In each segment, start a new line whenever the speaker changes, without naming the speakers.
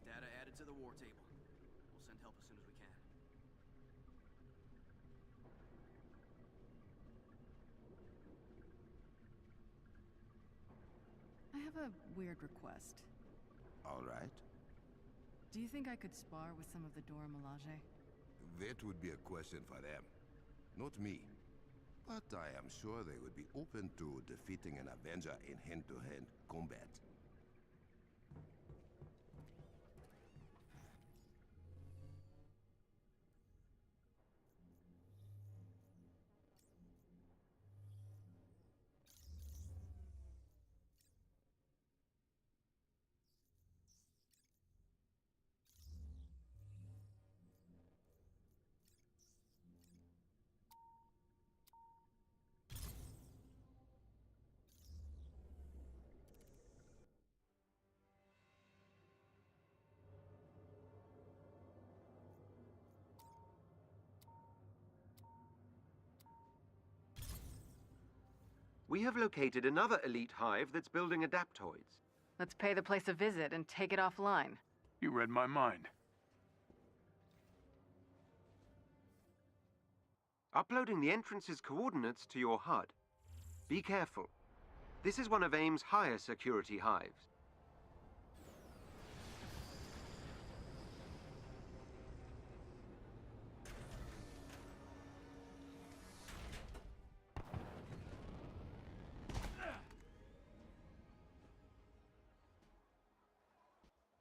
Data added to the war table. We'll send help as soon as we can.
I have a weird request.
All right.
Do you think I could spar with some of the Dora Milaje?
That would be a question for them, not me. But I am sure they would be open to defeating an Avenger in hand-to-hand combat.
We have located another elite hive that's building adaptoids.
Let's pay the place a visit and take it offline.
You read my mind.
Uploading the entrance's coordinates to your HUD. Be careful. This is one of AIM's higher security hives.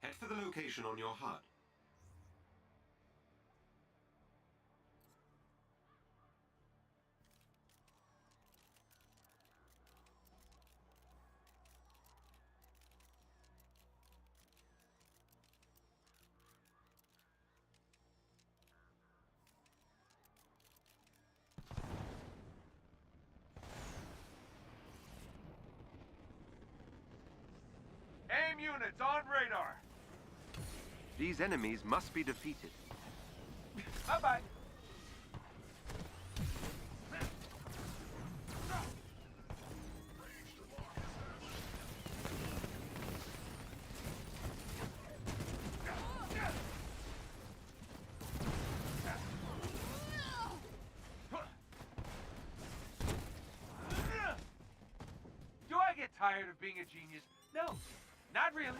Head for the location on your HUD.
AIM units on radar!
These enemies must be defeated.
Bye-bye! Do I get tired of being a genius? No, not really.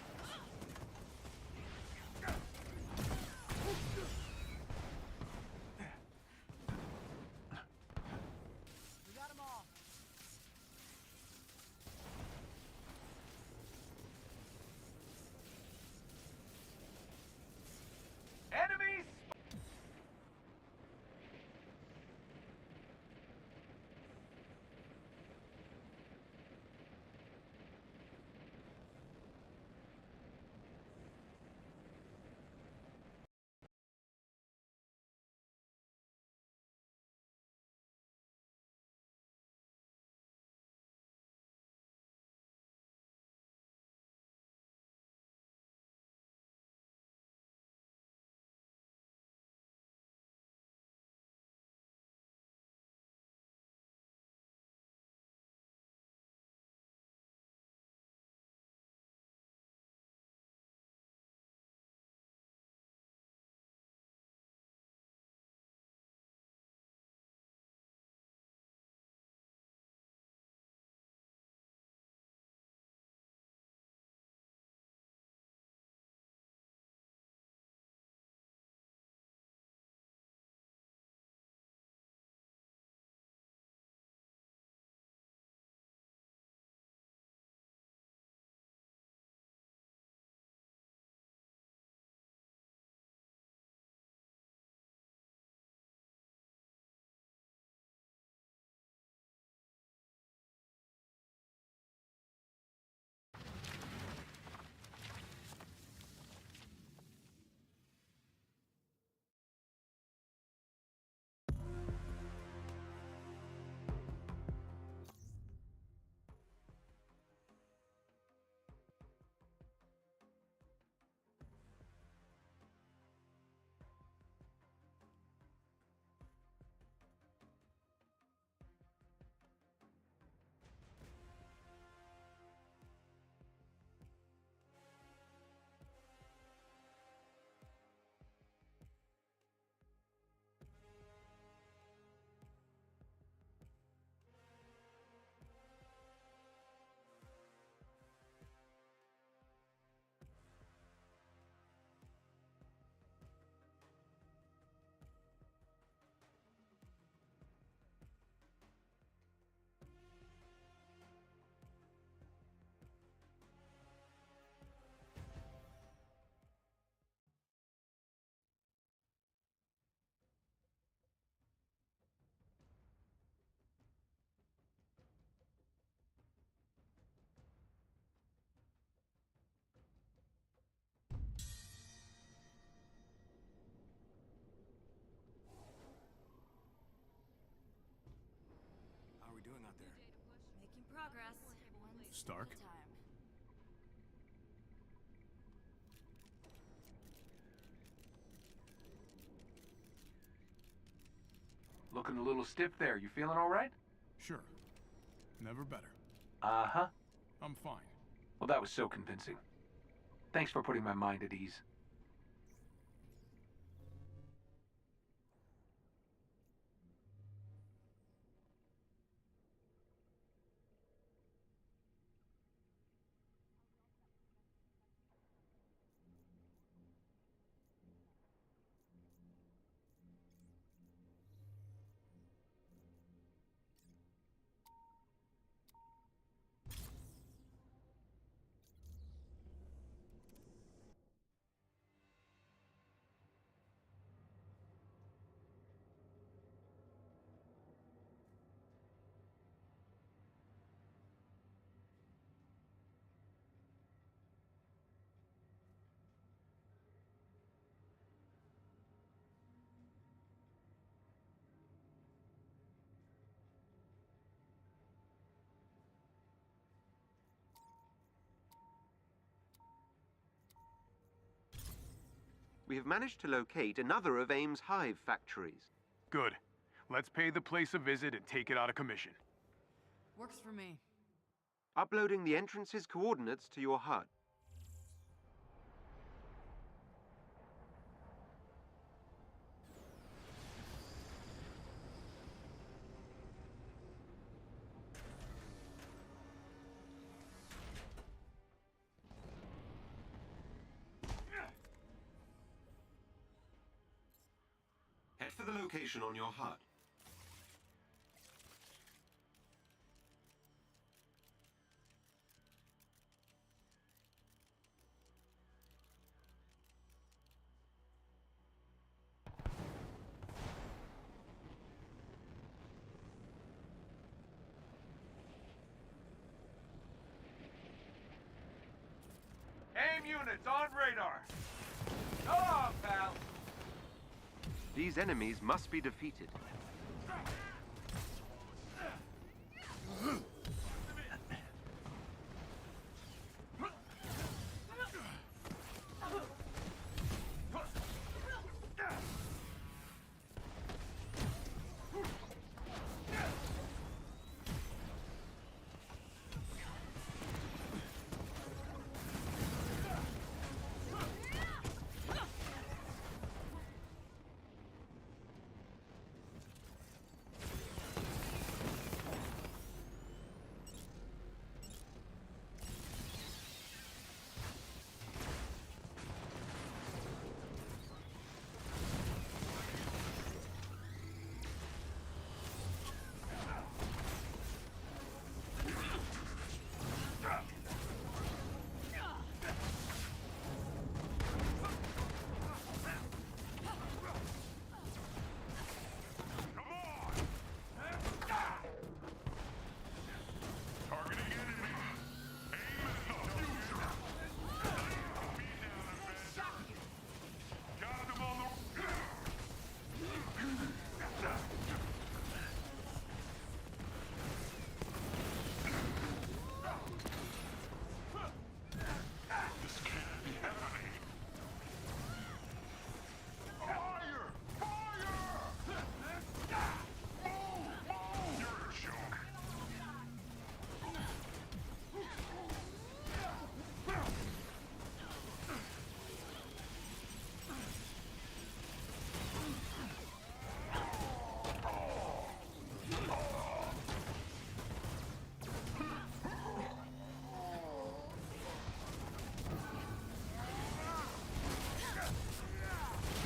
We got them all.
Enemies!
Stark.
Looking a little stiff there. You feeling all right?
Sure. Never better.
Uh-huh.
I'm fine.
Well, that was so convincing. Thanks for putting my mind at ease.
We have managed to locate another of AIM's Hive factories.
Good. Let's pay the place a visit and take it out of commission.
Works for me.
Uploading the entrance's coordinates to your HUD. Head for the location on your HUD.
AIM units on radar. Go on, pal.
These enemies must be defeated.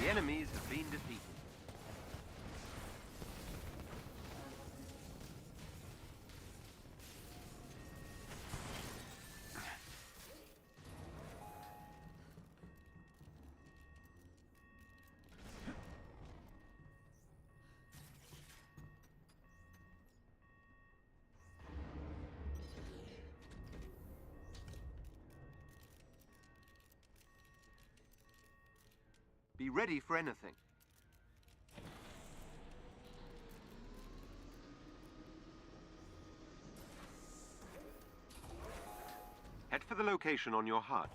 The enemies have been defeated. Be ready for anything. the location on your HUD.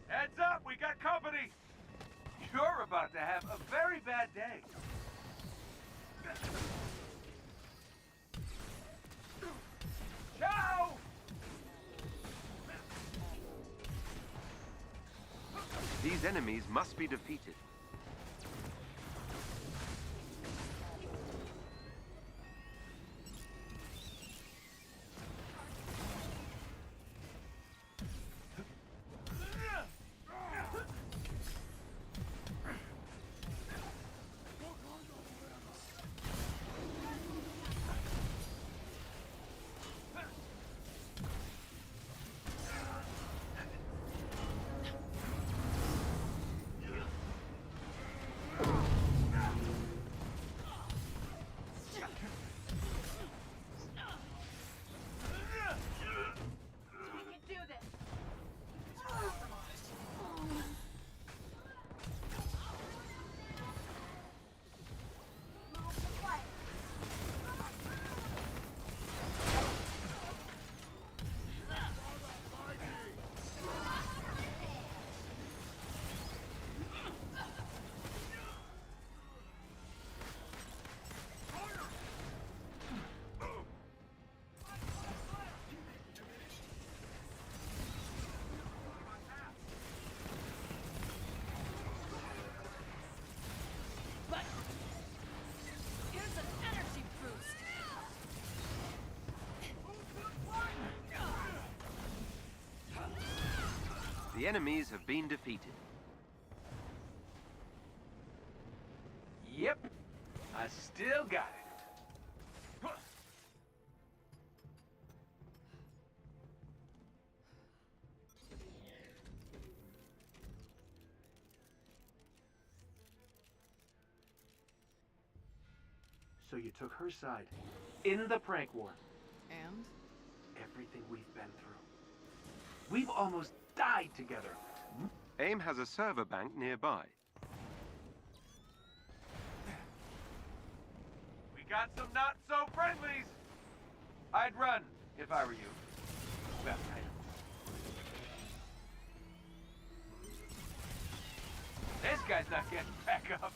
Heads up, we got company! You're about to have a very bad day. Ciao!
These enemies must be defeated. The enemies have been defeated.
Yep, I still got it. So you took her side in the prank war.
And?
Everything we've been through. We've almost died together.
AIM has a server bank nearby.
We got some not-so-friendlies. I'd run if I were you. Well, I don't. This guy's not getting back up.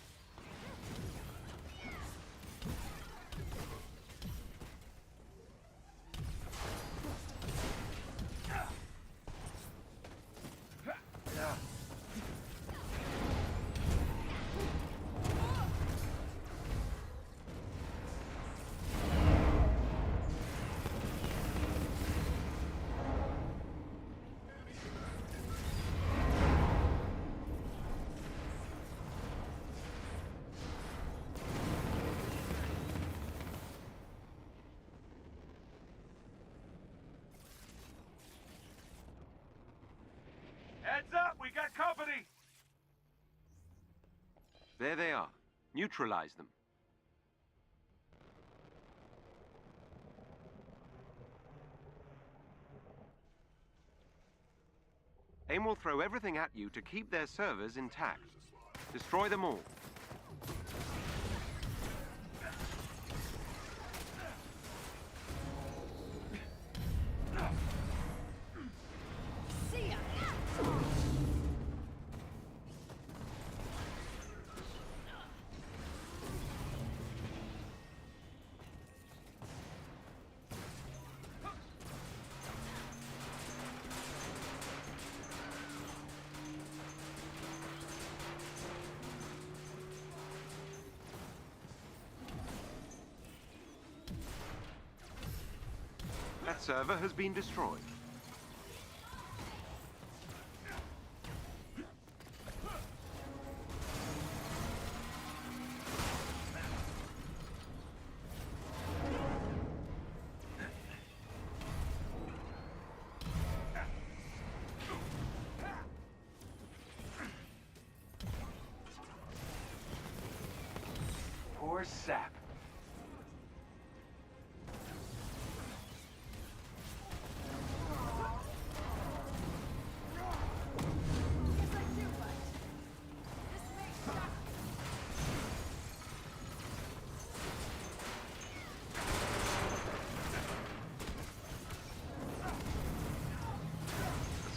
Heads up, we got company!
There they are. Neutralize them. AIM will throw everything at you to keep their servers intact. Destroy them all. That server has been destroyed.
Poor sap.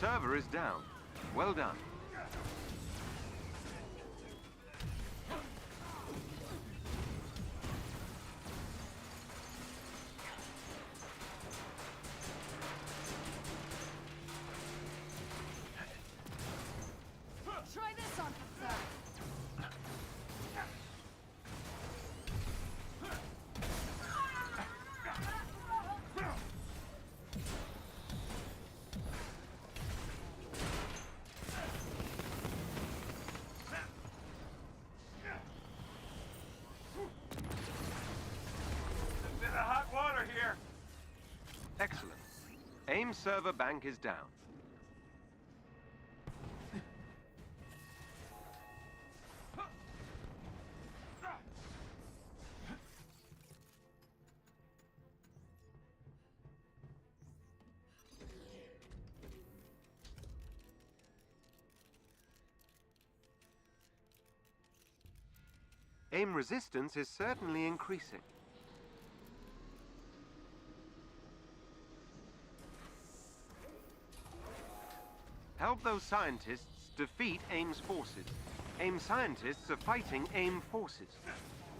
server is down. Well done.
Try this on for size.
A bit of hot water here.
Excellent. AIM server bank is down. AIM resistance is certainly increasing. Help those scientists defeat AIM's forces. AIM scientists are fighting AIM forces.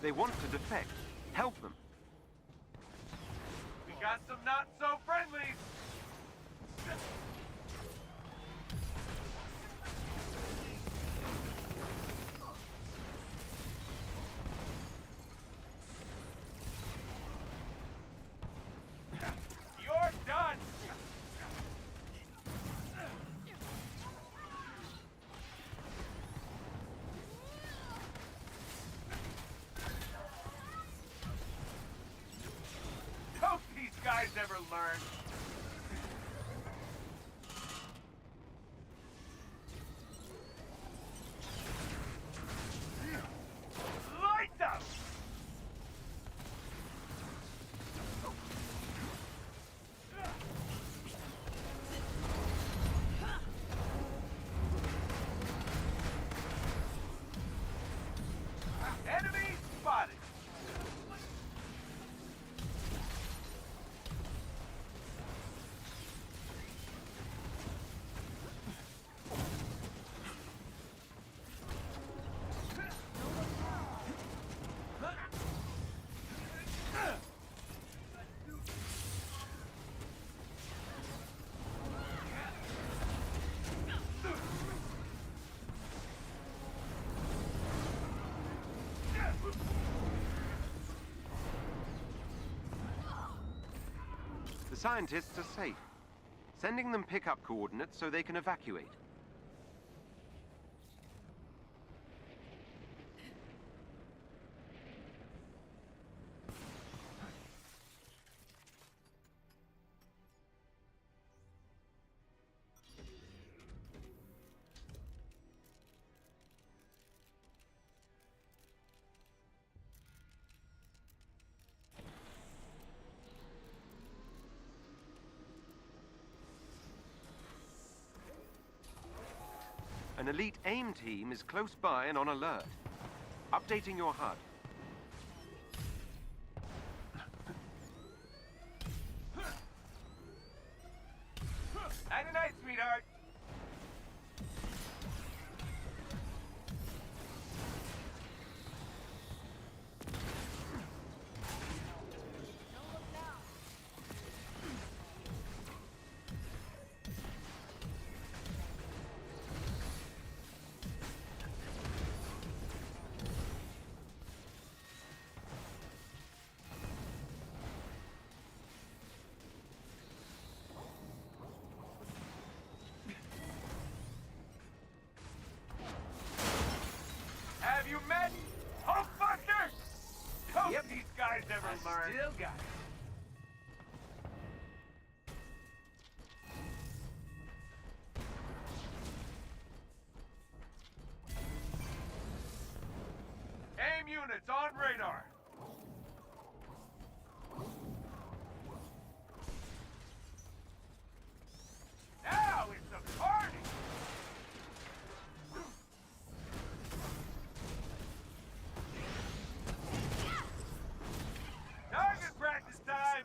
They want to defect. Help them.
We got some not-so-friendlies. You're done. Don't these guys ever learn? Light them! Enemy spotted!
The scientists are safe. Sending them pickup coordinates so they can evacuate. An elite AIM team is close by and on alert. Updating your HUD.
Night night, sweetheart. Have you met Hulkbuster? Don't these guys ever learn? Still got it. AIM units on radar. Now it's a party. Target practice time.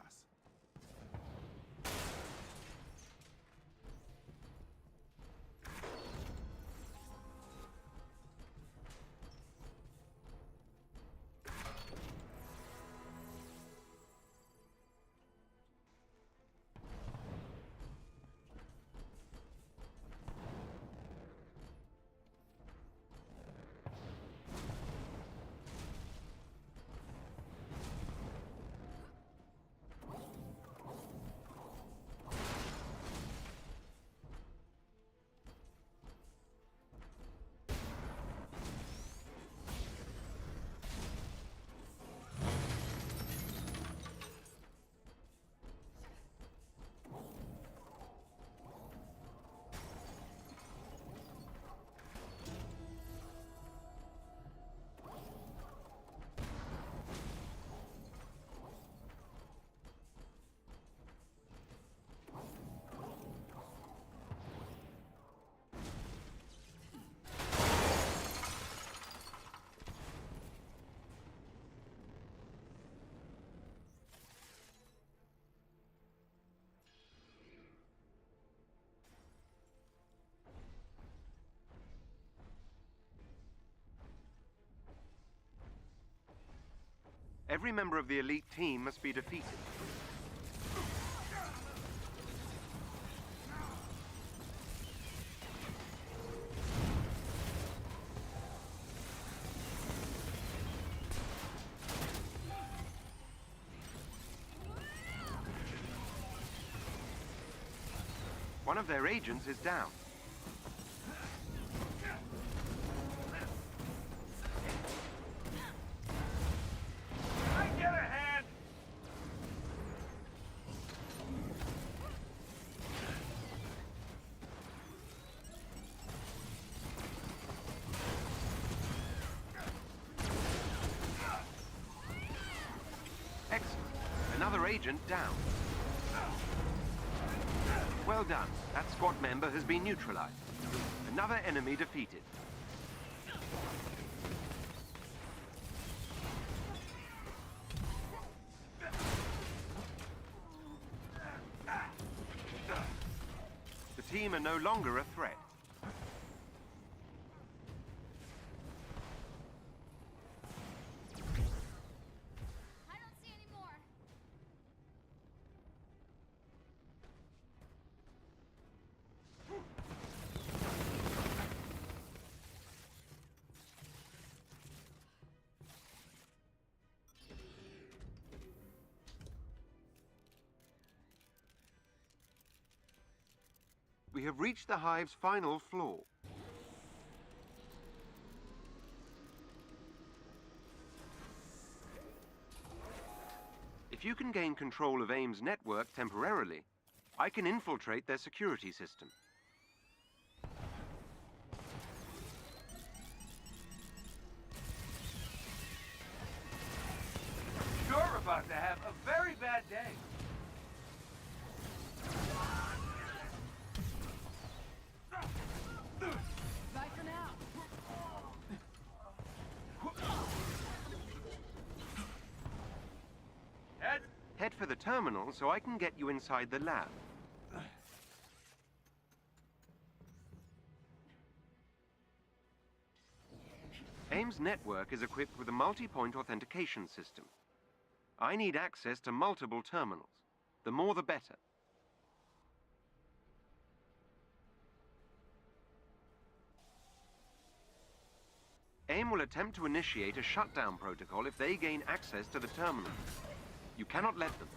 Every member of the elite team must be defeated. One of their agents is down.
I get a hand!
Excellent. Another agent down. Well done. That squad member has been neutralized. Another enemy defeated. The team are no longer a threat.
I don't see any more.
We have reached the Hive's final floor. If you can gain control of AIM's network temporarily, I can infiltrate their security system.
You're about to have a very bad day.
Bye for now.
Head.
Head for the terminal so I can get you inside the lab. AIM's network is equipped with a multi-point authentication system. I need access to multiple terminals. The more the better. AIM will attempt to initiate a shutdown protocol if they gain access to the terminal. You cannot let them.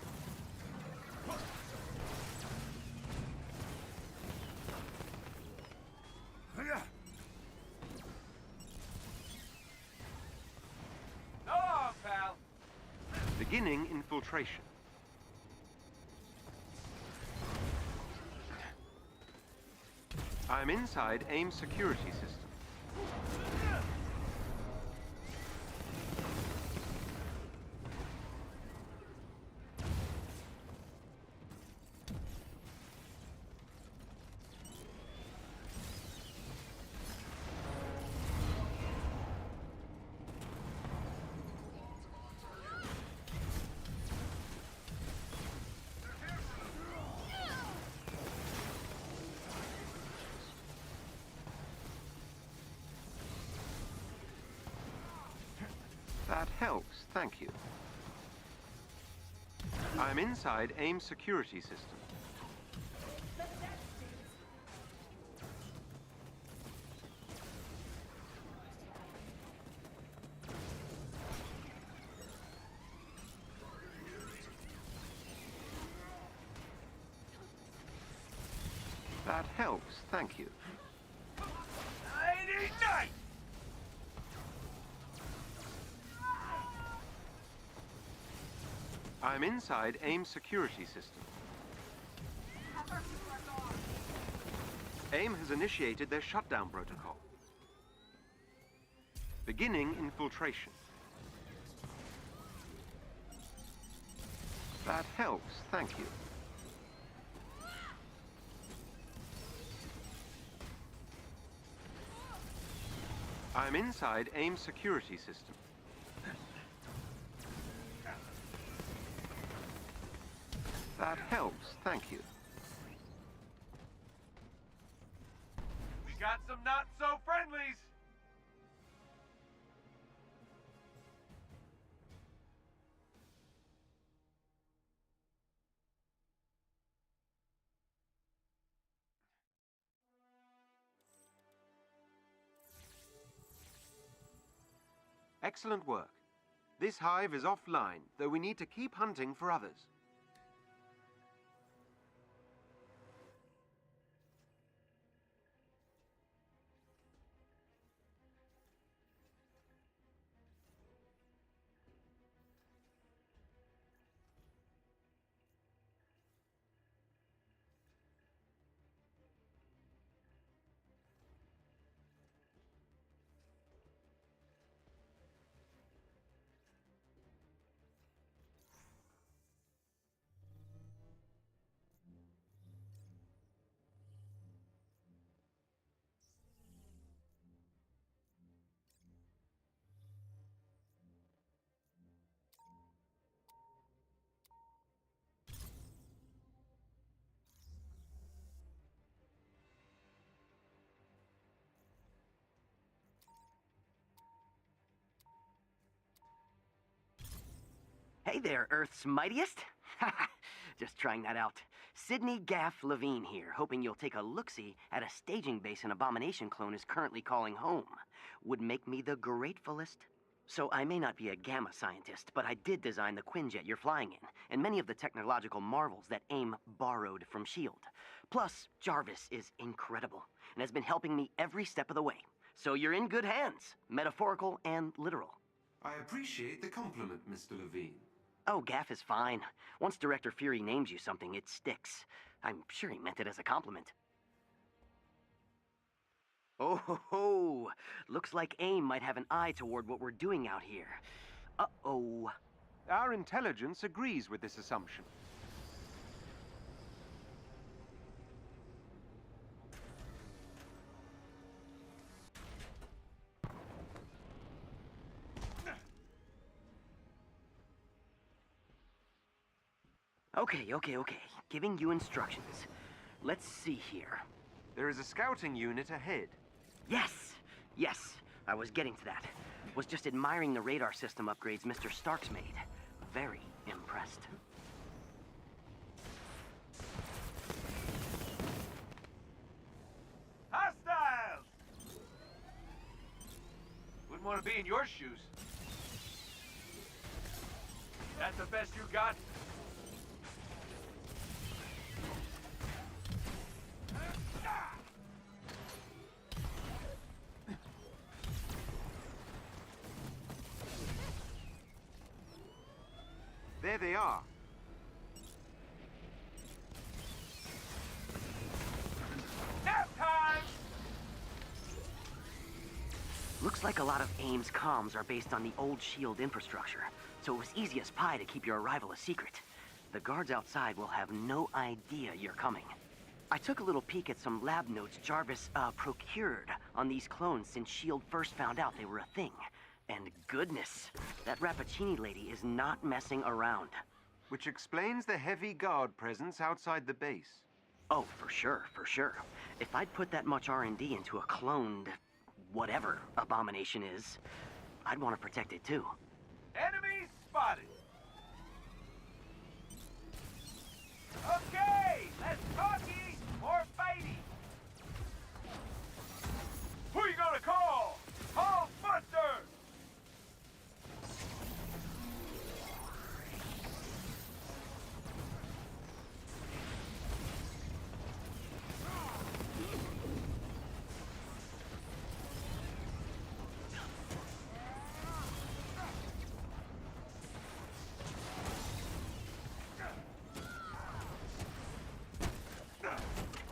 So long, pal.
Beginning infiltration. I am inside AIM's security system. That helps, thank you. I'm inside AIM's security system. That helps, thank you.
Night!
I'm inside AIM's security system. AIM has initiated their shutdown protocol. Beginning infiltration. That helps, thank you. I'm inside AIM's security system. That helps, thank you.
We got some not-so-friendlies!
Excellent work. This hive is offline, though we need to keep hunting for others.
Hey there, Earth's Mightiest. Just trying that out. Sydney Gaff Levine here, hoping you'll take a look-see at a staging base an abomination clone is currently calling home. Would make me the gratefulest. So I may not be a gamma scientist, but I did design the Quinjet you're flying in, and many of the technological marvels that AIM borrowed from S.H.I.E.L.D. Plus, Jarvis is incredible, and has been helping me every step of the way. So you're in good hands, metaphorical and literal.
I appreciate the compliment, Mr. Levine.
Oh, Gaff is fine. Once Director Fury names you something, it sticks. I'm sure he meant it as a compliment. Oh ho ho! Looks like AIM might have an eye toward what we're doing out here. Uh-oh.
Our intelligence agrees with this assumption.
Okay. Giving you instructions. Let's see here.
There is a scouting unit ahead.
Yes. I was getting to that. Was just admiring the radar system upgrades Mr. Stark's made. Very impressed.
Hostiles! Wouldn't want to be in your shoes. That's the best you got?
There they are.
Nap time!
Looks like a lot of AIM's comms are based on the old S.H.I.E.L.D. infrastructure, so it was easy as pie to keep your arrival a secret. The guards outside will have no idea you're coming. I took a little peek at some lab notes Jarvis, procured on these clones since S.H.I.E.L.D. first found out they were a thing. And goodness, that Rappaccini lady is not messing around.
Which explains the heavy guard presence outside the base.
Oh, for sure. If I'd put that much R&D into a cloned, whatever abomination is, I'd want to protect it too.
Enemy spotted! Okay, let's talky or fighty! Who you gonna call? Call Buster!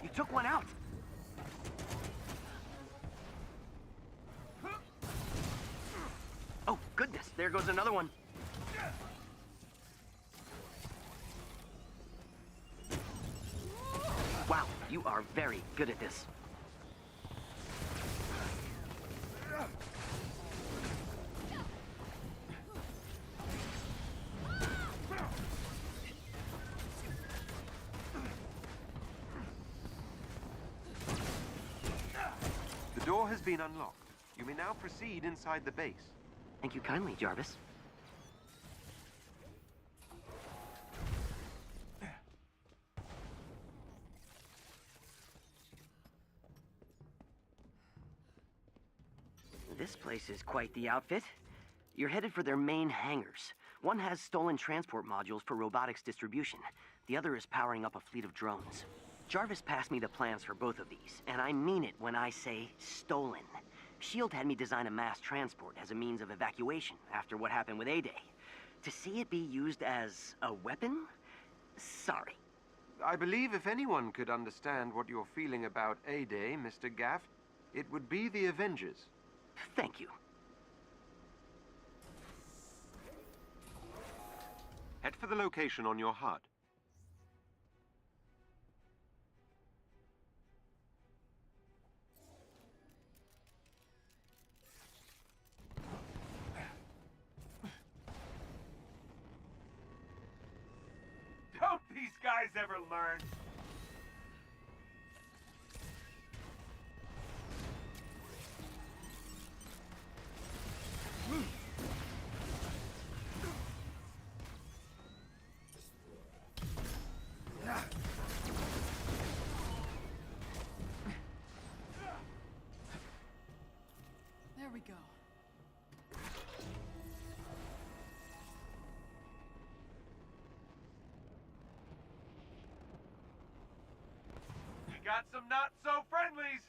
You took one out. Oh, goodness, there goes another one. Wow, you are very good at this.
The door has been unlocked. You may now proceed inside the base.
Thank you kindly, Jarvis. This place is quite the outfit. You're headed for their main hangars. One has stolen transport modules for robotics distribution. The other is powering up a fleet of drones. Jarvis passed me the plans for both of these, and I mean it when I say stolen. S.H.I.E.L.D. had me design a mass transport as a means of evacuation after what happened with A-Day. To see it be used as a weapon? Sorry.
I believe if anyone could understand what you're feeling about A-Day, Mr. Gaff, it would be the Avengers.
Thank you.
Head for the location on your HUD.
Don't these guys ever learn?
There we go.
We got some not-so-friendlies!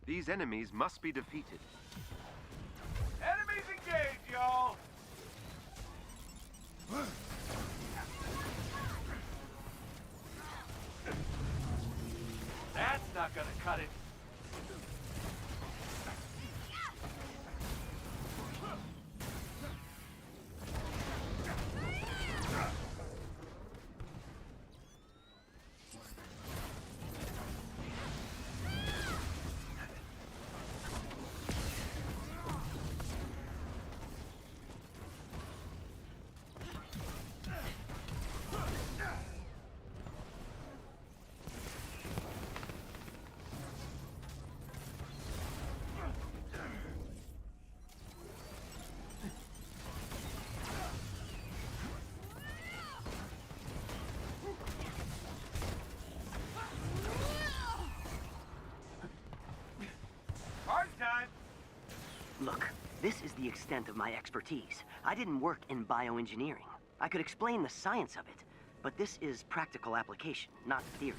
These enemies must be defeated.
Enemies engaged, y'all! That's not gonna cut it. Hard time!
Look, this is the extent of my expertise. I didn't work in bioengineering. I could explain the science of it, but this is practical application, not theory.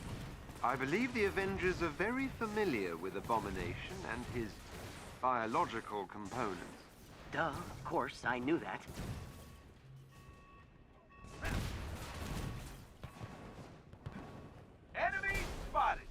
I believe the Avengers are very familiar with Abomination and his biological components.
Duh, of course, I knew that.
Enemy spotted!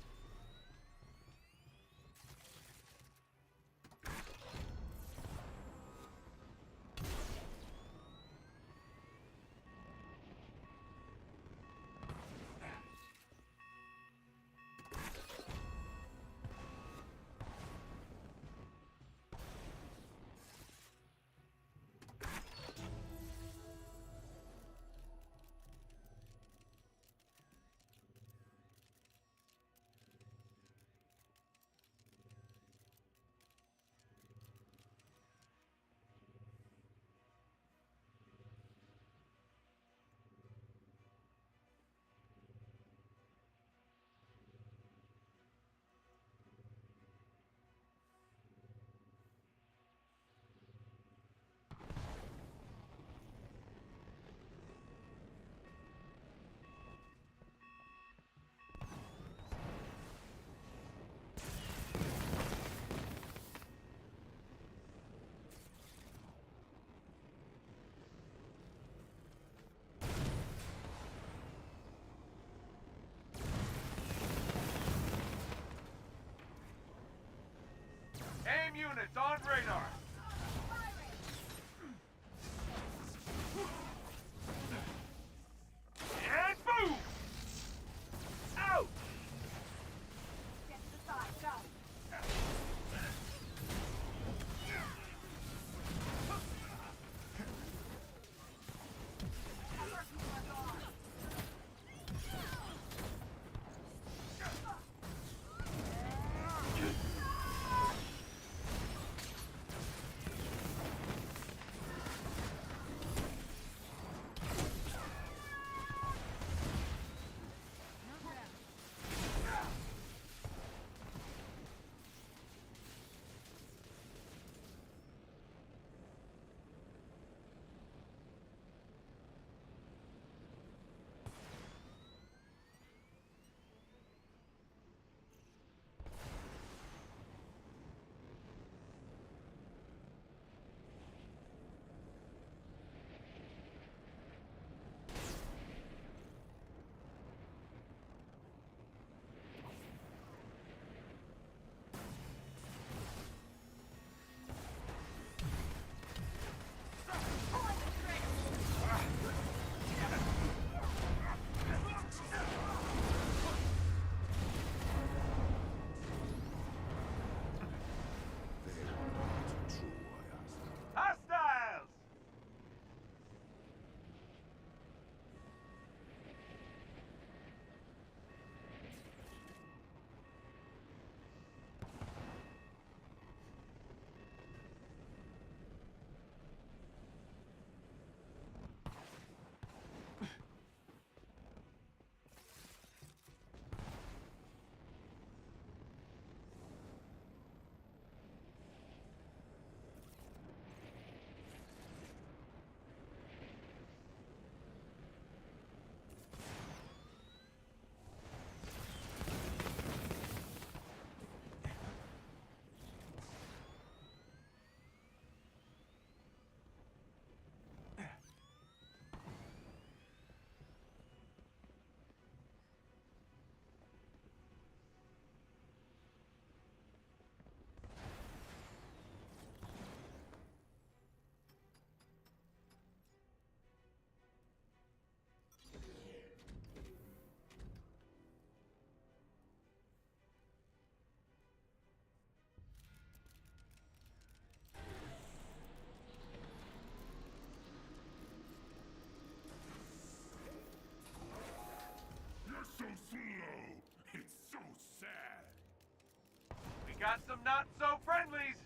got some not so friendlies.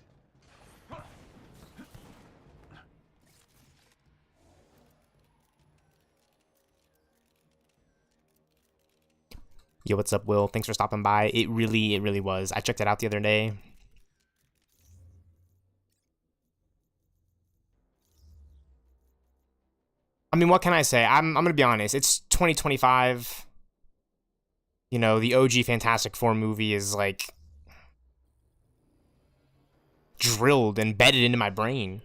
Yo, what's up, Will? Thanks for stopping by. It really was. I checked it out the other day. I mean, what can I say? I'm gonna be honest. It's 2025. You know, the OG Fantastic Four movie is like drilled, embedded into my brain.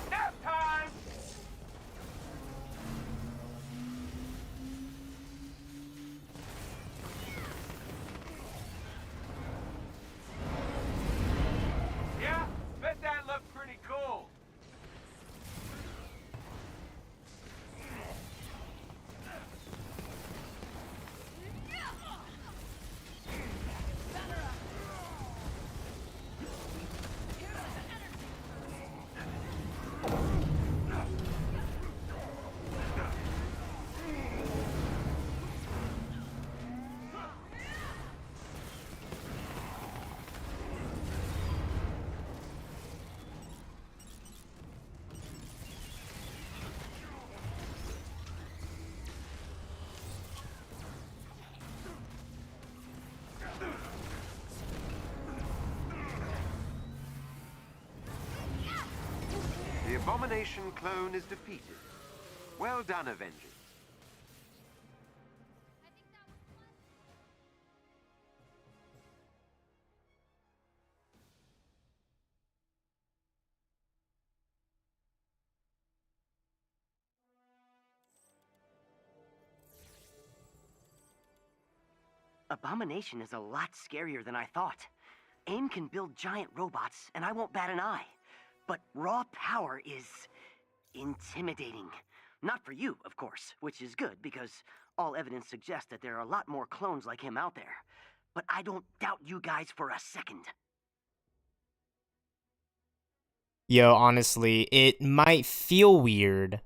Nap time! Yeah, bet that looked pretty cool.
The Abomination clone is defeated. Well done, Avengers.
I think that was fun.
Abomination is a lot scarier than I thought. AIM can build giant robots, and I won't bat an eye. But raw power is intimidating. Not for you, of course, which is good, because all evidence suggests that there are a lot more clones like him out there. But I don't doubt you guys for a second.
Yo, honestly, it might feel weird,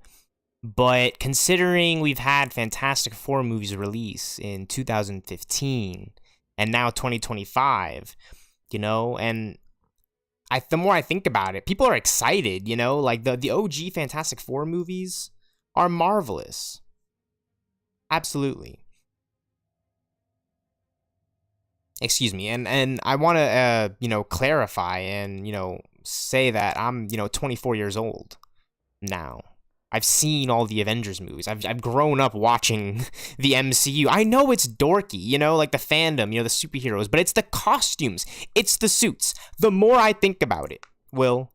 but considering we've had Fantastic Four movies release in 2015 and now 2025, you know, and the more I think about it, people are excited, you know, like the OG Fantastic Four movies are marvelous. Absolutely. Excuse me, and I want to, you know, clarify and, you know, say that I'm, you know, 24 years old now. I've seen all the Avengers movies. I've grown up watching the MCU. I know it's dorky, you know, like the fandom, you know, the superheroes, but it's the costumes. It's the suits. The more I think about it, Will,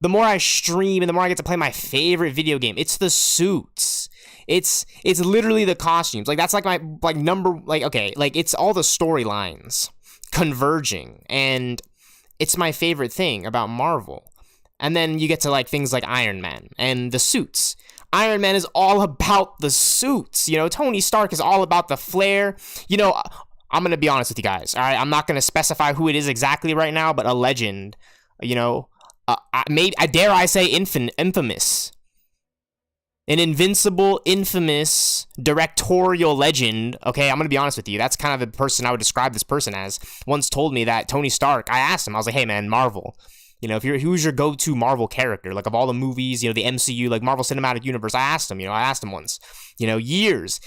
the more I stream and the more I get to play my favorite video game, it's the suits. It's literally the costumes. Like, that's like my, like, number, like, okay, like, it's all the storylines converging, and it's my favorite thing about Marvel. And then you get to, like, things like Iron Man and the suits. Iron Man is all about the suits. You know, Tony Stark is all about the flair. You know, I'm going to be honest with you guys. All right, I'm not going to specify who it is exactly right now, but a legend, you know, dare I say infamous. An invincible, infamous, directorial legend. Okay, I'm going to be honest with you. That's kind of the person I would describe this person as. Once told me that Tony Stark, I asked him, I was like, hey man, Marvel. You know, who's your go-to Marvel character? Like, of all the movies, you know, the MCU, like Marvel Cinematic Universe, I asked him once. You know, years,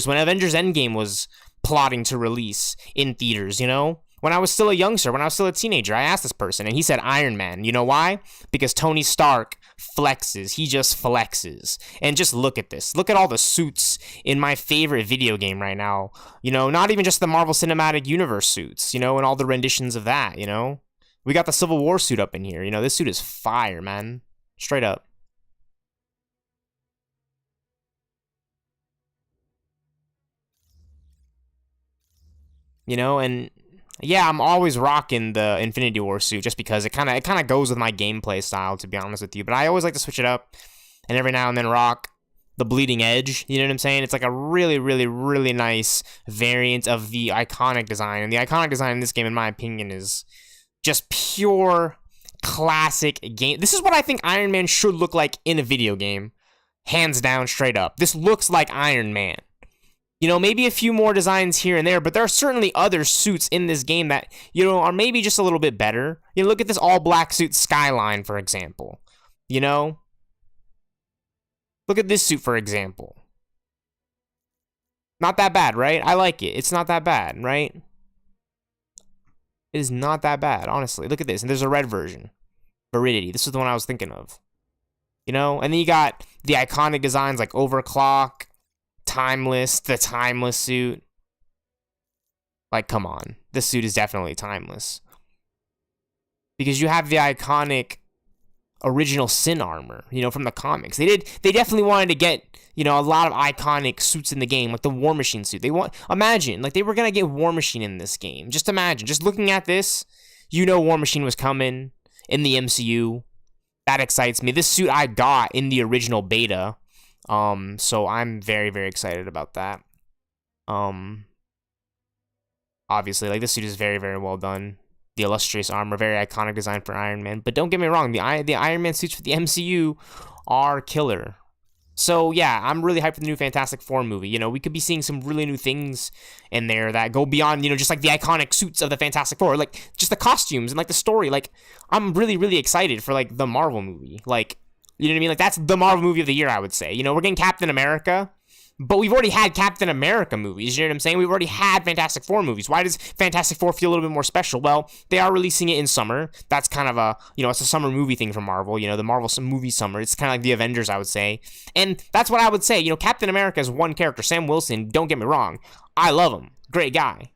when Avengers Endgame was plotting to release in theaters, you know? When I was still a youngster, when I was still a teenager, I asked this person, and he said Iron Man. You know why? Because Tony Stark flexes. He just flexes. And just look at this. Look at all the suits in my favorite video game right now. You know, not even just the Marvel Cinematic Universe suits, you know, and all the renditions of that, you know? We got the Civil War suit up in here. You know, this suit is fire, man. Straight up. You know, and Yeah, I'm always rocking the Infinity War suit just because it kind of goes with my gameplay style, to be honest with you. But I always like to switch it up and every now and then rock the Bleeding Edge. You know what I'm saying? It's like a really, really, really nice variant of the iconic design. And the iconic design in this game, in my opinion, is just pure classic game. This is what I think Iron Man should look like in a video game. Hands down, straight up. This looks like Iron Man. You know, maybe a few more designs here and there, but there are certainly other suits in this game that, you know, are maybe just a little bit better. You know, look at this all-black suit Skyline, for example. You know? Look at this suit, for example. Not that bad, right? I like it. It's not that bad, right? It is not that bad, honestly. Look at this. And there's a red version. Veridity. This is the one I was thinking of. You know? And then you got the iconic designs like Overclock, Timeless, the Timeless suit. Like, come on. This suit is definitely timeless. Because you have the iconic original Sin armor, you know, from the comics. They definitely wanted to get, you know, a lot of iconic suits in the game, like the War Machine suit. Imagine, like, they were gonna get War Machine in this game. Just imagine, just looking at this, you know War Machine was coming in the MCU. That excites me. This suit I got in the original beta, so I'm very, very excited about that. Obviously, like, this suit is very, very well done. The illustrious armor, very iconic design for Iron Man. But don't get me wrong, the Iron Man suits for the MCU are killer. So yeah, I'm really hyped for the new Fantastic Four movie. You know, we could be seeing some really new things in there that go beyond, you know, just like the iconic suits of the Fantastic Four, like just the costumes and like the story. Like, I'm really, really excited for like the Marvel movie. Like, you know what I mean? Like, that's the Marvel movie of the year, I would say. You know, we're getting Captain America, but we've already had Captain America movies, you know what I'm saying? We've already had Fantastic Four movies. Why does Fantastic Four feel a little bit more special? Well, they are releasing it in summer. That's kind of a, you know, it's a summer movie thing from Marvel, you know, the Marvel movie summer. It's kind of like the Avengers, I would say. And that's what I would say. You know, Captain America is one character. Sam Wilson, don't get me wrong. I love him. Great guy.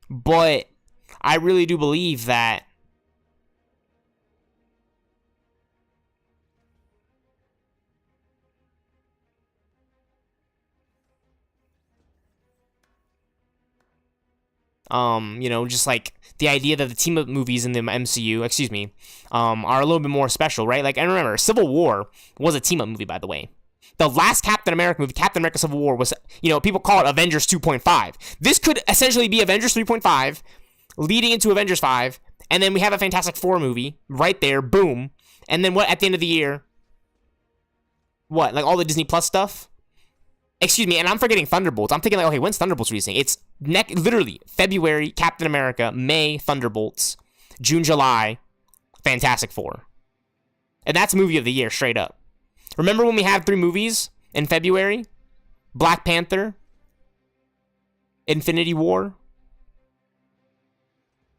But I really do believe that you know, just like the idea that the team-up movies in the MCU, are a little bit more special, right? Like, and remember, Civil War was a team-up movie, by the way. The last Captain America movie, Captain America Civil War, was, you know, people call it Avengers 2.5. This could essentially be Avengers 3.5, leading into Avengers 5, and then we have a Fantastic Four movie right there, boom. And then what, at the end of the year? What, like all the Disney Plus stuff? Excuse me, and I'm forgetting Thunderbolts. I'm thinking like, okay, when's Thunderbolts releasing? It's literally February, Captain America, May, Thunderbolts, June, July, Fantastic Four. And that's movie of the year, straight up. Remember when we had 3 movies in February? Black Panther, Infinity War,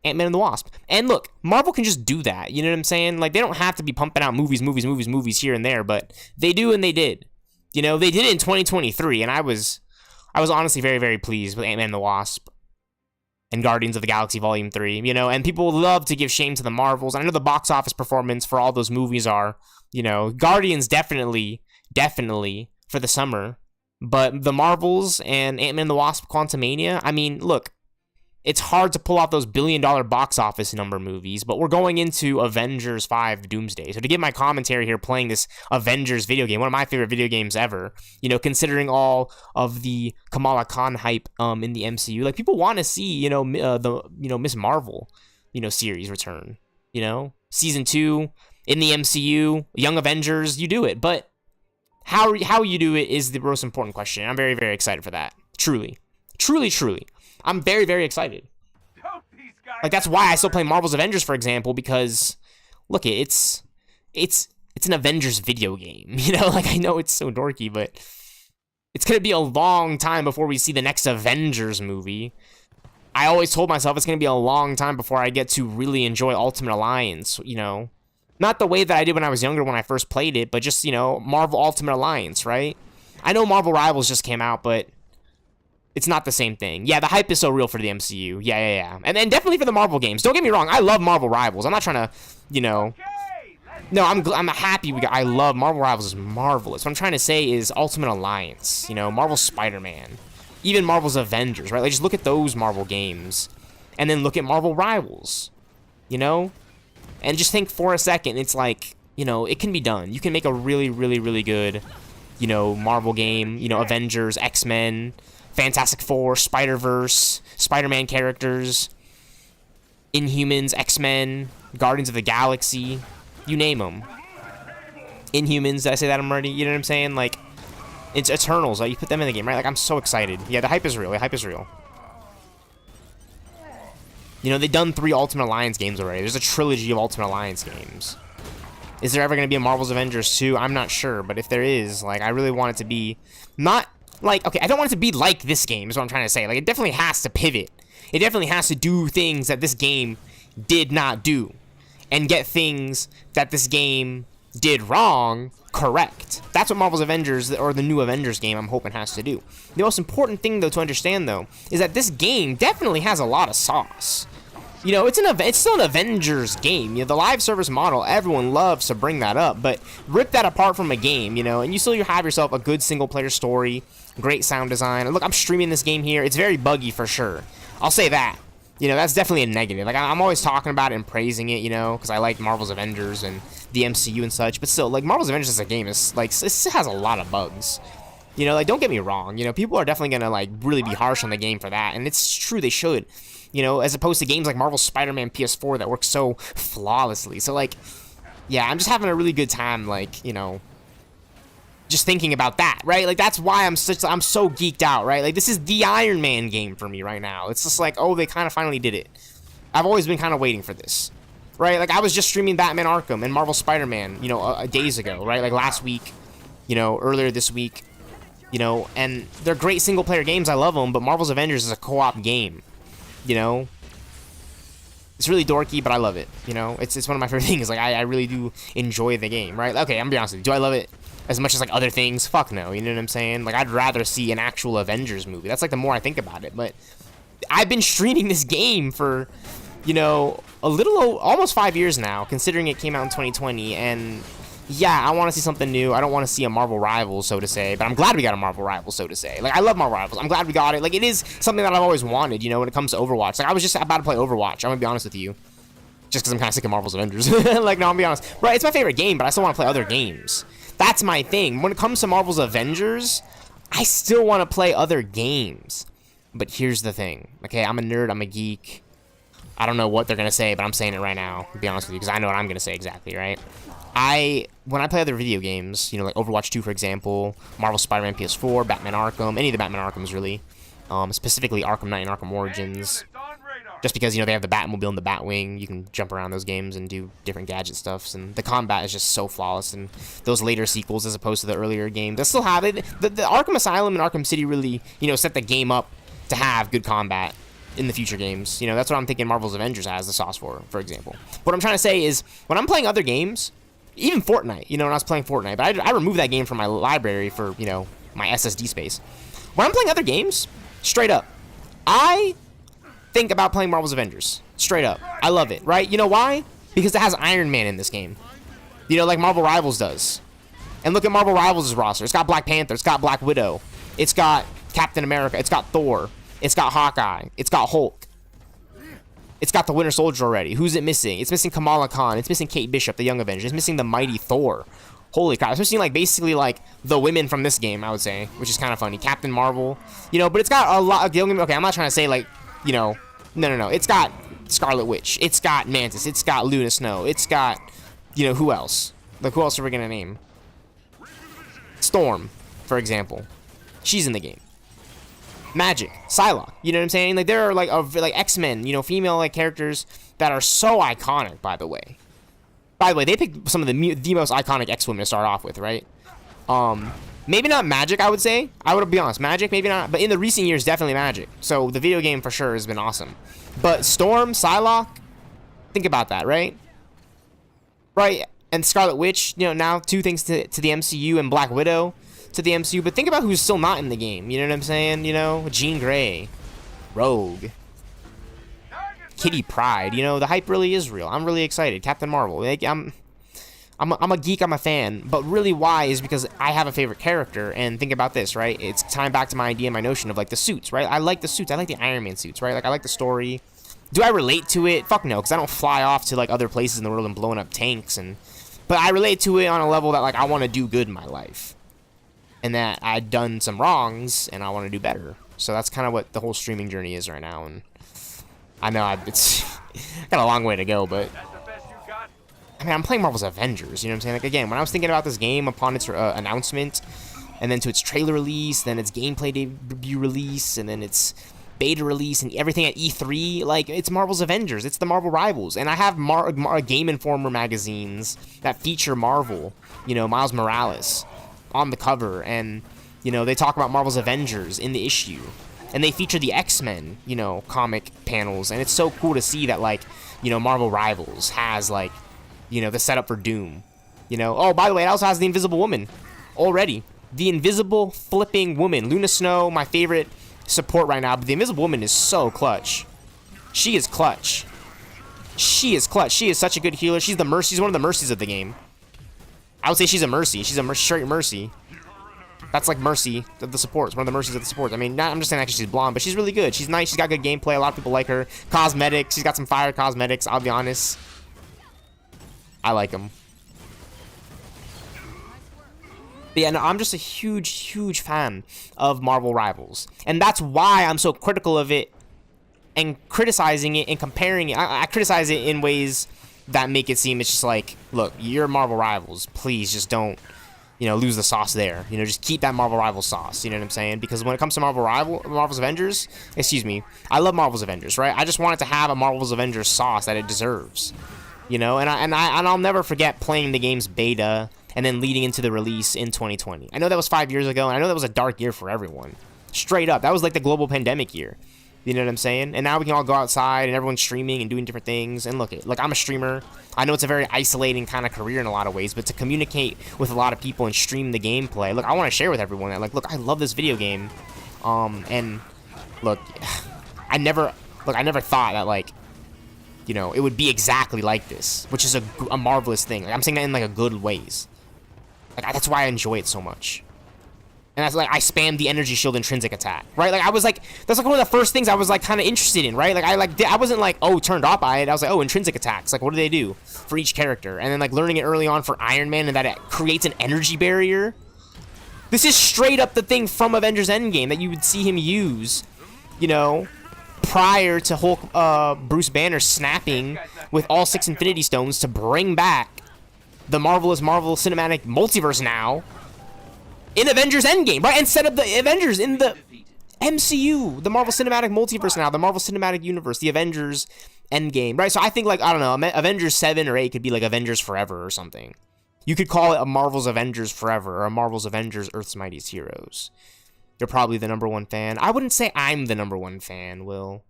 Ant-Man and the Wasp. And look, Marvel can just do that, you know what I'm saying? Like, they don't have to be pumping out movies here and there, but they do and they did. You know, they did it in 2023, and I was honestly very, very pleased with Ant-Man and the Wasp and Guardians of the Galaxy Volume 3, you know, and people love to give shame to the Marvels. I know the box office performance for all those movies are, you know, Guardians definitely for the summer, but the Marvels and Ant-Man and the Wasp Quantumania, I mean, look, it's hard to pull off those billion-dollar box office number movies, but we're going into Avengers 5 Doomsday. So to give my commentary here playing this Avengers video game, one of my favorite video games ever, you know, considering all of the Kamala Khan hype in the MCU, like, people want to see, you know, Miss Marvel, you know, series return, you know, season 2 in the MCU, Young Avengers, you do it, but how you do it is the most important question. I'm very, very excited for that. Truly. I'm very, very excited. Like, that's why I still play Marvel's Avengers, for example, because, look, it's an Avengers video game, you know? Like, I know it's so dorky, but it's gonna be a long time before we see the next Avengers movie. I always told myself it's gonna be a long time before I get to really enjoy Ultimate Alliance, you know? Not the way that I did when I was younger when I first played it, but just, you know, Marvel Ultimate Alliance, right? I know Marvel Rivals just came out, but it's not the same thing. Yeah, the hype is so real for the MCU. Yeah. And then definitely for the Marvel games. Don't get me wrong, I love Marvel Rivals. I'm not trying to, you know, No, I'm happy we got. I love Marvel Rivals is marvelous. What I'm trying to say is Ultimate Alliance. You know, Marvel Spider-Man, even Marvel's Avengers, right? Like just look at those Marvel games, and then look at Marvel Rivals. You know, and just think for a second. It's like, you know, it can be done. You can make a really, really, really good, you know, Marvel game. You know, Avengers, X-Men, Fantastic Four, Spider-Verse, Spider-Man characters, Inhumans, X-Men, Guardians of the Galaxy. You name them. Inhumans, did I say that already? You know what I'm saying? Like, it's Eternals. Like, you put them in the game, right? Like, I'm so excited. Yeah, the hype is real. The hype is real. You know, they've done 3 Ultimate Alliance games already. There's a trilogy of Ultimate Alliance games. Is there ever going to be a Marvel's Avengers 2? I'm not sure. But if there is, like, I really want it to be not, like, okay, I don't want it to be like this game is what I'm trying to say. Like, it definitely has to pivot. It definitely has to do things that this game did not do. And get things that this game did wrong correct. That's what Marvel's Avengers, or the new Avengers game, I'm hoping has to do. The most important thing, though, to understand, though, is that this game definitely has a lot of sauce. You know, it's still an Avengers game. You know, the live service model, everyone loves to bring that up, but rip that apart from a game, you know, and you still have yourself a good single-player story, great sound design. Look, I'm streaming this game here. It's very buggy for sure. I'll say that. You know, that's definitely a negative. Like, I'm always talking about it and praising it, you know, because I like Marvel's Avengers and the MCU and such. But still, like, Marvel's Avengers as a game is, like, it has a lot of bugs. You know, like, don't get me wrong. You know, people are definitely going to, like, really be harsh on the game for that. And it's true, they should. You know, as opposed to games like Marvel's Spider-Man PS4 that work so flawlessly. So, like, yeah, I'm just having a really good time, like, you know, just thinking about that, right? Like, that's why I'm so geeked out, right? Like, this is the Iron Man game for me right now. It's just like, oh, they kind of finally did it. I've always been kind of waiting for this, right? Like, I was just streaming Batman Arkham and Marvel Spider-Man, you know, days ago, right? Like, last week, you know, earlier this week, you know, and they're great single-player games. I love them, but Marvel's Avengers is a co-op game, you know? It's really dorky, but I love it, you know? It's one of my favorite things. Like, I really do enjoy the game, right? Okay, I'm gonna be honest with you. Do I love it as much as, like, other things? Fuck no, you know what I'm saying? Like, I'd rather see an actual Avengers movie. That's, like, the more I think about it. But I've been streaming this game for, you know, almost 5 years now, considering it came out in 2020. And, yeah, I want to see something new. I don't want to see a Marvel Rivals, so to say. But I'm glad we got a Marvel Rivals, so to say. Like, I love Marvel Rivals. I'm glad we got it. Like, it is something that I've always wanted, you know, when it comes to Overwatch. Like, I was just about to play Overwatch. I'm going to be honest with you. Just because I'm kind of sick of Marvel's Avengers. Like, no, I'll be honest. Right, it's my favorite game, but I still want to play other games. That's my thing. When it comes to Marvel's Avengers, I still want to play other games. But here's the thing. Okay, I'm a nerd. I'm a geek. I don't know what they're going to say, but I'm saying it right now, to be honest with you, because I know what I'm going to say exactly, right? When I play other video games, you know, like Overwatch 2, for example, Marvel Spider-Man PS4, Batman Arkham, any of the Batman Arkhams, really. Specifically Arkham Knight and Arkham Origins. Just because, you know, they have the Batmobile and the Batwing, you can jump around those games and do different gadget stuffs, and the combat is just so flawless. And those later sequels, as opposed to the earlier games, they still have it. The Arkham Asylum and Arkham City really, you know, set the game up to have good combat in the future games. You know, that's what I'm thinking Marvel's Avengers has the sauce for example. What I'm trying to say is, when I'm playing other games, even Fortnite, you know, when I was playing Fortnite, but I removed that game from my library for, you know, my SSD space. When I'm playing other games, straight up, I think about playing Marvel's Avengers. Straight up. I love it, right? You know why? Because it has Iron Man in this game. You know, like Marvel Rivals does. And look at Marvel Rivals' roster. It's got Black Panther. It's got Black Widow. It's got Captain America. It's got Thor. It's got Hawkeye. It's got Hulk. It's got the Winter Soldier already. Who's it missing? It's missing Kamala Khan. It's missing Kate Bishop, the Young Avengers. It's missing the mighty Thor. Holy crap. It's missing, like, basically, like, the women from this game, I would say. Which is kind of funny. Captain Marvel. You know, but it's got a lot. Okay, I'm not trying to say, like, you know, no. It's got Scarlet Witch. It's got Mantis. It's got Luna Snow. It's got, you know, who else? Like, who else are we going to name? Storm, for example. She's in the game. Magic. Psylocke. You know what I'm saying? Like, there are, like, X-Men, you know, female, like, characters that are so iconic, by the way. By the way, they picked some of the most iconic X-Women to start off with, right? Maybe not Magic, I would say. I would be honest. Magic, maybe not. But in the recent years, definitely Magic. So the video game, for sure, has been awesome. But Storm, Psylocke, think about that, right? Right? And Scarlet Witch, you know, now 2 things to the MCU, and Black Widow to the MCU. But think about who's still not in the game. You know what I'm saying? You know, Jean Grey, Rogue, Kitty Pryde. You know, the hype really is real. I'm really excited. Captain Marvel. Like, I'm I'm a geek, I'm a fan, but really why is because I have a favorite character, and think about this, right? It's tying back to my idea, my notion of like the suits, right? I like the suits, I like the Iron Man suits, right? Like I like the story. Do I relate to it? Fuck no, because I don't fly off to like other places in the world and blowing up tanks, but I relate to it on a level that like I want to do good in my life, and that I've done some wrongs and I want to do better. So that's kind of what the whole streaming journey is right now, and I know it's got a long way to go, but I mean, I'm playing Marvel's Avengers, you know what I'm saying? Like, again, when I was thinking about this game upon its announcement, and then to its trailer release, then its gameplay debut release, and then its beta release, and everything at E3, like, it's Marvel's Avengers. It's the Marvel Rivals. And I have Game Informer magazines that feature Marvel, you know, Miles Morales on the cover, and, you know, they talk about Marvel's Avengers in the issue. And they feature the X-Men, you know, comic panels, and it's so cool to see that, like, you know, Marvel Rivals has, like, you know, the setup for Doom. You know, oh, by the way, it also has the Invisible Woman already. The Invisible Flipping Woman. Luna Snow, my favorite support right now, but the Invisible Woman is so clutch. She is clutch. She is clutch. She is such a good healer. She's the Mercy. She's one of the Mercies of the game. I would say she's a Mercy. She's a straight Mercy. That's like Mercy of the supports. One of the Mercies of the supports. I mean, I'm just saying actually she's blonde, but she's really good. She's nice. She's got good gameplay. A lot of people like her. Cosmetics. She's got some fire cosmetics, I'll be honest. I like them. But yeah, no, I'm just a huge, huge fan of Marvel Rivals. And that's why I'm so critical of it and criticizing it and comparing it. I criticize it in ways that make it seem it's just like, look, you're Marvel Rivals. Please just don't, you know, lose the sauce there. You know, just keep that Marvel Rivals sauce. You know what I'm saying? Because when it comes to Marvel's Avengers, excuse me, I love Marvel's Avengers, right? I just want it to have a Marvel's Avengers sauce that it deserves. You know, and I'll never forget playing the game's beta and then leading into the release in 2020. I know that was 5 years ago, and I know that was a dark year for everyone. Straight up, that was like the global pandemic year. You know what I'm saying? And now we can all go outside and everyone's streaming and doing different things. And look, I'm a streamer. I know it's a very isolating kind of career in a lot of ways, but to communicate with a lot of people and stream the gameplay, look, I want to share with everyone that, like, look, I love this video game. And look, I never thought that, like, you know, it would be exactly like this, which is a marvelous thing. Like, I'm saying that in like a good ways. Like, that's why I enjoy it so much. And that's like I spammed the energy shield intrinsic attack, right? Like I was like, that's like one of the first things I was like kind of interested in, right? Like I wasn't like, oh, turned off by it. I was like, oh, intrinsic attacks. Like, what do they do for each character? And then like learning it early on for Iron Man and that it creates an energy barrier. This is straight up the thing from Avengers Endgame that you would see him use, you know, prior to Hulk, Bruce Banner snapping with all 6 Infinity Stones to bring back the marvelous Marvel Cinematic Multiverse now in Avengers Endgame, right? And set up the Avengers in the MCU, the Marvel Cinematic Multiverse now, the Marvel Cinematic Universe, the Avengers Endgame, right? So I think, like, I don't know, Avengers 7 or 8 could be like Avengers Forever or something. You could call it a Marvel's Avengers Forever or a Marvel's Avengers Earth's Mightiest Heroes. You're probably the #1 fan. I wouldn't say I'm the #1 fan, Will.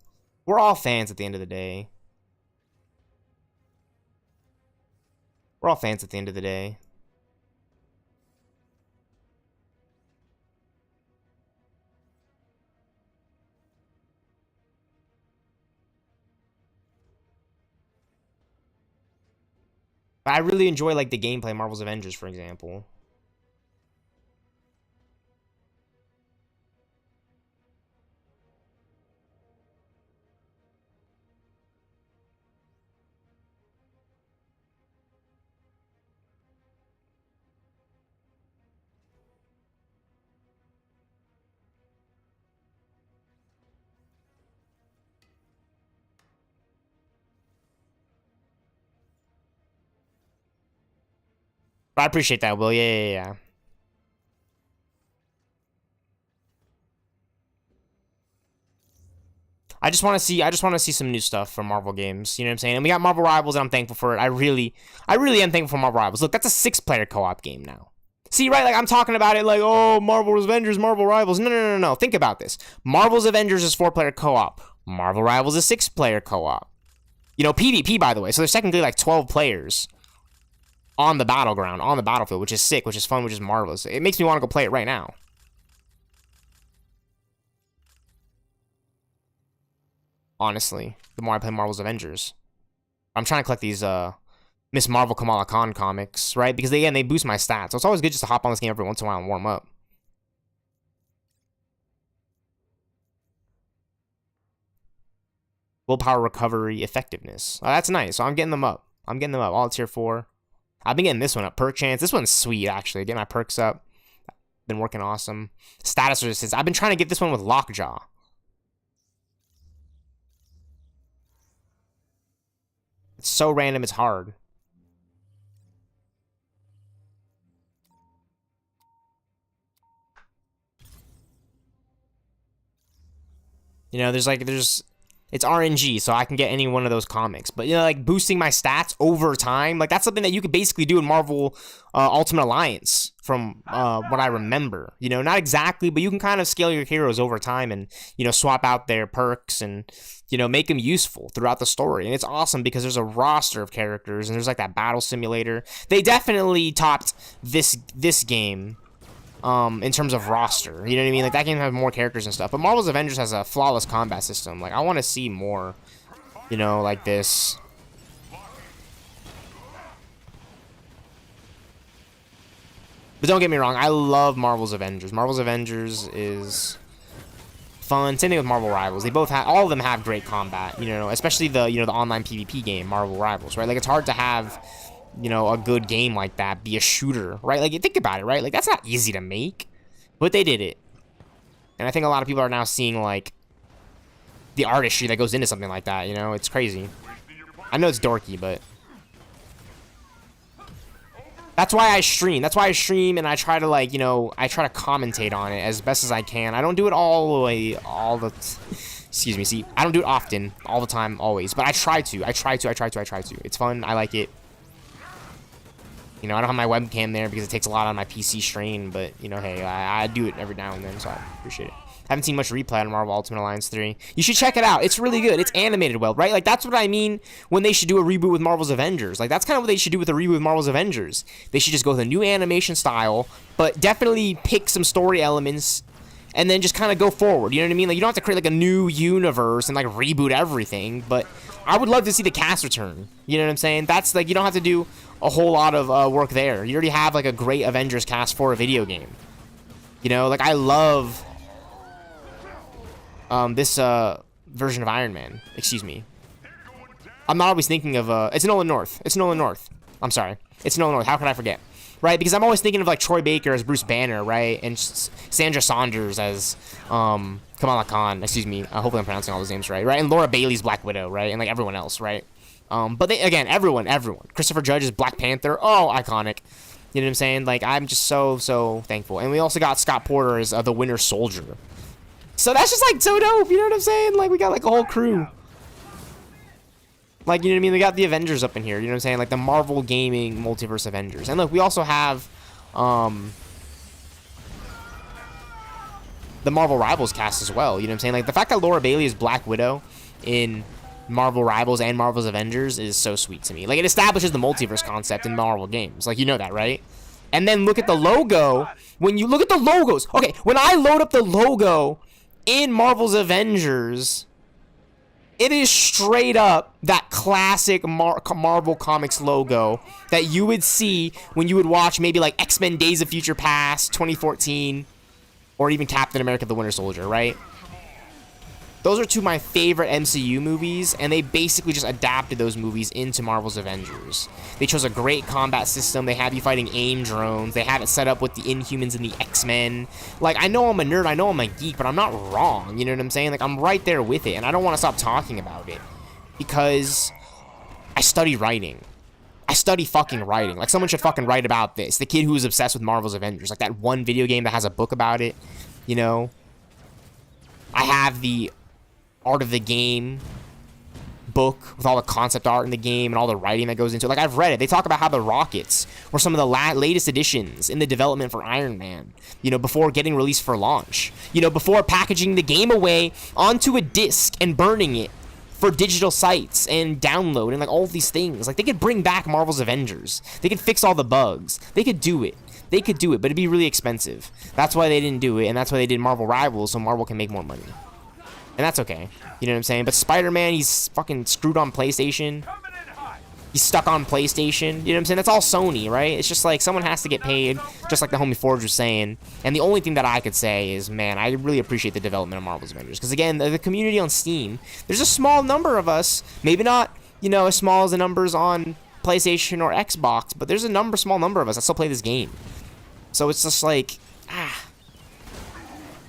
We're all fans at the end of the day. We're all fans at the end of the day. But I really enjoy, like, the gameplay Marvel's Avengers, for example. I appreciate that, Will. Yeah. I just want to see some new stuff from Marvel games. You know what I'm saying? And we got Marvel Rivals, and I'm thankful for it. I really am thankful for Marvel Rivals. Look, that's a 6-player co-op game now. See, right? Like, I'm talking about it like, oh, Marvel's Avengers, Marvel Rivals. No. Think about this. Marvel's Avengers is 4-player co-op. Marvel Rivals is 6-player co-op. You know, PvP, by the way. So there's technically like 12 players on the battleground, on the battlefield, which is sick, which is fun, which is marvelous. It makes me want to go play it right now. Honestly, the more I play Marvel's Avengers. I'm trying to collect these Miss Marvel Kamala Khan comics, right? Because again, they boost my stats. So it's always good just to hop on this game every once in a while and warm up. Willpower recovery effectiveness. Oh, that's nice. So I'm getting them up. All tier 4. I've been getting this one up. Perk chance. This one's sweet, actually. Get my perks up. Been working awesome. Status resistance. I've been trying to get this one with Lockjaw. It's so random, it's hard. You know, it's RNG, so I can get any one of those comics. But, you know, like, boosting my stats over time, like, that's something that you could basically do in Marvel Ultimate Alliance, from what I remember. You know, not exactly, but you can kind of scale your heroes over time and, you know, swap out their perks and, you know, make them useful throughout the story. And it's awesome because there's a roster of characters, and there's, like, that battle simulator. They definitely topped this game. In terms of roster, you know what I mean? Like, that game has more characters and stuff. But Marvel's Avengers has a flawless combat system. Like, I want to see more, you know, like this. But don't get me wrong, I love Marvel's Avengers. Marvel's Avengers is fun. Same thing with Marvel Rivals. They both have, all of them have great combat, you know, especially the, you know, the online PvP game, Marvel Rivals, right? Like, it's hard to have, you know, a good game like that be a shooter, right? Like, you think about it, right? Like, that's not easy to make, but they did it. And I think a lot of people are now seeing, like, the artistry that goes into something like that, you know? It's crazy. I know it's dorky, but that's why I stream. That's why I stream, and I try to, like, you know, I try to commentate on it as best as I can. I don't do it all the way, excuse me, see, I don't do it often, all the time, always, but I try to. It's fun, I like it. You know, I don't have my webcam there because it takes a lot on my PC strain, but, you know, hey, I do it every now and then, so I appreciate it. Haven't seen much replay on Marvel Ultimate Alliance 3. You should check it out. It's really good. It's animated well, right? Like, that's what I mean when they should do a reboot with Marvel's Avengers. Like, that's kind of what they should do with a reboot with Marvel's Avengers. They should just go with a new animation style, but definitely pick some story elements and then just kind of go forward. You know what I mean? Like, you don't have to create, like, a new universe and, like, reboot everything, but I would love to see the cast return. You know what I'm saying? That's, like, you don't have to do a whole lot of work there. You already have, like, a great Avengers cast for a video game. You know, like, I love this version of Iron Man. Excuse me. I'm not always thinking of it's Nolan North. I'm sorry. It's Nolan North. How could I forget? Right? Because I'm always thinking of, like, Troy Baker as Bruce Banner, right? And Sandra Saunders as Kamala Khan. Excuse me. Hopefully I'm pronouncing all those names right. Right? And Laura Bailey's Black Widow, right? And, like, everyone else, right? But they, again, everyone. Christopher Judge is Black Panther. Oh, iconic. You know what I'm saying? Like, I'm just so thankful. And we also got Scott Porter as the Winter Soldier. So that's just, like, so dope. You know what I'm saying? Like, we got, like, a whole crew. Like, you know what I mean? We got the Avengers up in here. You know what I'm saying? Like, the Marvel Gaming Multiverse Avengers. And look, we also have the Marvel Rivals cast as well. You know what I'm saying? Like, the fact that Laura Bailey is Black Widow in Marvel Rivals and Marvel's Avengers is so sweet to me. Like, it establishes the multiverse concept in Marvel games. Like, you know that, right? And then look at the logo. When you look at the logos. Okay, when I load up the logo in Marvel's Avengers, it is straight up that classic Marvel Comics logo that you would see when you would watch maybe, like, X-Men Days of Future Past 2014 or even Captain America the Winter Soldier, right? Those are two of my favorite MCU movies, and they basically just adapted those movies into Marvel's Avengers. They chose a great combat system. They have you fighting AIM drones. They have it set up with the Inhumans and the X-Men. Like, I know I'm a nerd, I know I'm a geek, but I'm not wrong. You know what I'm saying? Like, I'm right there with it, and I don't want to stop talking about it because I study writing. I study fucking writing. Like, someone should fucking write about this. The kid who was obsessed with Marvel's Avengers. Like, that one video game that has a book about it, you know? I have the Art of the Game book with all the concept art in the game and all the writing that goes into it. Like, I've read it. They talk about how the rockets were some of the latest additions in the development for Iron Man, you know, before getting released for launch, you know, before packaging the game away onto a disc and burning it for digital sites and download and, like, all of these things. Like, they could bring back Marvel's Avengers. They could fix all the bugs. They could do it. They could do it, but it'd be really expensive. That's why they didn't do it, and that's why they did Marvel Rivals, so Marvel can make more money. And that's okay. You know what I'm saying? But Spider-Man, he's fucking screwed on PlayStation. He's stuck on PlayStation. You know what I'm saying? That's all Sony, right? It's just like someone has to get paid, just like the homie Forge was saying. And the only thing that I could say is, man, I really appreciate the development of Marvel's Avengers. Because again, the community on Steam, there's a small number of us, maybe not, you know, as small as the numbers on PlayStation or Xbox, but there's a small number of us that still play this game. So it's just like,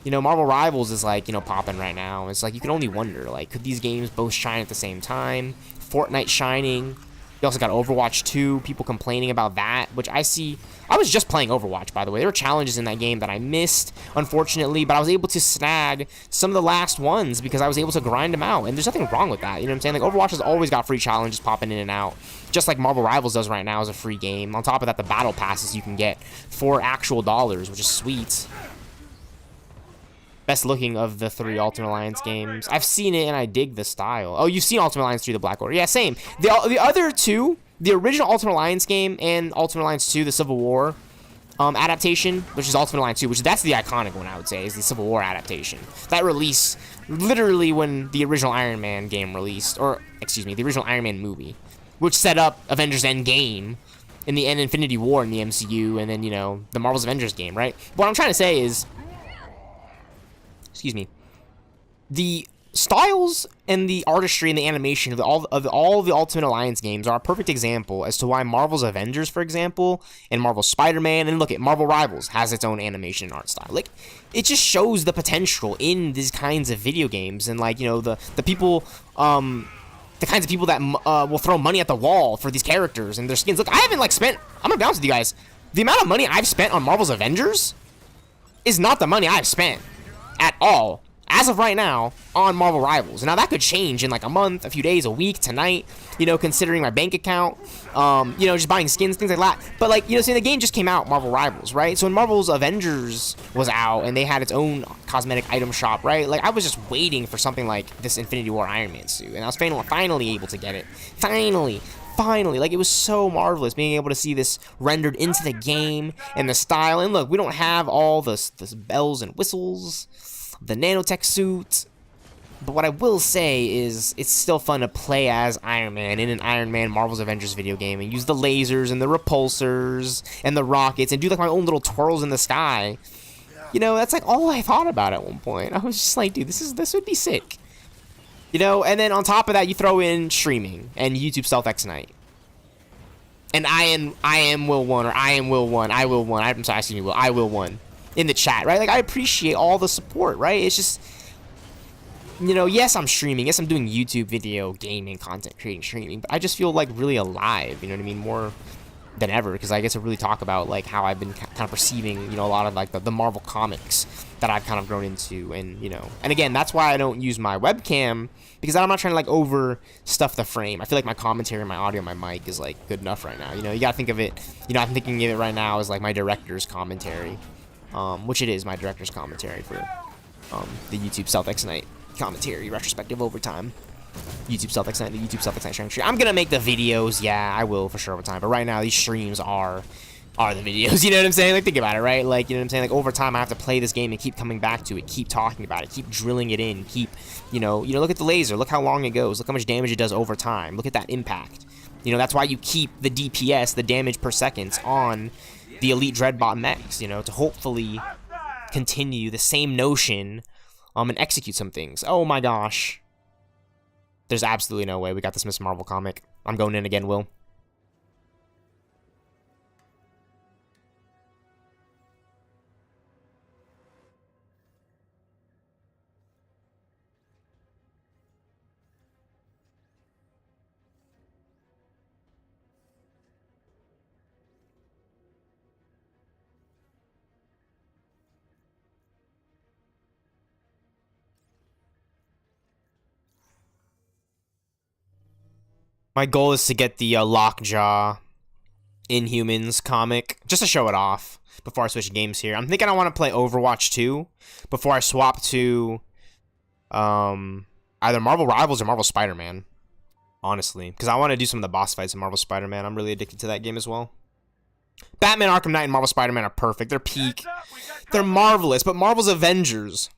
you know, Marvel Rivals is like, you know, popping right now. It's like, you can only wonder, like, could these games both shine at the same time? Fortnite shining. You also got Overwatch 2, people complaining about that, which I see. I was just playing Overwatch, by the way. There were challenges in that game that I missed, unfortunately, but I was able to snag some of the last ones because I was able to grind them out, and there's nothing wrong with that, you know what I'm saying? Like, Overwatch has always got free challenges popping in and out, just like Marvel Rivals does right now as a free game. On top of that, the battle passes you can get for actual dollars, which is sweet. Best looking of the 3 Ultimate Alliance games. I've seen it and I dig the style. Oh, you've seen Ultimate Alliance 3, The Black Order. Yeah, same. The other two, the original Ultimate Alliance game and Ultimate Alliance 2, the Civil War adaptation, which is Ultimate Alliance 2, which that's the iconic one, I would say, is the Civil War adaptation. That release, literally when the original Iron Man game released, or, excuse me, the original Iron Man movie, which set up Avengers Endgame and Infinity War in the MCU, and then, you know, the Marvel's Avengers game, right? What I'm trying to say is, excuse me, the styles and the artistry and the animation of all the Ultimate Alliance games are a perfect example as to why Marvel's Avengers, for example, and Marvel's Spider-Man, and look at Marvel Rivals has its own animation and art style. Like, it just shows the potential in these kinds of video games, and like, you know, the people, the kinds of people that will throw money at the wall for these characters and their skins. Look, I haven't like spent. I'm gonna be honest with you guys. The amount of money I've spent on Marvel's Avengers is not the money I've spent at all, as of right now, on Marvel Rivals. Now, that could change in like a month, a few days, a week, tonight, you know, considering my bank account, you know, just buying skins, things like that. But, like, you know, see, the game just came out, Marvel Rivals, right? So when Marvel's Avengers was out and they had its own cosmetic item shop, right? Like, I was just waiting for something like this Infinity War Iron Man suit, and I was finally able to get it. Finally, like, it was so marvelous being able to see this rendered into the game and the style. And look, we don't have all this bells and whistles, the nanotech suit, but what I will say is it's still fun to play as Iron Man in an Iron Man Marvel's Avengers video game and use the lasers and the repulsors and the rockets and do like my own little twirls in the sky. You know, that's like all I thought about at one point. I was just like, dude, this would be sick. You know, and then on top of that, you throw in streaming and YouTube stealthxknight. And I am Will 1, or I am Will 1, I will 1. I'm sorry, excuse me, Will, I will 1. In the chat, right? Like, I appreciate all the support, right? It's just, you know, yes, I'm streaming. Yes, I'm doing YouTube video, gaming, content creating, streaming. But I just feel, like, really alive, you know what I mean? More than ever, because I get to really talk about, like, how I've been kind of perceiving, you know, a lot of, like, the Marvel comics that I've kind of grown into. And, you know, and again, that's why I don't use my webcam, because I'm not trying to, like, overstuff the frame. I feel like my commentary, my audio, my mic is, like, good enough right now. You know, you gotta think of it, you know, I'm thinking of it right now as, like, my director's commentary. Which it is my director's commentary for the YouTube stealthxknight commentary retrospective overtime. YouTube stealthxknight, the YouTube stealthxknight stream. I'm gonna make the videos, yeah, I will for sure over time. But right now, these streams are the videos. You know what I'm saying? Like, think about it, right? Like, you know what I'm saying? Like, over time, I have to play this game and keep coming back to it, keep talking about it, keep drilling it in, keep, you know, look at the laser, look how long it goes, look how much damage it does over time, look at that impact. You know, that's why you keep the DPS, the damage per second, on the Elite Dreadbot mechs, you know, to hopefully continue the same notion and execute some things. Oh my gosh. There's absolutely no way we got this Miss Marvel comic. I'm going in again, Will. My goal is to get the Lockjaw Inhumans comic, just to show it off before I switch games here. I'm thinking I want to play Overwatch 2 before I swap to either Marvel Rivals or Marvel Spider-Man, honestly. Because I want to do some of the boss fights in Marvel Spider-Man. I'm really addicted to that game as well. Batman Arkham Knight and Marvel Spider-Man are perfect. They're peak. They're marvelous. But Marvel's Avengers,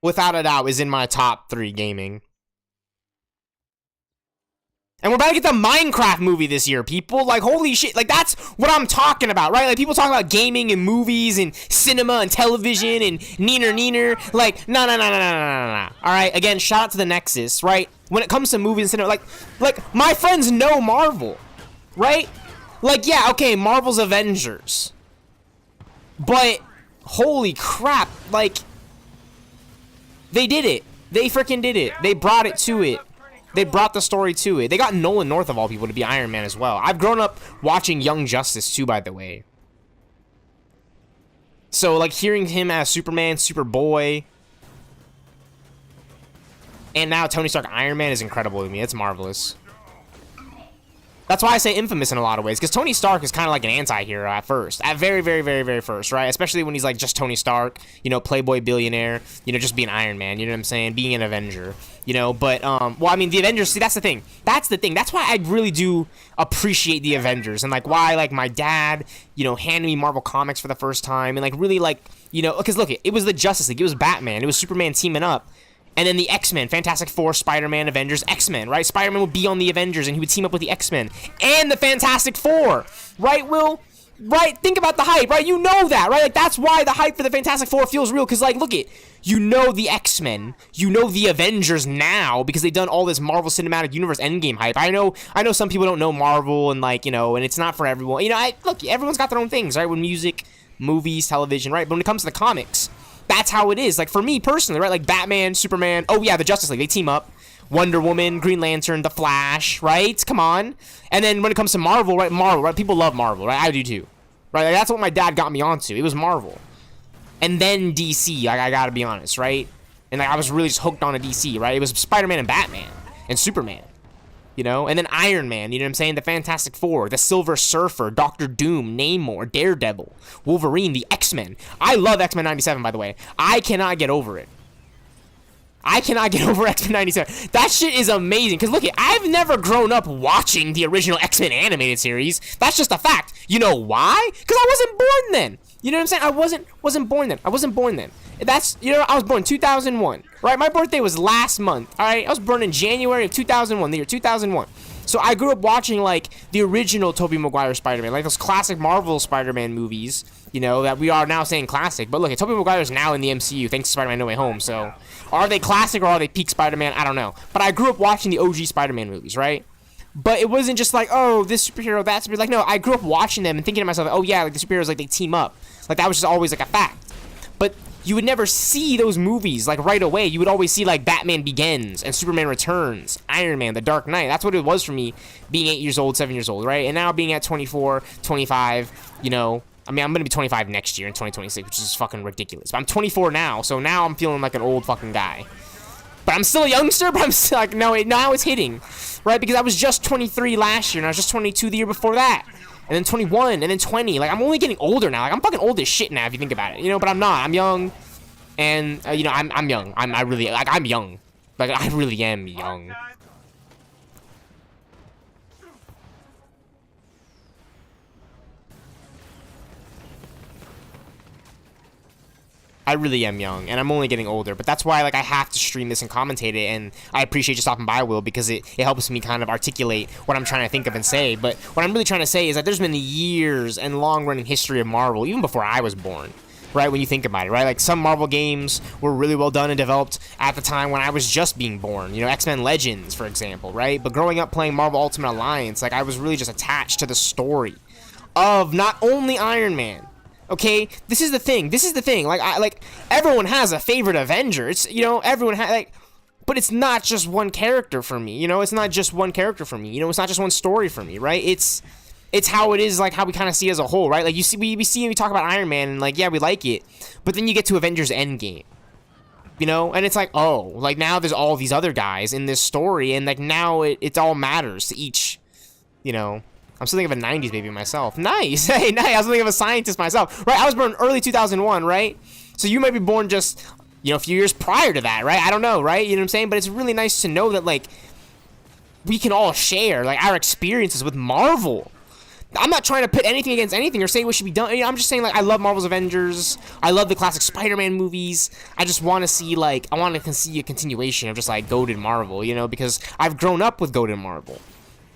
without a doubt, is in my top 3 gaming. And we're about to get the Minecraft movie this year, people. Like, holy shit. Like, that's what I'm talking about, right? Like, people talk about gaming and movies and cinema and television and neener. Like, no. All right, again, shout out to the Nexus, right? When it comes to movies and cinema, like my friends know Marvel, right? Like, yeah, okay, Marvel's Avengers. But, holy crap, like, they did it. They freaking did it. They brought it to it. They brought the story to it. They got Nolan North, of all people, to be Iron Man as well. I've grown up watching Young Justice, too, by the way. So, like, hearing him as Superman, Superboy, and now Tony Stark Iron Man is incredible to me. It's marvelous. That's why I say infamous in a lot of ways, because Tony Stark is kind of like an anti-hero at first. At very first, right? Especially when he's like just Tony Stark, you know, playboy billionaire, you know, just being Iron Man, you know what I'm saying? Being an Avenger, you know, but, well, I mean, the Avengers, see, that's the thing. That's why I really do appreciate the Avengers, and, like, why, like, my dad, you know, handed me Marvel Comics for the first time, and, like, really, like, you know, because, look, it was the Justice League, it was Batman, it was Superman teaming up. And then the X-Men, Fantastic Four, Spider-Man, Avengers, X-Men, right? Spider-Man would be on the Avengers, and he would team up with the X-Men. And the Fantastic Four, right, Will? Right? Think about the hype, right? You know that, right? Like, that's why the hype for the Fantastic Four feels real, because, like, look it. You know the X-Men. You know the Avengers now, because they've done all this Marvel Cinematic Universe Endgame hype. I know some people don't know Marvel, and, like, you know, and it's not for everyone. You know, look, everyone's got their own things, right? With music, movies, television, right? But when it comes to the comics, that's how it is. Like, for me personally, right? Like, Batman, Superman, oh yeah, the Justice League, they team up. Wonder Woman, Green Lantern, The Flash, right? Come on. And then when it comes to Marvel, right? People love Marvel, right? I do too. Right? Like, that's what my dad got me onto. It was Marvel. And then DC, I gotta be honest, right? And, like, I was really just hooked on a DC, right? It was Spider-Man and Batman and Superman. You know, and then Iron Man, you know what I'm saying? The Fantastic Four, the Silver Surfer, Doctor Doom, Namor, Daredevil, Wolverine, the X-Men. I love X-Men 97, by the way. I cannot get over it. I cannot get over X-Men 97. That shit is amazing. Because look, I've never grown up watching the original X-Men animated series. That's just a fact. You know why? Because I wasn't born then. You know what I'm saying? I wasn't born then. I wasn't born then. That's, you know, I was born 2001, right? My birthday was last month, all right? I was born in January of 2001, the year 2001. So I grew up watching, like, the original Tobey Maguire Spider-Man, like those classic Marvel Spider-Man movies, you know, that we are now saying classic. But look, Tobey Maguire is now in the MCU, thanks to Spider-Man No Way Home. So are they classic or are they peak Spider-Man? I don't know. But I grew up watching the OG Spider-Man movies, right? But it wasn't just like, oh, this superhero, that superhero. Like, no, I grew up watching them and thinking to myself, oh, yeah, like, the superheroes, like, they team up. Like, that was just always, like, a fact. But you would never see those movies, like, right away. You would always see, like, Batman Begins and Superman Returns, Iron Man, The Dark Knight. That's what it was for me being 8 years old, 7 years old, right? And now being at 24, 25, you know, I mean, I'm going to be 25 next year in 2026, which is fucking ridiculous. But I'm 24 now, so now I'm feeling like an old fucking guy. But I'm still a youngster, but I'm still like, no, now it's hitting, right? Because I was just 23 last year, and I was just 22 the year before that. And then 21, and then 20. Like, I'm only getting older now. Like, I'm fucking old as shit now, if you think about it. You know, but I'm not. I'm young. And, you know, I'm young. I'm young. Like, I really am young. I really am young, and I'm only getting older, but that's why, like, I have to stream this and commentate it, and I appreciate you stopping by, Will, because it helps me kind of articulate what I'm trying to think of and say. But what I'm really trying to say is that there's been the years and long-running history of Marvel, even before I was born, right, when you think about it, right? Like, some Marvel games were really well done and developed at the time when I was just being born, you know, X-Men Legends, for example, right? But growing up playing Marvel Ultimate Alliance, like, I was really just attached to the story of not only Iron Man. Okay, this is the thing. Like, everyone has a favorite Avenger. It's, you know, everyone has, like, but it's not just one character for me. You know, it's not just one character for me. You know, it's not just one story for me, right? It's how it is, like, how we kind of see it as a whole, right? Like, you see, we talk about Iron Man, and, like, yeah, we like it, but then you get to Avengers Endgame, you know, and it's like, oh, like, now there's all these other guys in this story, and, like, now it all matters to each, you know. I'm still thinking of a 90s baby myself. Nice. Hey, nice. I was thinking of a scientist myself. Right, I was born early 2001, right? So you might be born just, you know, a few years prior to that, right? I don't know, right? You know what I'm saying? But it's really nice to know that, like, we can all share, like, our experiences with Marvel. I'm not trying to put anything against anything or say what should be done. You know, I'm just saying, like, I love Marvel's Avengers. I love the classic Spider-Man movies. I just want to see, like, I want to see a continuation of just, like, goated Marvel, you know, because I've grown up with goated Marvel.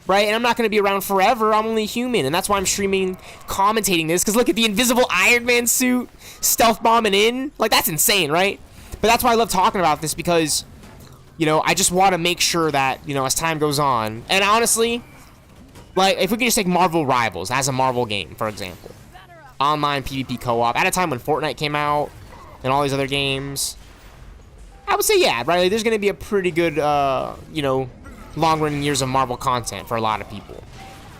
right? And I'm not going to be around forever. I'm only human, and that's why I'm streaming, commentating this, because look at the invisible Iron Man suit, stealth bombing in. Like, that's insane, right? But that's why I love talking about this, because, you know, I just want to make sure that, you know, as time goes on, and honestly, like, if we could just take Marvel Rivals as a Marvel game, for example, online PvP co-op, at a time when Fortnite came out, and all these other games, I would say, yeah, right? Like, there's going to be a pretty good, you know, long-running years of Marvel content for a lot of people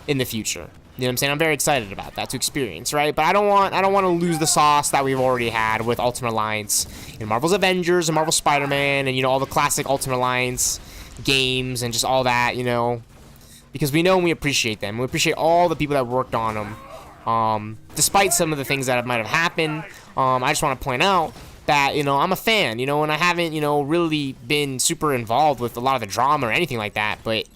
in the future. You know what I'm saying? I'm very excited about that to experience, right? But I don't want to lose the sauce that we've already had with Ultimate Alliance and Marvel's Avengers and Marvel Spider-Man and, you know, all the classic Ultimate Alliance games and just all that, you know, because we know and we appreciate them. We appreciate all the people that worked on them. Despite some of the things that might have happened, I just want to point out that, you know, I'm a fan, you know, and I haven't, you know, really been super involved with a lot of the drama or anything like that, but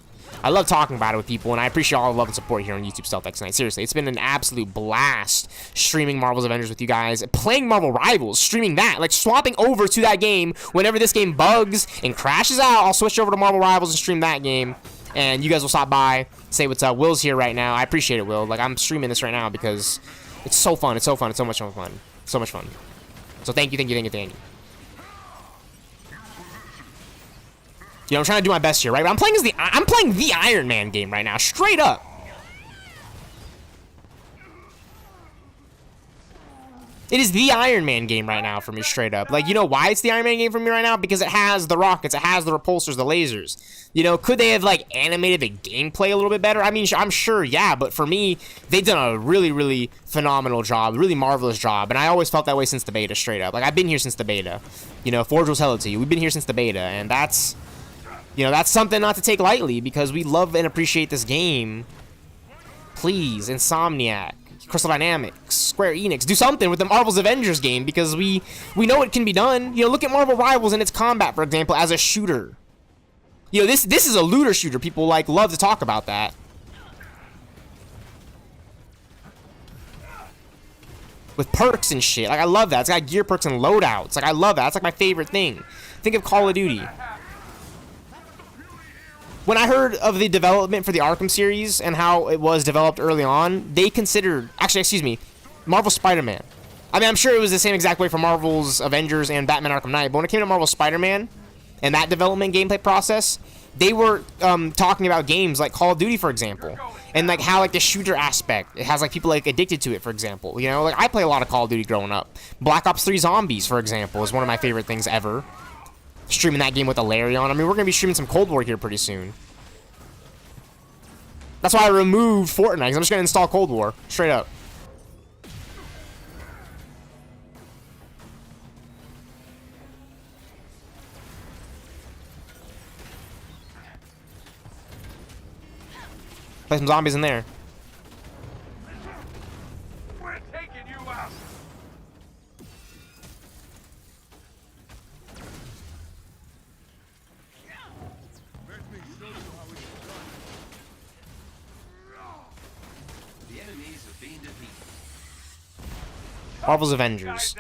I love talking about it with people, and I appreciate all the love and support here on YouTube stealthxknight. Seriously, it's been an absolute blast streaming Marvel's Avengers with you guys, playing Marvel Rivals, streaming that, like swapping over to that game. Whenever this game bugs and crashes out, I'll switch over to Marvel Rivals and stream that game, and you guys will stop by, say what's up. Will's here right now. I appreciate it, Will. Like, I'm streaming this right now because it's so fun. It's so fun. It's so much fun. So much fun. So thank you. You know, I'm trying to do my best here, right? But I'm playing the Iron Man game right now, straight up. It is the Iron Man game right now for me, straight up. Like, you know why it's the Iron Man game for me right now? Because it has the rockets, it has the repulsors, the lasers. You know, could they have, like, animated the gameplay a little bit better? I mean, I'm sure, yeah, but for me, they've done a really, really phenomenal job, really marvelous job, and I always felt that way since the beta, straight up. Like, I've been here since the beta. You know, Forge will tell it to you. We've been here since the beta, and that's, you know, that's something not to take lightly, because we love and appreciate this game. Please, Insomniac, Crystal Dynamics, Square Enix, do something with the Marvel's Avengers game, because we know it can be done. You know, look at Marvel Rivals and its combat, for example, as a shooter. You know, this is a looter shooter. People, like, love to talk about that. With perks and shit. Like, I love that. It's got gear perks and loadouts. Like, I love that. That's, like, my favorite thing. Think of Call of Duty. When I heard of the development for the Arkham series and how it was developed early on, they considered, actually, excuse me, Marvel Spider-Man. I mean, I'm sure it was the same exact way for Marvel's Avengers and Batman Arkham Knight, but when it came to Marvel Spider-Man and that development gameplay process, they were talking about games like Call of Duty, for example, and like how, like, the shooter aspect, it has, like, people, like, addicted to it, for example. You know, like, I play a lot of Call of Duty growing up. Black Ops 3 Zombies, for example, is one of my favorite things ever. Streaming that game with a Larry on. I mean, we're gonna be streaming some Cold War here pretty soon. That's why I removed Fortnite, because I'm just gonna install Cold War, straight up. Play some zombies in there.
We're taking you out.
Marvel's Avengers.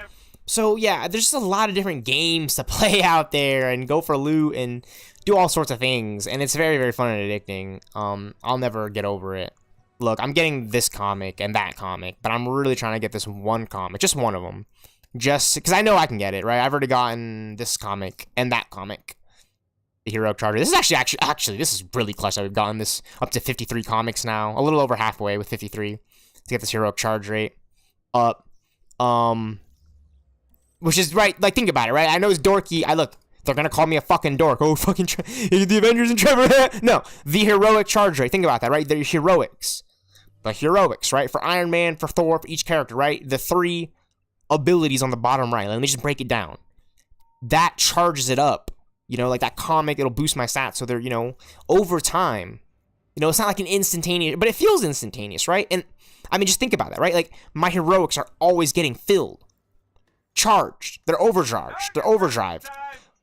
So yeah, there's just a lot of different games to play out there and go for loot and do all sorts of things, and it's very, very fun and addicting. I'll never get over it. Look, I'm getting this comic and that comic, but I'm really trying to get this one comic, just one of them, just because I know I can get it, right? I've already gotten this comic and that comic, the Heroic Charger. This is actually this is really clutch that we've gotten this up to 53 comics now, a little over halfway with 53 to get this Heroic Charge rate up. Which is, right, like, think about it, right? I know it's dorky. Look, they're gonna call me a fucking dork. Oh, fucking the Avengers and Trevor. No, the Heroic Charge rate. Think about that, right? They're heroics. The heroics, right? For Iron Man, for Thor, for each character, right? The 3 abilities on the bottom right. Let me just break it down. That charges it up. You know, like that comic, it'll boost my stats. So they're, you know, over time. You know, it's not like an instantaneous, but it feels instantaneous, right? And I mean, just think about that, right? Like, my heroics are always getting filled. Charged. They're overcharged. They're overdrived.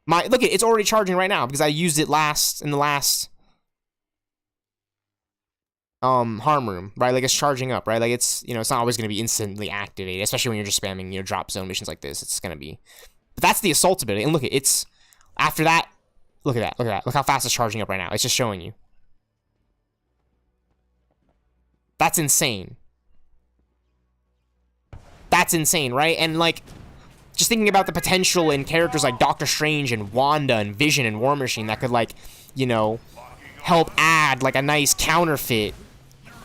Look, it's already charging right now because I used it in the last harm room, right? Like, it's charging up, right? Like, it's, you know, it's not always going to be instantly activated, especially when you're just spamming, you know, drop zone missions like this. It's going to be, but that's the assault ability. And look, it's, after that, look at that. Look how fast it's charging up right now. It's just showing you. That's insane. That's insane, right? And, like, just thinking about the potential in characters like Doctor Strange and Wanda and Vision and War Machine that could, like, you know, help add, like, a nice counterfeit,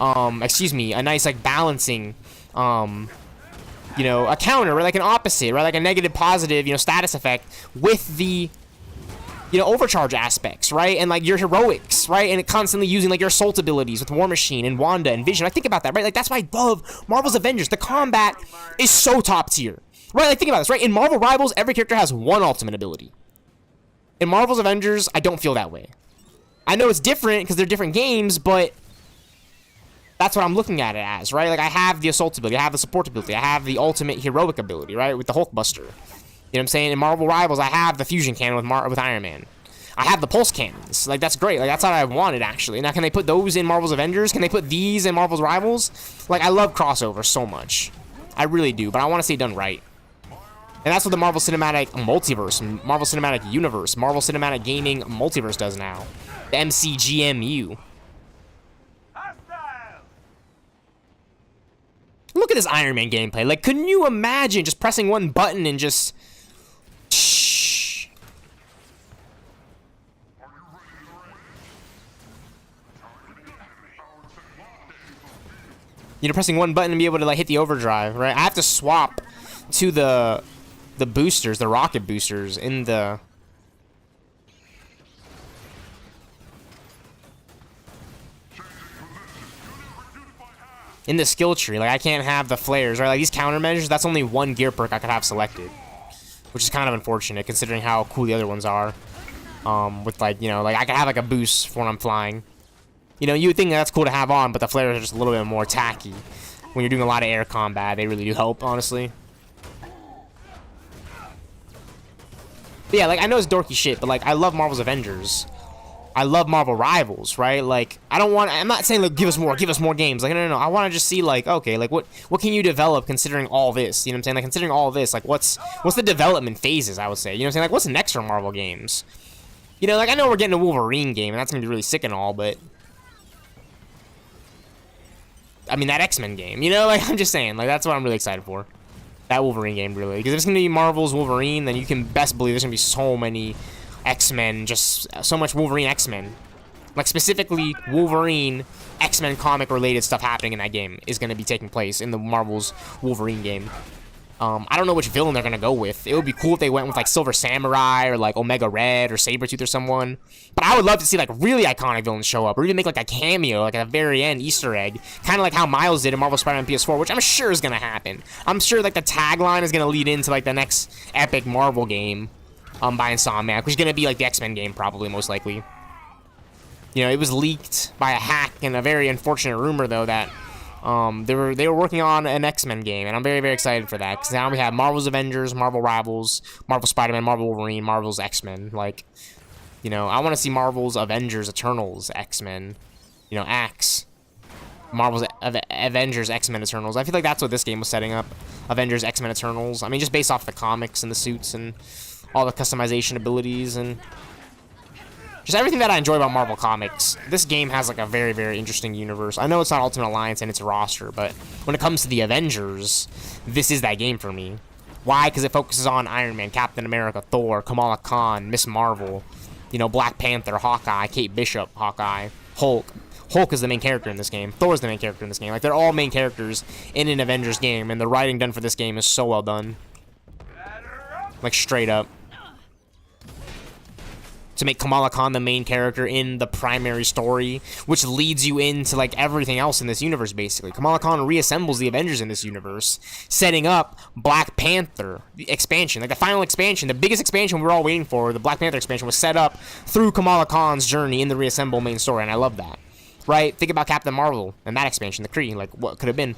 a nice, like, balancing, you know, a counter, right? Like an opposite, right? Like a negative, positive, you know, status effect with the, you know, overcharge aspects, right? And, like, your heroics, right? And constantly using, like, your assault abilities with War Machine and Wanda and Vision. I think about that, right? Like, that's why I love Marvel's Avengers. The combat is so top tier, right? Like, think about this, right? In Marvel Rivals, every character has one ultimate ability. In Marvel's Avengers, I don't feel that way. I know it's different because they're different games, but that's what I'm looking at it as, right? Like, I have the assault ability, I have the support ability, I have the ultimate heroic ability, right? With the Hulkbuster. You know what I'm saying? In Marvel Rivals, I have the fusion cannon with Iron Man. I have the pulse cannons. Like, that's great. Like, that's what I wanted, actually. Now, can they put those in Marvel's Avengers? Can they put these in Marvel's Rivals? Like, I love crossover so much. I really do, but I want to see it done right. And that's what the Marvel Cinematic Multiverse, Marvel Cinematic Universe, Marvel Cinematic Gaming Multiverse does now. The MCGMU. Look at this Iron Man gameplay. Like, couldn't you imagine just pressing one button and just... You know, pressing one button and be able to, like, hit the overdrive, right? I have to swap to the boosters, the rocket boosters in the... in the skill tree. Like, I can't have the flares, right? Like, these countermeasures, that's only one gear perk I could have selected, which is kind of unfortunate considering how cool the other ones are. With, like, you know, like, I could have, like, a boost for when I'm flying. You know, you would think that's cool to have on, but the flares are just a little bit more tacky. When you're doing a lot of air combat, they really do help, honestly. But yeah, like, I know it's dorky shit, but, like, I love Marvel's Avengers. I love Marvel Rivals, right? Like, I'm not saying, like, give us more games. Like, no. I want to just see, like, okay, like, what can you develop considering all this? You know what I'm saying? Like, considering all this, like, what's the development phases, I would say? You know what I'm saying? Like, what's next for Marvel games? You know, like, I know we're getting a Wolverine game, and that's going to be really sick and all, but... I mean, that X-Men game, you know? Like, I'm just saying, like, that's what I'm really excited for. That Wolverine game, really. Because if it's going to be Marvel's Wolverine, then you can best believe there's going to be so many X-Men, just so much Wolverine X-Men. Like, specifically, Wolverine X-Men comic-related stuff happening in that game is going to be taking place in the Marvel's Wolverine game. I don't know which villain they're going to go with. It would be cool if they went with, like, Silver Samurai or, like, Omega Red or Sabretooth or someone. But I would love to see, like, really iconic villains show up or even make, like, a cameo, like, at the very end, Easter egg. Kind of like how Miles did in Marvel Spider-Man PS4, which I'm sure is going to happen. I'm sure, like, the tagline is going to lead into, like, the next epic Marvel game by Insomniac, which is going to be, like, the X-Men game, probably, most likely. You know, it was leaked by a hack and a very unfortunate rumor, though, that they were working on an X-Men game, and I'm very, very excited for that, because now we have Marvel's Avengers, Marvel Rivals, Marvel Spider-Man, Marvel Wolverine, Marvel's X-Men. Like, you know, I want to see Marvel's Avengers Eternals X-Men, you know, Axe. Marvel's Avengers X-Men Eternals. I feel like that's what this game was setting up. Avengers X-Men Eternals. I mean, just based off the comics and the suits and all the customization abilities and just everything that I enjoy about Marvel Comics. This game has, like, a very, very interesting universe. I know it's not Ultimate Alliance and its roster, but when it comes to the Avengers, this is that game for me. Why? Because it focuses on Iron Man, Captain America, Thor, Kamala Khan, Miss Marvel, you know, Black Panther, Hawkeye, Kate Bishop, Hawkeye, Hulk. Hulk is the main character in this game. Thor is the main character in this game. Like, they're all main characters in an Avengers game, and the writing done for this game is so well done. Like, straight up. To make Kamala Khan the main character in the primary story, which leads you into, like, everything else in this universe, basically. Kamala Khan reassembles the Avengers in this universe, setting up Black Panther, the expansion, like the final expansion, the biggest expansion we were all waiting for, the Black Panther expansion, was set up through Kamala Khan's journey in the Reassemble main story, and I love that. Right? Think about Captain Marvel and that expansion, the Kree, like, what could have been.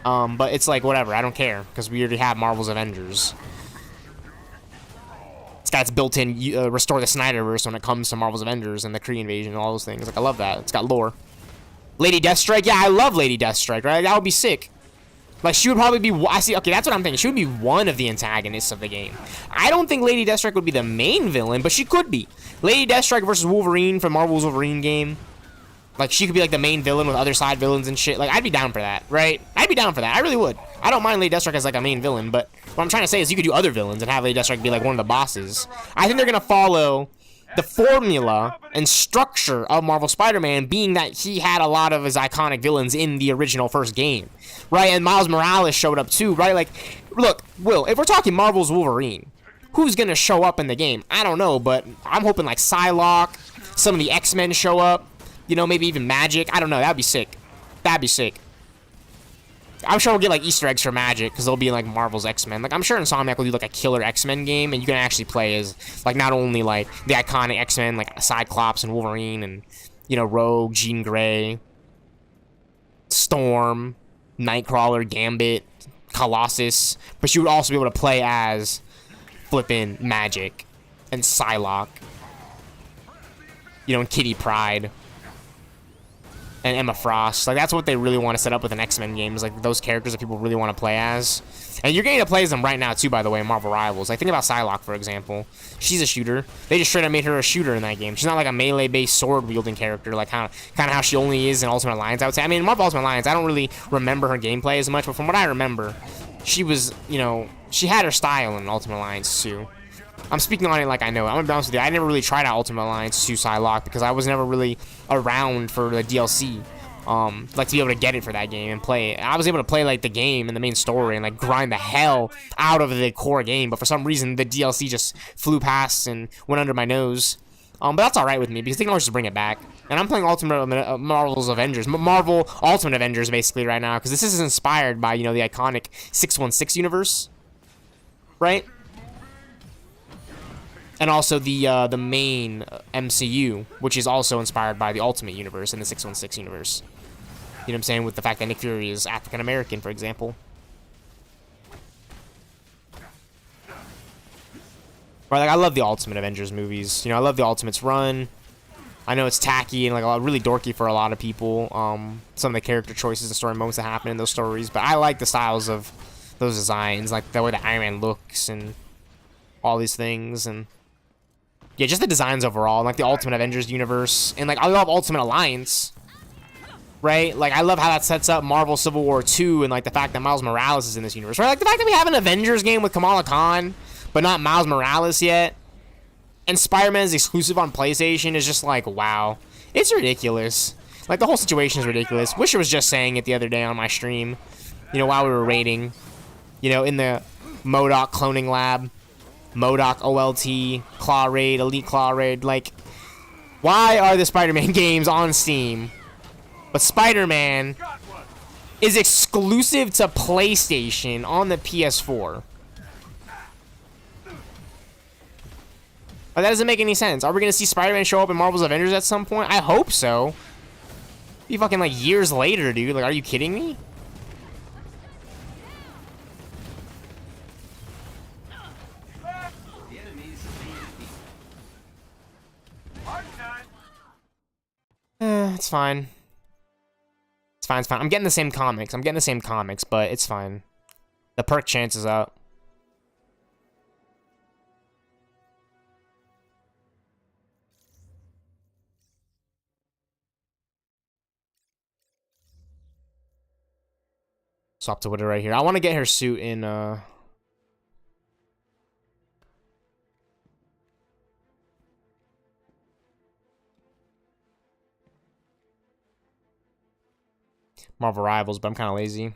But it's like, whatever, I don't care, because we already have Marvel's Avengers. It's got its built-in restore the Snyderverse when it comes to Marvel's Avengers and the Kree invasion and all those things. Like, I love that. It's got lore. Lady Deathstrike? Yeah, I love Lady Deathstrike, right? That would be sick. Like, she would probably be... Okay, that's what I'm thinking. She would be one of the antagonists of the game. I don't think Lady Deathstrike would be the main villain, but she could be. Lady Deathstrike versus Wolverine from Marvel's Wolverine game. Like, she could be, like, the main villain with other side villains and shit. Like, I'd be down for that, right? I'd be down for that. I really would. I don't mind Lady Deathstrike as, like, a main villain, but what I'm trying to say is you could do other villains and have Lady Deathstrike be, like, one of the bosses. I think they're gonna follow the formula and structure of Marvel Spider-Man, being that he had a lot of his iconic villains in the original first game, right? And Miles Morales showed up, too, right? Like, look, Will, if we're talking Marvel's Wolverine, who's gonna show up in the game? I don't know, but I'm hoping, like, Psylocke, some of the X-Men show up. You know, maybe even Magic. I don't know. That'd be sick. That'd be sick. I'm sure we'll get, like, Easter eggs for Magic, because they'll be in, like, Marvel's X-Men. Like, I'm sure Insomniac will do, like, a killer X-Men game, and you can actually play as, like, not only, like, the iconic X-Men, like, Cyclops and Wolverine, and, you know, Rogue, Jean Grey, Storm, Nightcrawler, Gambit, Colossus, but you would also be able to play as flippin' Magic and Psylocke, you know, and Kitty Pryde. And Emma Frost. Like, that's what they really want to set up with an X-Men game, is, like, those characters that people really want to play as. And you're getting to play as them right now, too, by the way, in Marvel Rivals. Like, think about Psylocke, for example. She's a shooter. They just straight up made her a shooter in that game. She's not, like, a melee-based sword-wielding character, like, kind of how she only is in Ultimate Alliance, I would say. I mean, in Marvel Ultimate Alliance, I don't really remember her gameplay as much, but from what I remember, she was, you know, she had her style in Ultimate Alliance, too. I'm speaking on it like I know it. I'm gonna be honest with you. I never really tried out Ultimate Alliance 2 Psylocke because I was never really around for the DLC. Like, to be able to get it for that game and play it. I was able to play, like, the game and the main story and, like, grind the hell out of the core game. But for some reason, the DLC just flew past and went under my nose. But that's alright with me because they can always just bring it back. And I'm playing Marvel's Avengers. Marvel Ultimate Avengers, basically, right now. Because this is inspired by, you know, the iconic 616 universe. Right? And also the main MCU, which is also inspired by the Ultimate Universe and the 616 universe. You know what I'm saying? With the fact that Nick Fury is African American, for example. Right, like, I love the Ultimate Avengers movies. You know, I love the Ultimates run. I know it's tacky and, like, really dorky for a lot of people. Some of the character choices and story moments that happen in those stories. But I like the styles of those designs, like the way that Iron Man looks and all these things. And yeah, just the designs overall, like the Ultimate Avengers universe, and, like, I love Ultimate Alliance, right? Like, I love how that sets up Marvel Civil War 2, and, like, the fact that Miles Morales is in this universe, right? Like, the fact that we have an Avengers game with Kamala Khan, but not Miles Morales yet, and Spider-Man is exclusive on PlayStation is just like, wow. It's ridiculous. Like, the whole situation is ridiculous. Wisher was just saying it the other day on my stream, you know, while we were raiding, you know, in the MODOK cloning lab. MODOK, OLT, Claw Raid, Elite Claw Raid. Like, why are the Spider-Man games on Steam, but Spider-Man is exclusive to PlayStation on the PS4? But that doesn't make any sense. Are we going to see Spider-Man show up in Marvel's Avengers at some point? I hope so. Be fucking, like, years later, dude. Like, are you kidding me? It's fine. It's fine, it's fine. I'm getting the same comics. But it's fine. The perk chance is up. Swap to Widow right here. I want to get her suit in, Marvel Rivals, but I'm kind of lazy.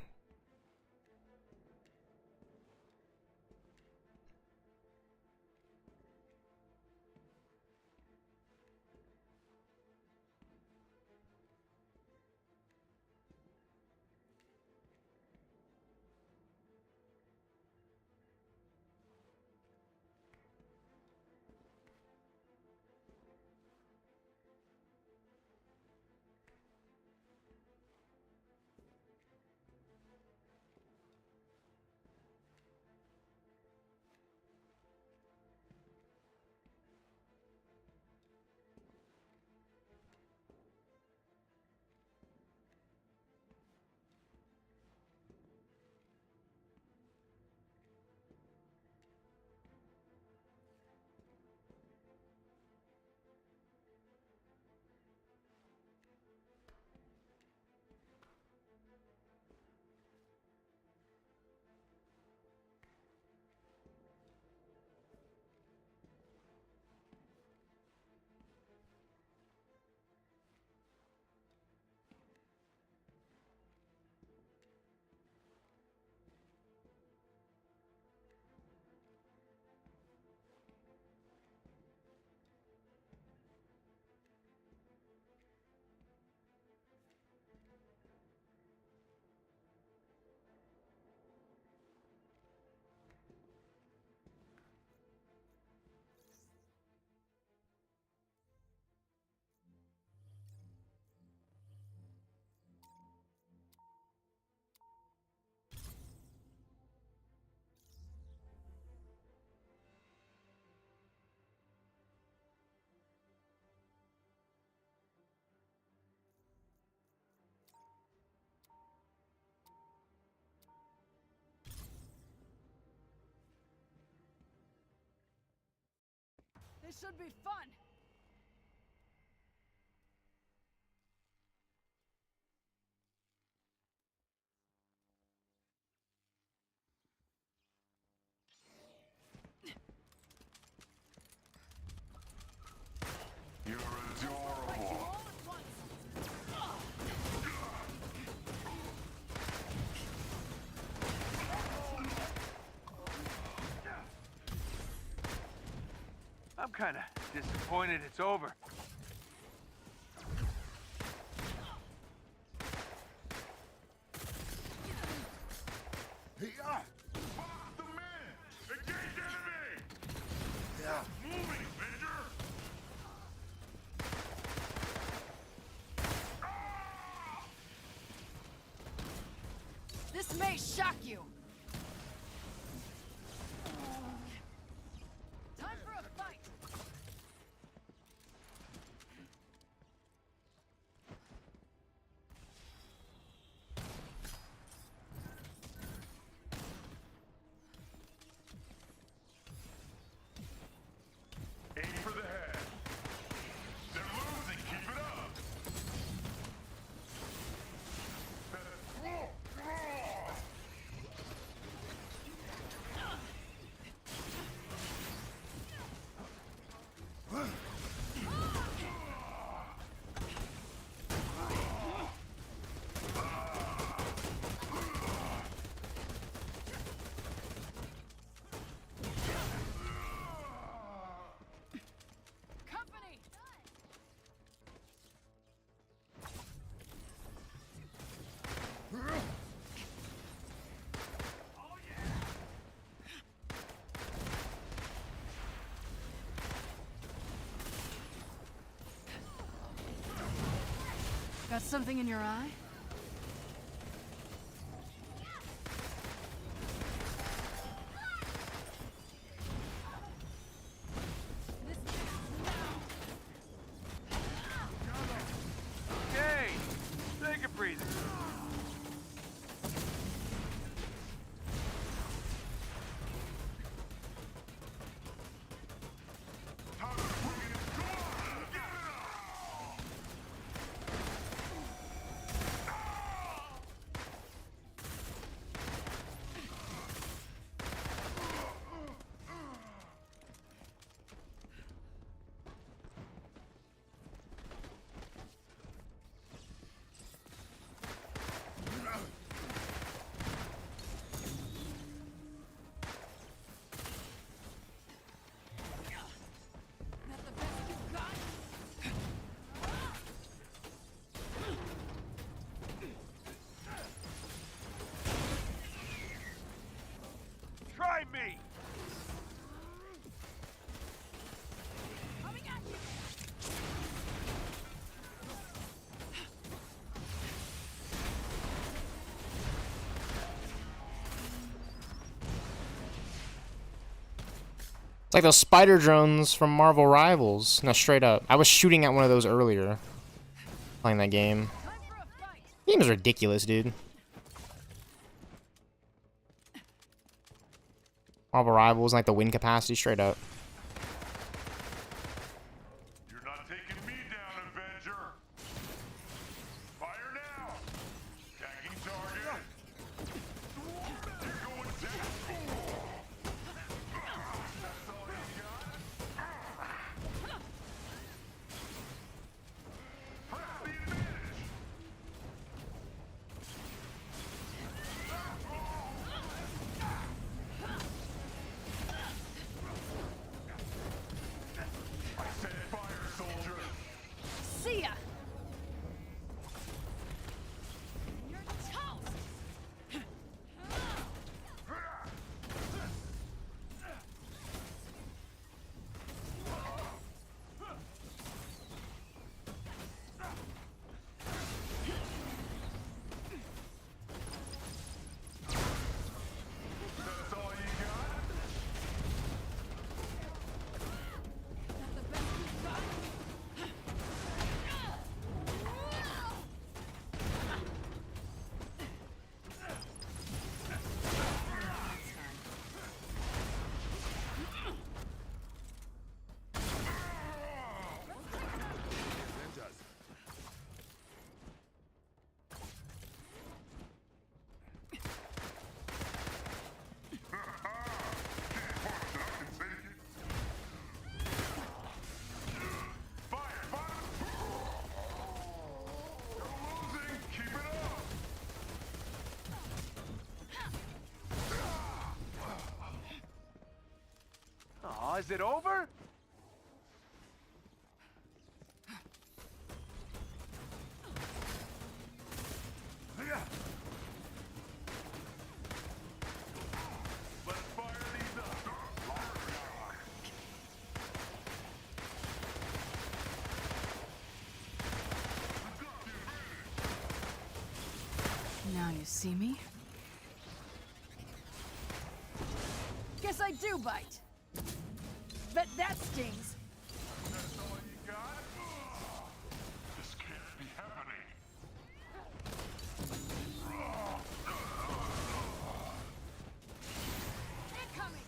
This should be fun.
You're adorable.
I'm kind of disappointed it's over.
Fuck the man! Engage enemy! Yeah. Moving, Avenger!
This may shock you. Time for a fight.
Aim for the head. They're losing. Keep it up.
Company. Got something in your eye?
Okay, take a breather.
That the best you've got?
Try me!
Coming at you.
It's like those spider drones from Marvel Rivals. No, straight up. I was shooting at one of those earlier. Playing that game.
Time for a fight.
The game is ridiculous, dude. Marvel Rivals, like the win capacity, straight up.
You're not taking me down, Avenger. Fire now. Tagging target. You're going down. That's all you got? Press the advantage.
Is it over?
Let's fire these up.
Now you see me? Guess I do bite. Bet that stings.
That's all you got? This can't be happening.
Incoming!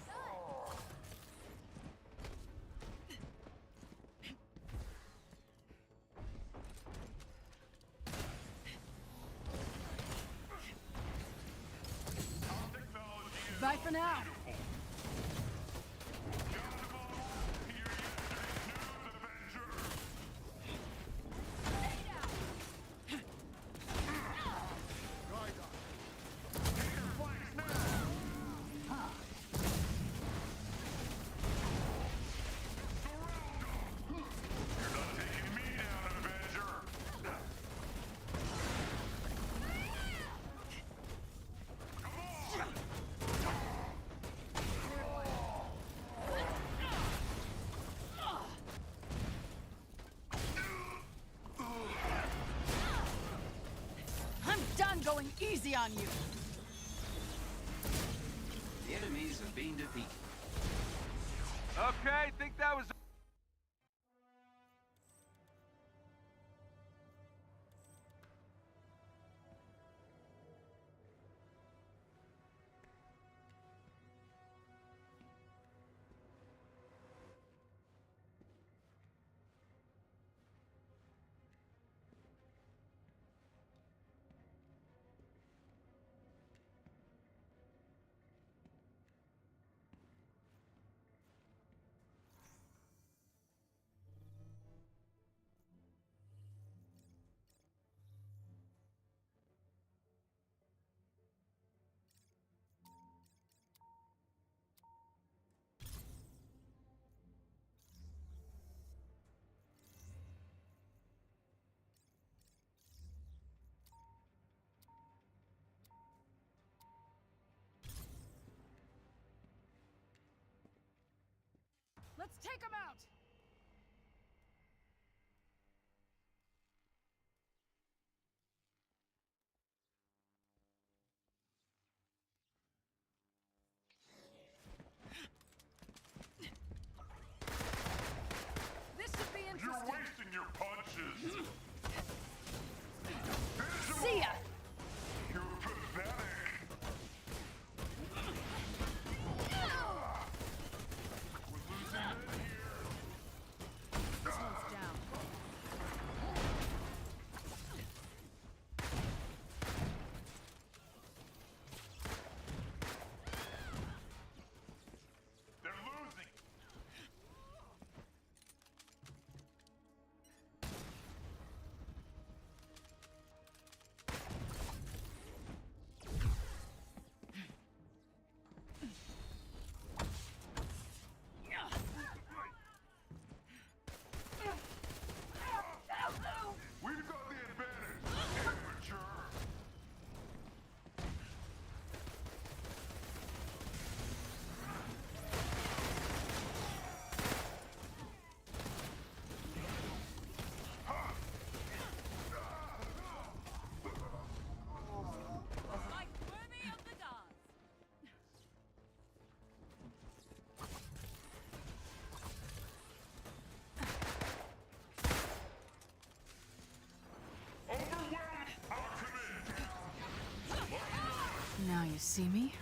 Bye for now. I'm done going easy on you.
The enemies have been defeated.
Okay, think that was...
Let's take him out. This should be
You're
interesting.
wasting your punches.
See ya.
You're pathetic.
This one's down.
They're losing. We've got the advantage. Amateur.
Like worthy of the gods.
Overwhelmed. I'll come in.
Now you see me?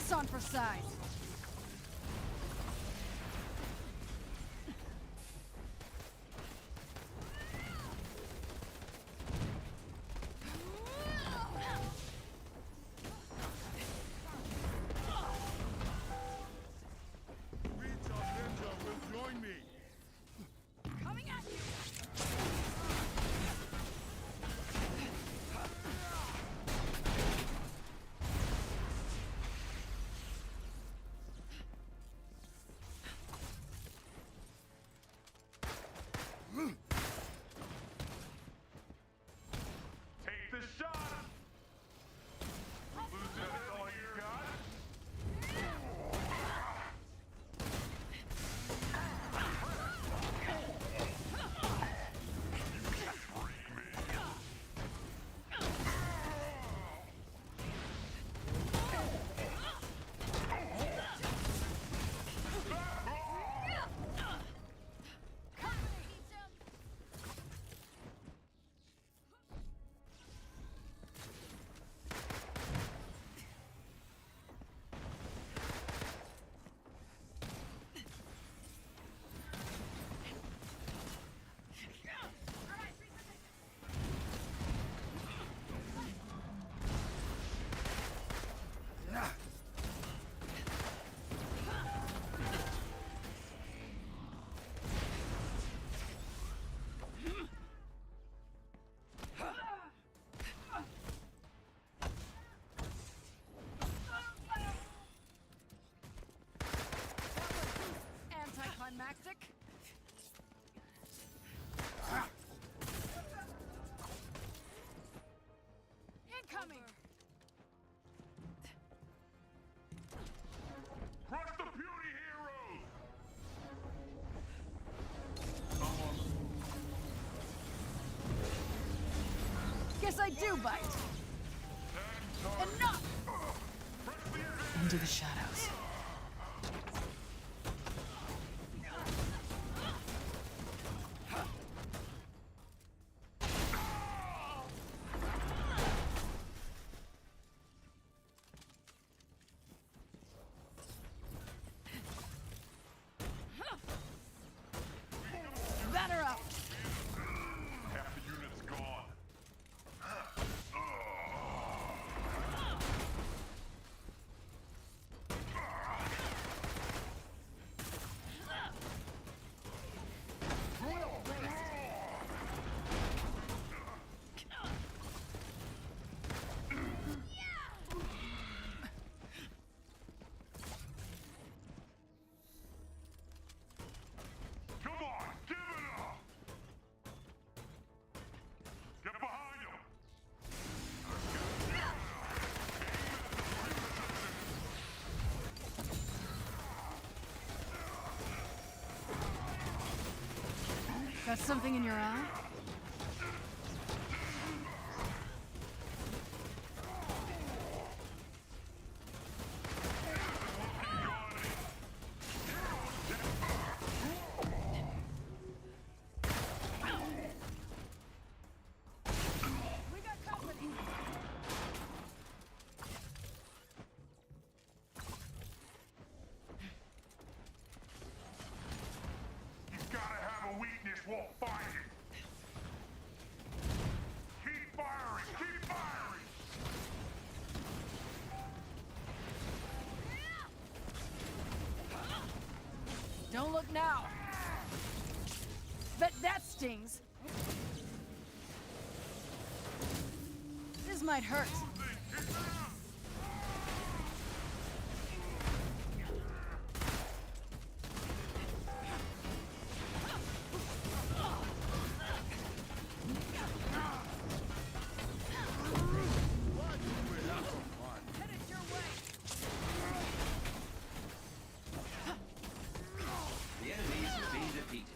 Press on for size.
Coming at you!
Take the shot! Lose it all you got?
Anticlimactic.
Incoming!
Crush the puny heroes!
Guess I do bite. Enough! Into the shadows. Batter up!
Half the unit's gone. Come on, give it up! Get behind him!
Got something in your eye?
We got company!
You gotta have a weakness, we'll find it! Keep firing! Keep firing!
Don't look now. Bet that stings. This might hurt.
Headed your way!
The enemies have been defeated.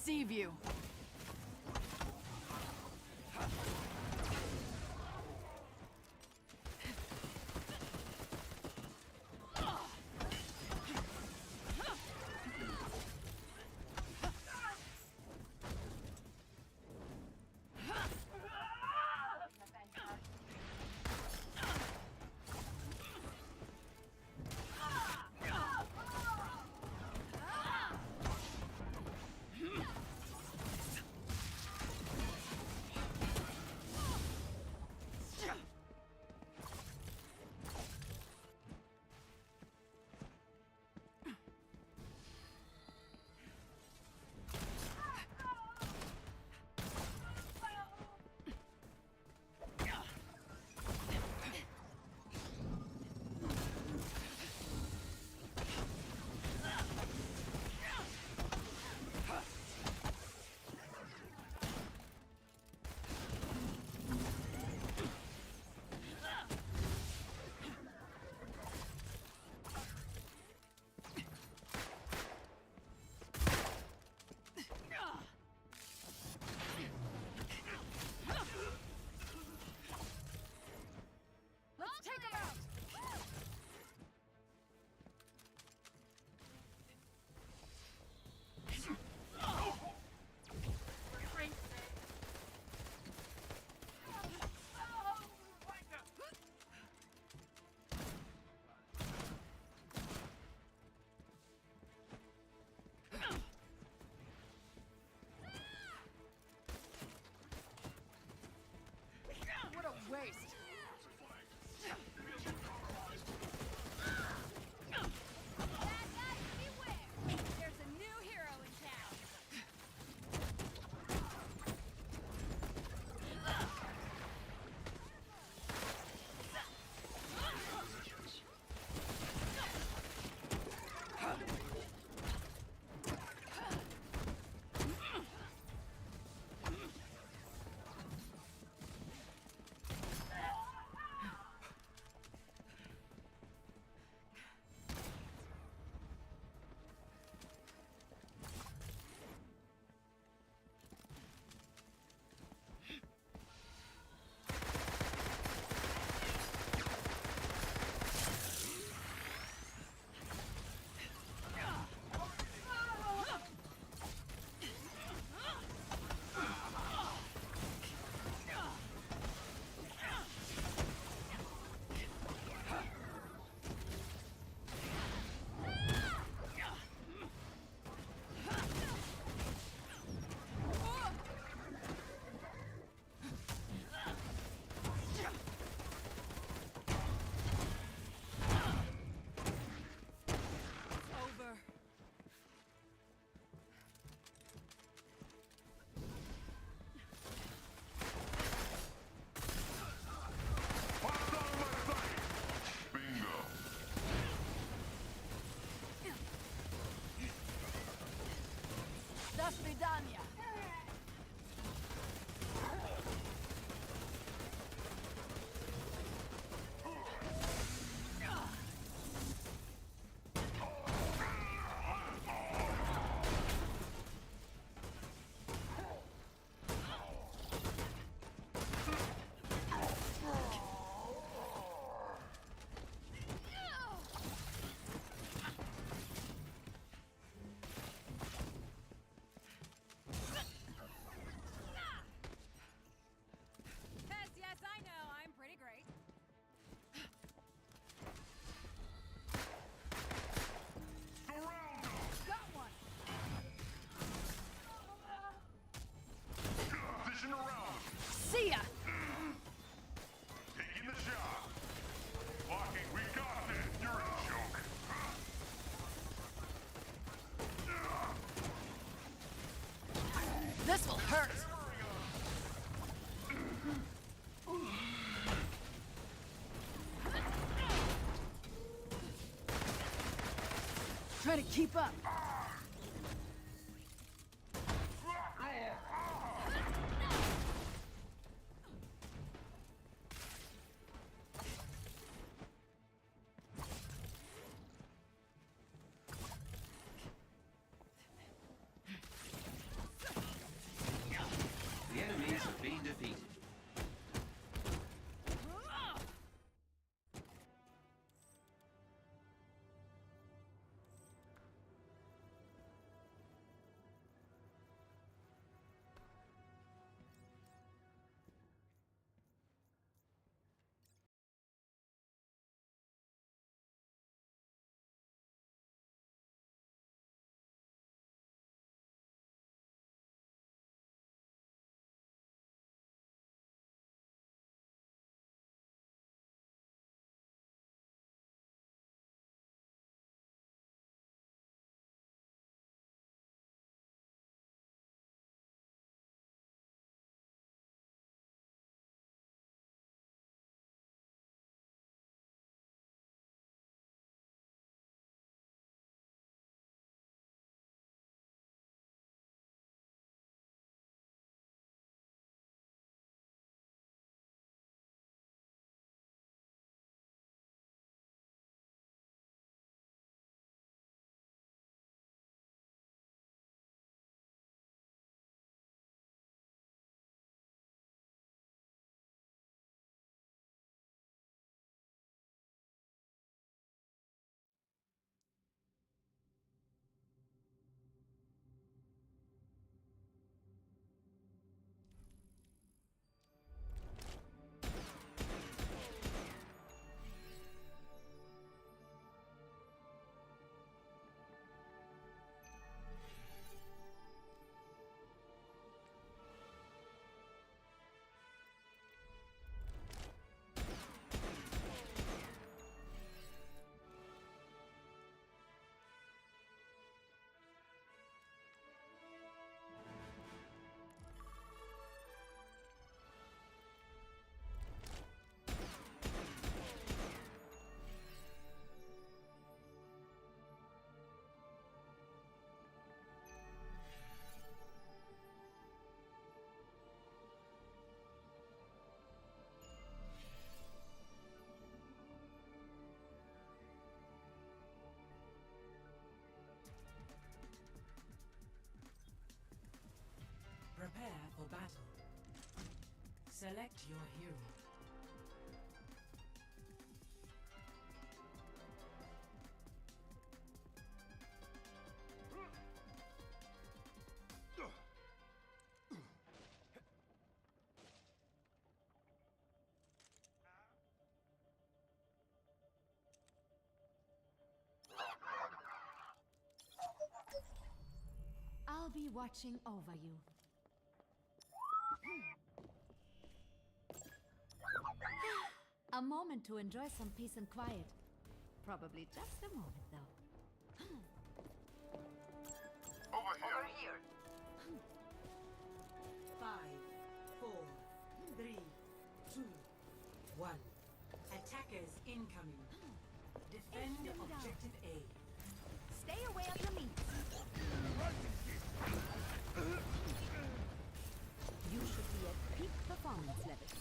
deceive you. What a waste.
There's a new hero in town.
До свидания.
Yes, I know. I'm pretty great. Got one.
Position around.
See ya.
Taking the shot. Blocking. We got this. You're a joke.
This will hurt. Try to keep up.
Select your hero.
I'll be watching over you. A moment to enjoy some peace and quiet. Probably just a moment, though.
Over here.
5, 4, 3, 2, 1. Attackers incoming. Defend objective A.
Stay away of the meat. You should be at peak performance levels.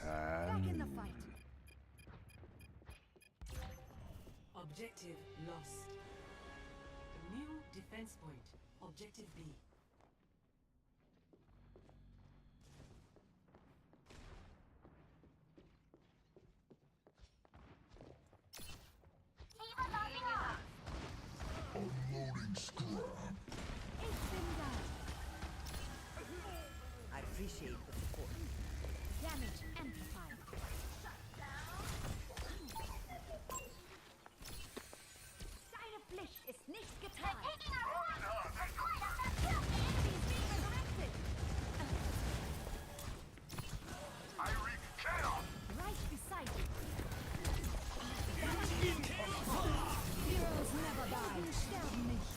Back in the fight.
Objective lost. New defense point. Objective B.
Unloading scrap.
It's been done.
I appreciate the support.
Damage amplified. Deine Pflicht ist nicht getan. Enemies being resurrected.
I wreak chaos.
Right beside you. Heroes never die. Sterben nicht.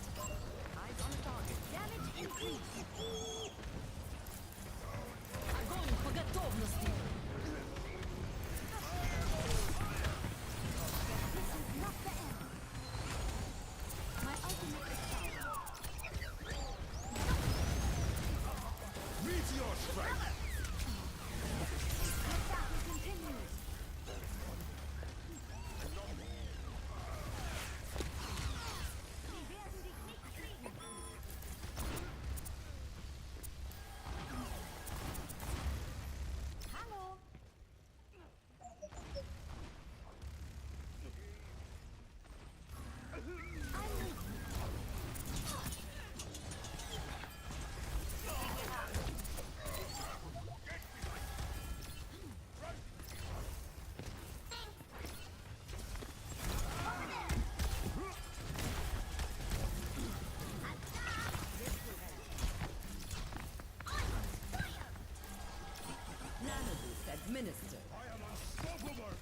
Eyes on target. Damage increased. Огонь по готовности. This is not the end. My ultimate is out.
Meteor strike.
The battle continues. Sie werden dich nicht kriegen. Hallo.
Nanoboost administered.
I am unstoppable.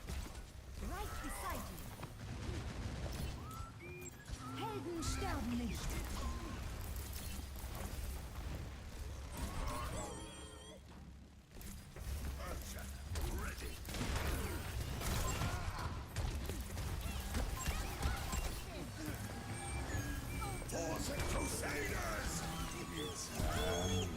Right beside you. Helden sterben nicht.
Ready. Force it, Crusaders! It's time.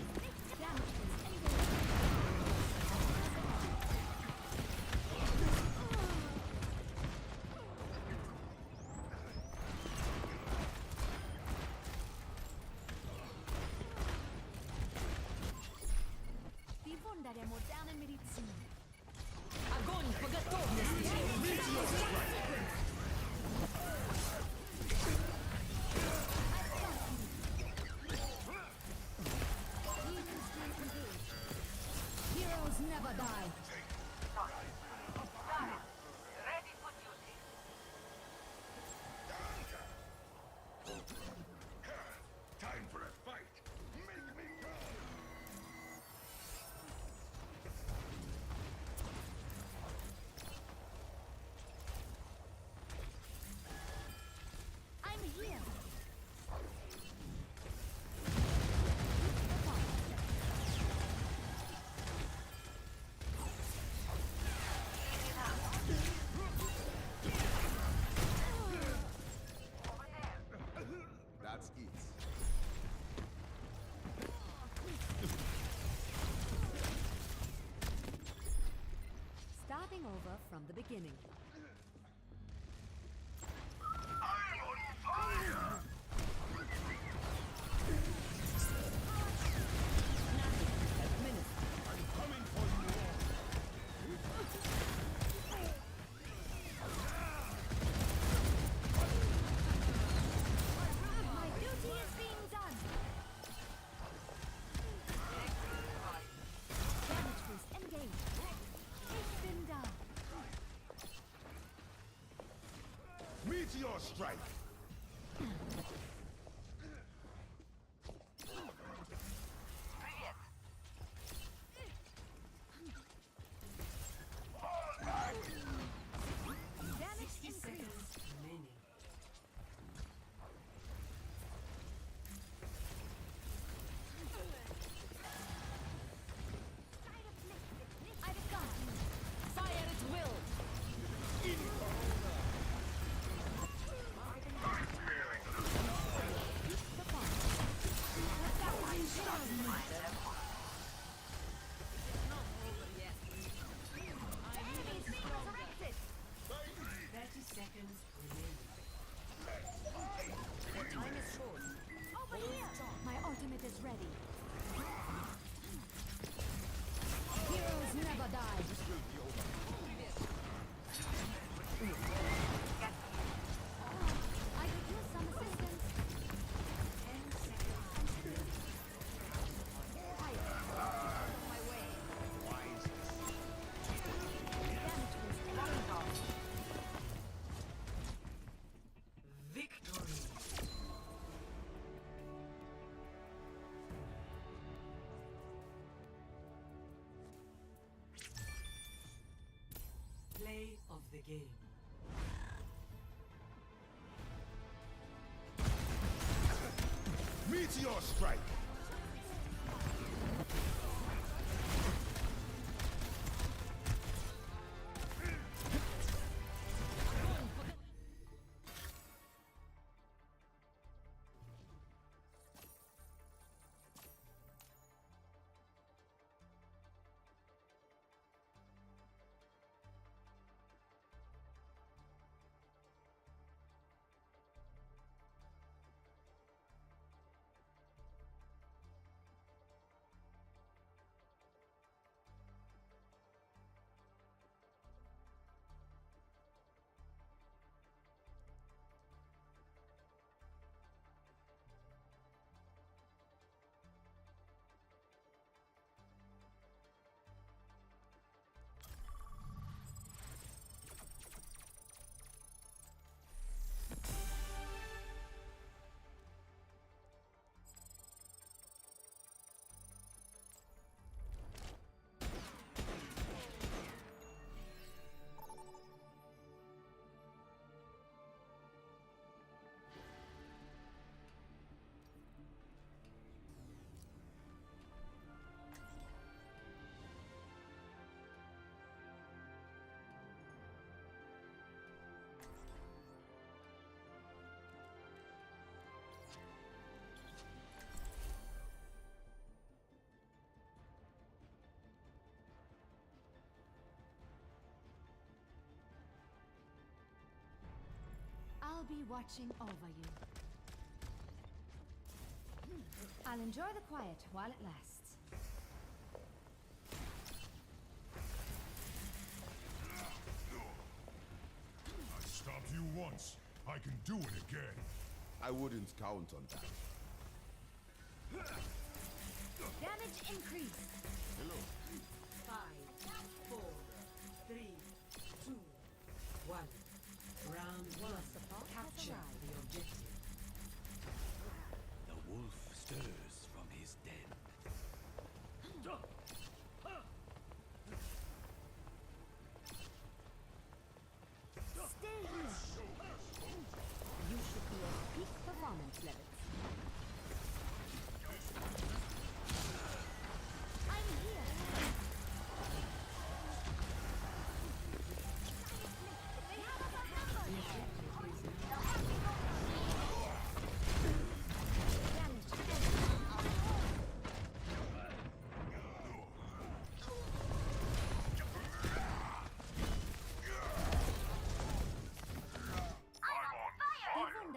Die Wunder der modernen Medizin. never die.
Ready for duty.
Time for a fight. Make me proud.
I'm here.
That's it.
Starting over from the beginning.
My duty is being done. Damage boost engaged. Ich bin da.
Meteor strike.
Damage increased.
Remaining.
I've got you. Fire at will. Enemies being resurrected.
30 seconds remaining.
Time is short.
Over here. My ultimate is ready. Heroes never die. I could use some assistance.
10 seconds.
Fire. My way. Damage boost engaged.
Victory. Play of the game.
Meteor strike.
I'll be watching over you. I'll enjoy the quiet while it lasts.
I stopped you once. I can do it again.
I wouldn't count on that.
Damage increased.
Hello.
5, Round one. Capture the objective.
The wolf stirs from his den.
Stay here. You should be at peak performance levels. I'm here. They have us outnumbered.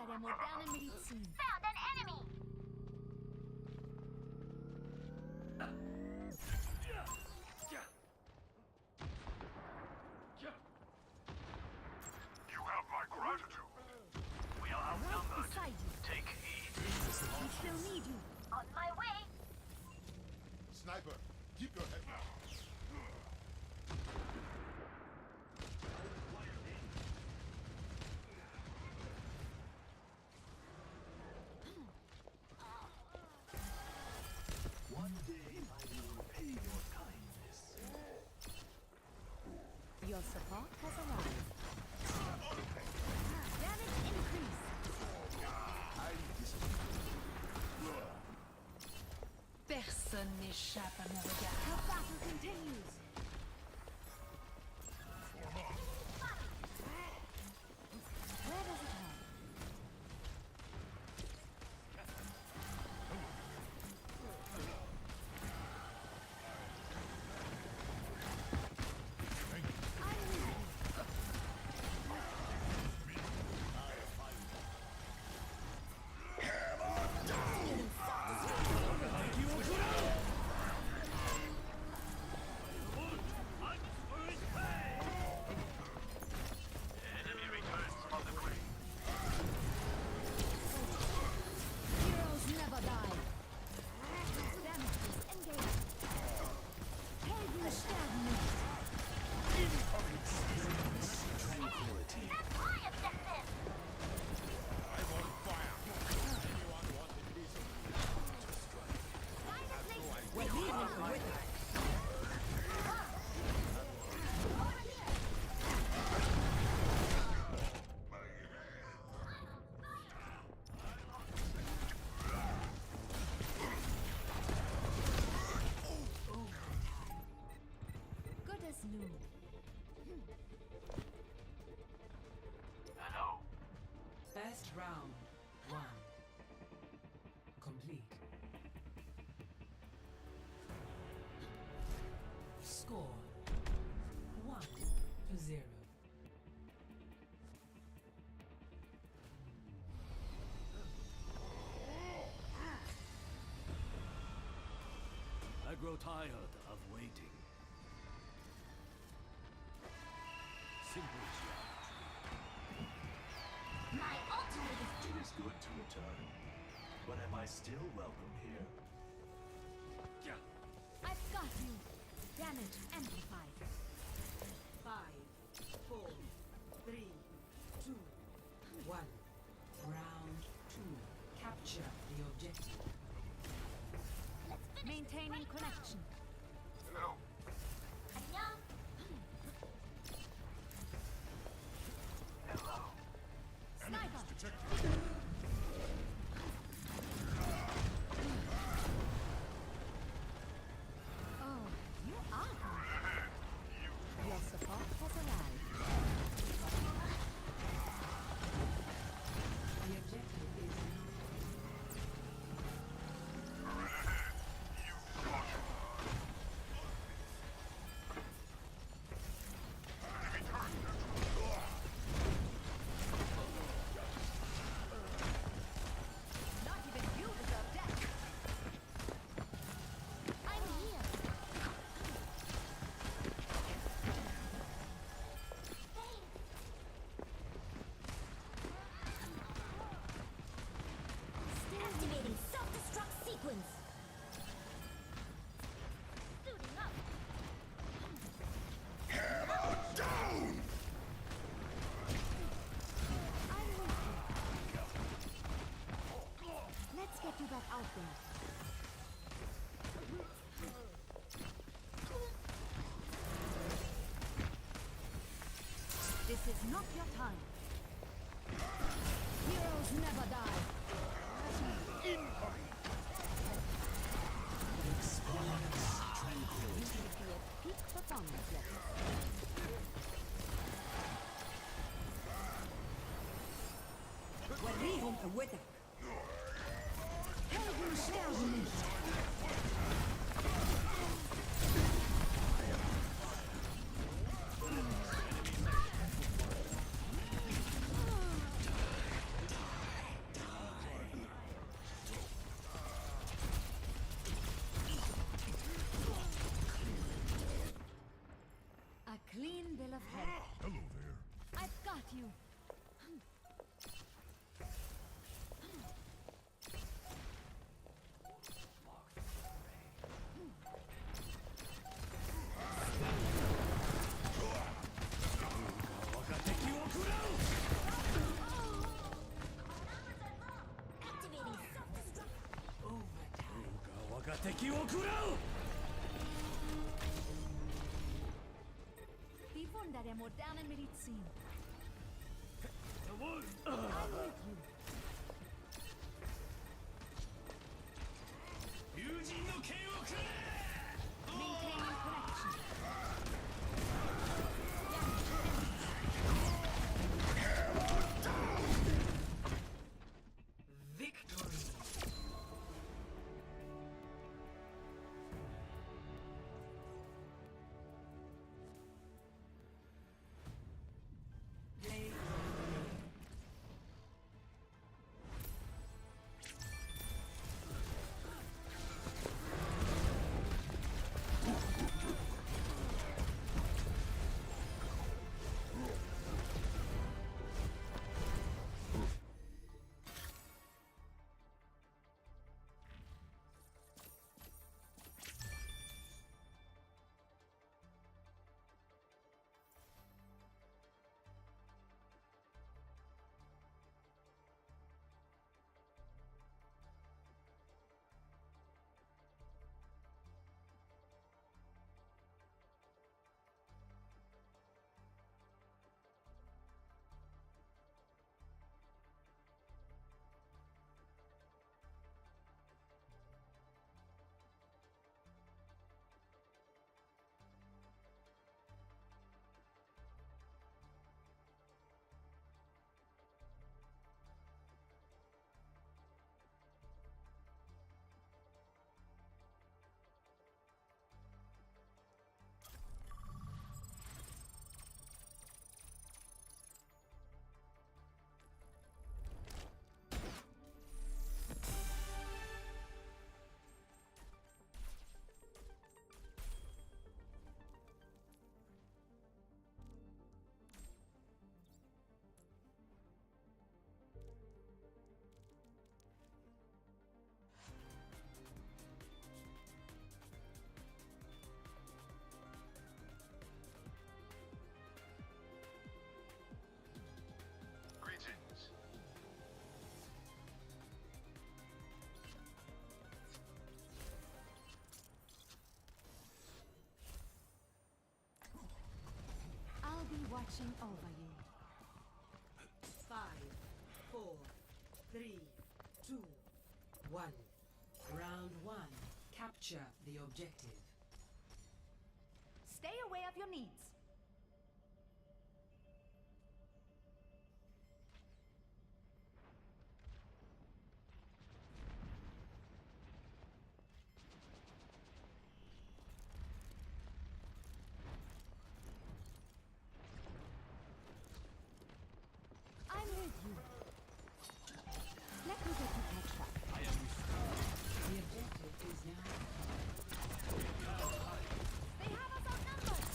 Der modernen Medizin.
Found an enemy!
You have my gratitude. We are
Right
outnumbered.
beside you.
Take heed.
We still need you.
On my way!
Sniper, keep your head down.
One day I will repay your kindness.
Your support has arrived. Damage increase.
Personne n'échappe à mon regard.
The battle continues. Where does it head?
Enemy returns from the grave.
Heroes never die. Damage is engaged. Helden sterben nicht.
Tranquility.
That's my objective!
We're leaving for Whitney. Good as new.
Hello.
First round. One. Complete. Score 1-0.
I grow tired of waiting. Simple geometry.
My ultimate is
It is good to return. But am I still welcome here?
I've got you. Damage amplified.
5, 4, 3, 2, 1. Round 2. Capture the objective.
Maintaining connection.
Hello.
안녕.
Sniper. Oh, you are good. Your support has arrived.
The objective is
not your time. Heroes never die. You should be at peak performance level. Verrieren erweitert. Helden sterben nicht. A clean bill of health.
Hello there.
I've got you. Die Wunder der modernen Medizin. I'm with you. Maintaining connection. I'll be watching over you.
5, 4, 3, 2, 1. Round 1. Capture the objective.
Stay aware of your needs. I'm with you. Let me get you patched up.
The objective is now.
They have us outnumbered.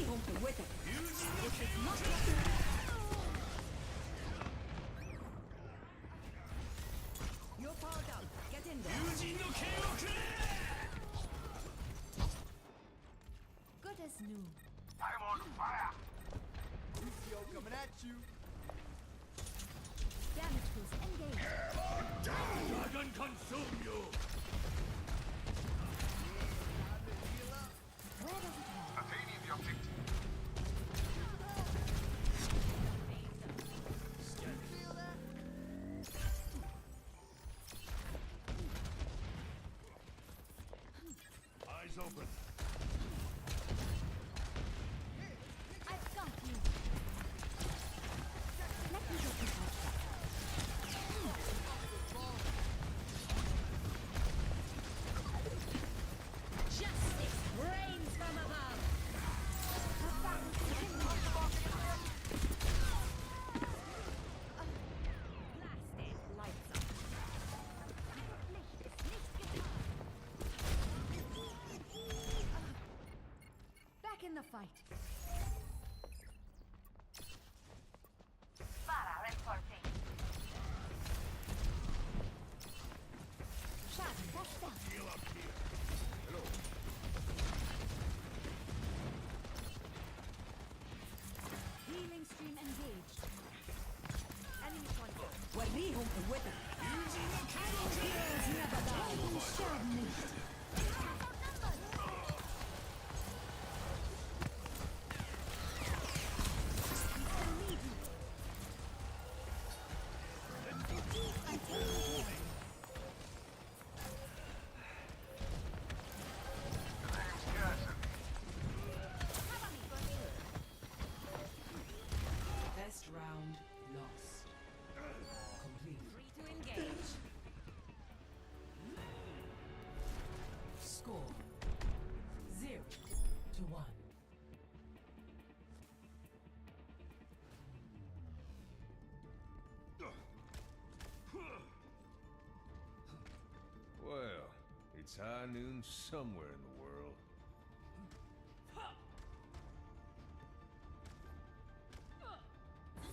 Rehumpe with it. This is not You're powered up. Get in there. Good as new.
I'm on fire.
Coming at you.
Damage boost engaged.
Dragon consume you.
Where does it hurt?
Attaining the objective. Eyes open.
I've got you. Let me get you touched up. Justice reigns from above. The battle continues. Blasted lights up. Licht ist nicht getan. Back in the fight. Schaden verstärkt. Healing stream engaged. Enemy pointer. We're rehumpen with it. Heroes never die. Sterben nicht.
Best round lost. Complete.
Free to engage.
Score 0-1.
Well, it's high noon somewhere in the world.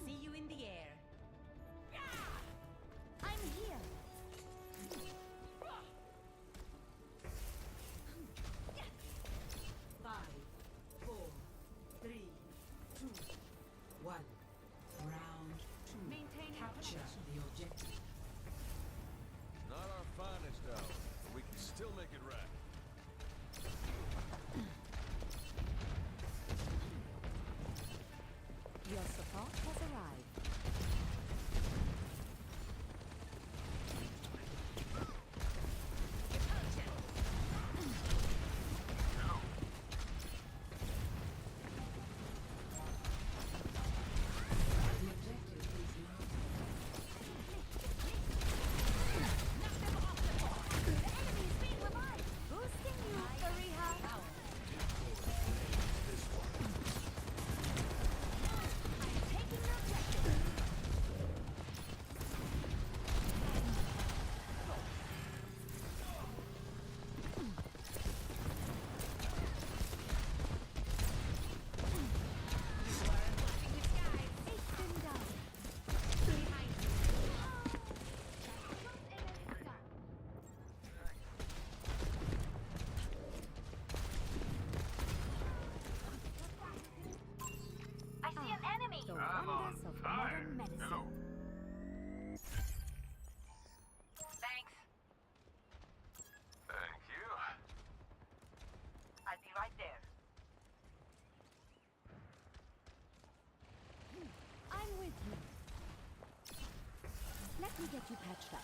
See you in the air.
I'm here.
Five, 4, 3, 2, 1. Round 2.
Maintaining
Capture the objective.
Not our finest hour, but we can still make it right.
Your support has arrived.
The objective is now
Boosting you, Fariha. Taking the objective. Ich bin da.
I see an enemy.
The wonders of modern medicine.
Hello.
Thanks.
Thank you.
I'll be right there.
I'm with you.
Let me get you patched up.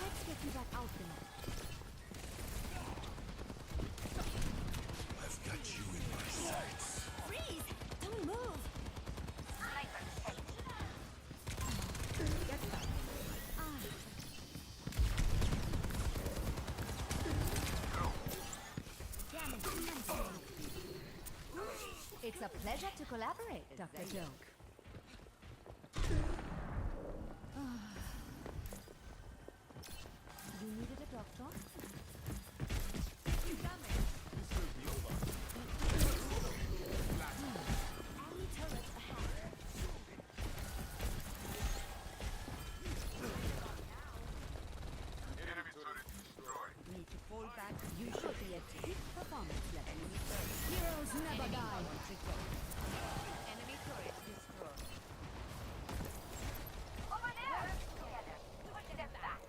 Let's get you back out there.
It's a pleasure to collaborate, Dr. Joke. You needed a doctor? Enemy turret ahead.
Enemy turret destroyed.
Need to fall back. You should be at peak performance level. Heroes never die.
Enemy turret destroyed.
Over there! Together. Push them back.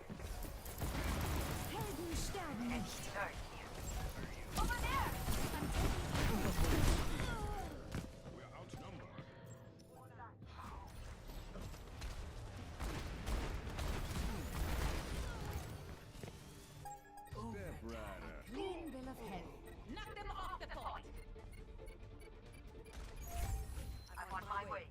Helden sterben nicht.
Over there!
We're outnumbered.
Clean bill of health.
Knock them off the point.
I'm on my way.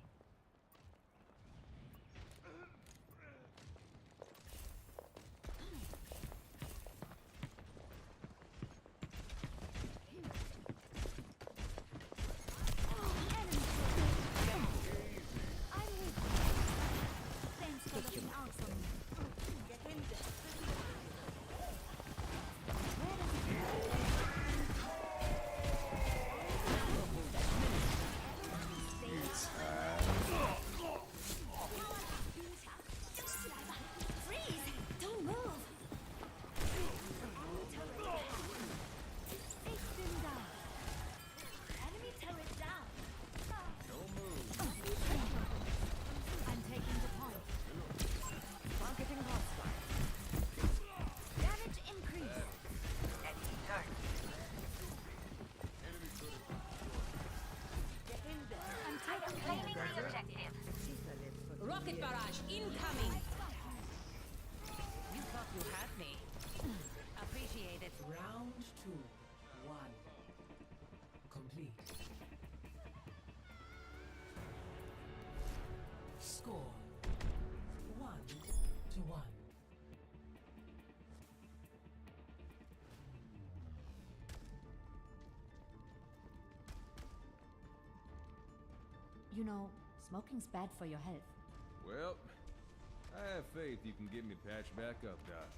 Thanks for looking out for me.
Freeze! Don't move!
Ich bin da.
Enemy turret down.
I'm taking the point. Targeting hostile. Damage increase.
Enemy turret.
I'm taking
Claiming the objective.
Rocket barrage incoming. You thought you had me. Appreciate it.
Round 2. 1. Complete. Score 1-1.
You know, smoking's bad for your health.
Well, I have faith you can get me patched back up, Doc.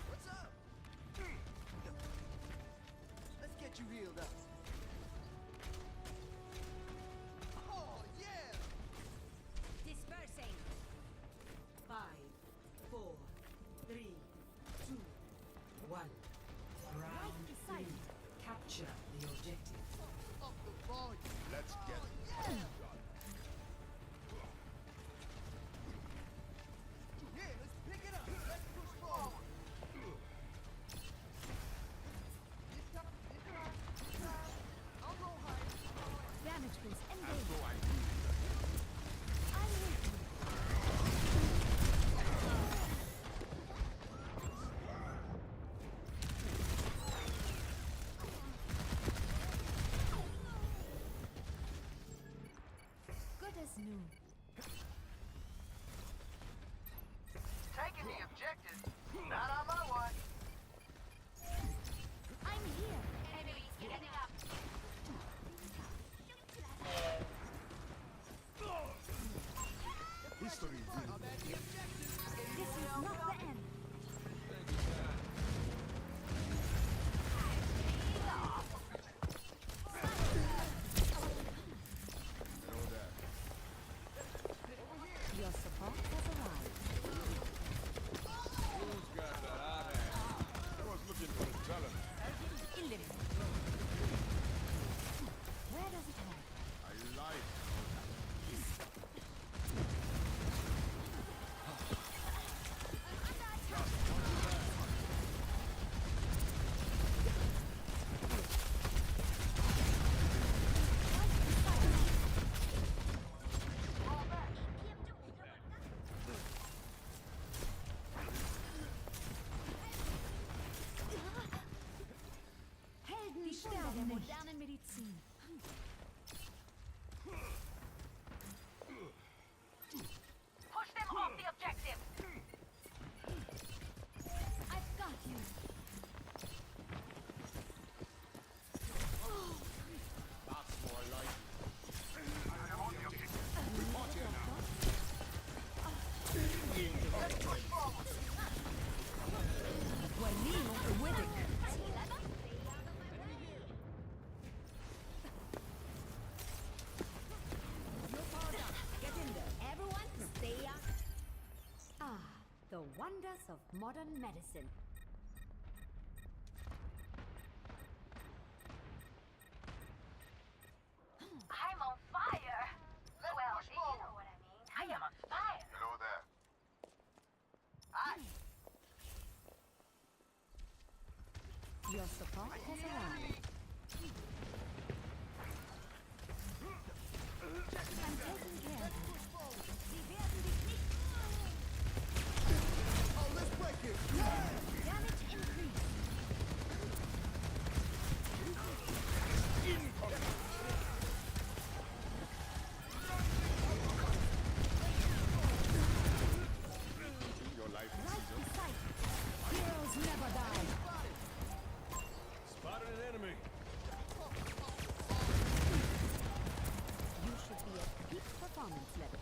What's up? Let's get you healed up. Oh, yeah!
Dispersing.
5, 4, 3, 2, 1. Round 3. Capture the objective.
Up the volume.
Let's get it.
Yeah, let's pick it up. Let's push forward. I'll go high.
Damage boost engaged.
So I
I'm with you. Good as new.
Taking the objective. Not on my watch.
I'm here.
Enemies getting up.
history will
This is not the end. Your support has arrived.
Who's got that hot ass? I was looking for the talent.
Where does it head?
I like.
The wonders of modern medicine.
I'm on fire. Well, you know what I mean. I am on fire.
Hello there.
Aye.
Your support has arrived. I'm taking care of you. Sie werden dich nicht.
Oh, let's break it!
Damage increase.
Your life is
Right beside you. Heroes never die.
Spotted an enemy.
You should be at peak performance level.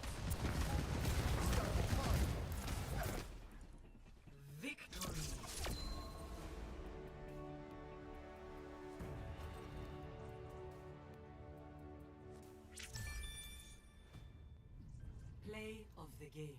Victory. Play of the game.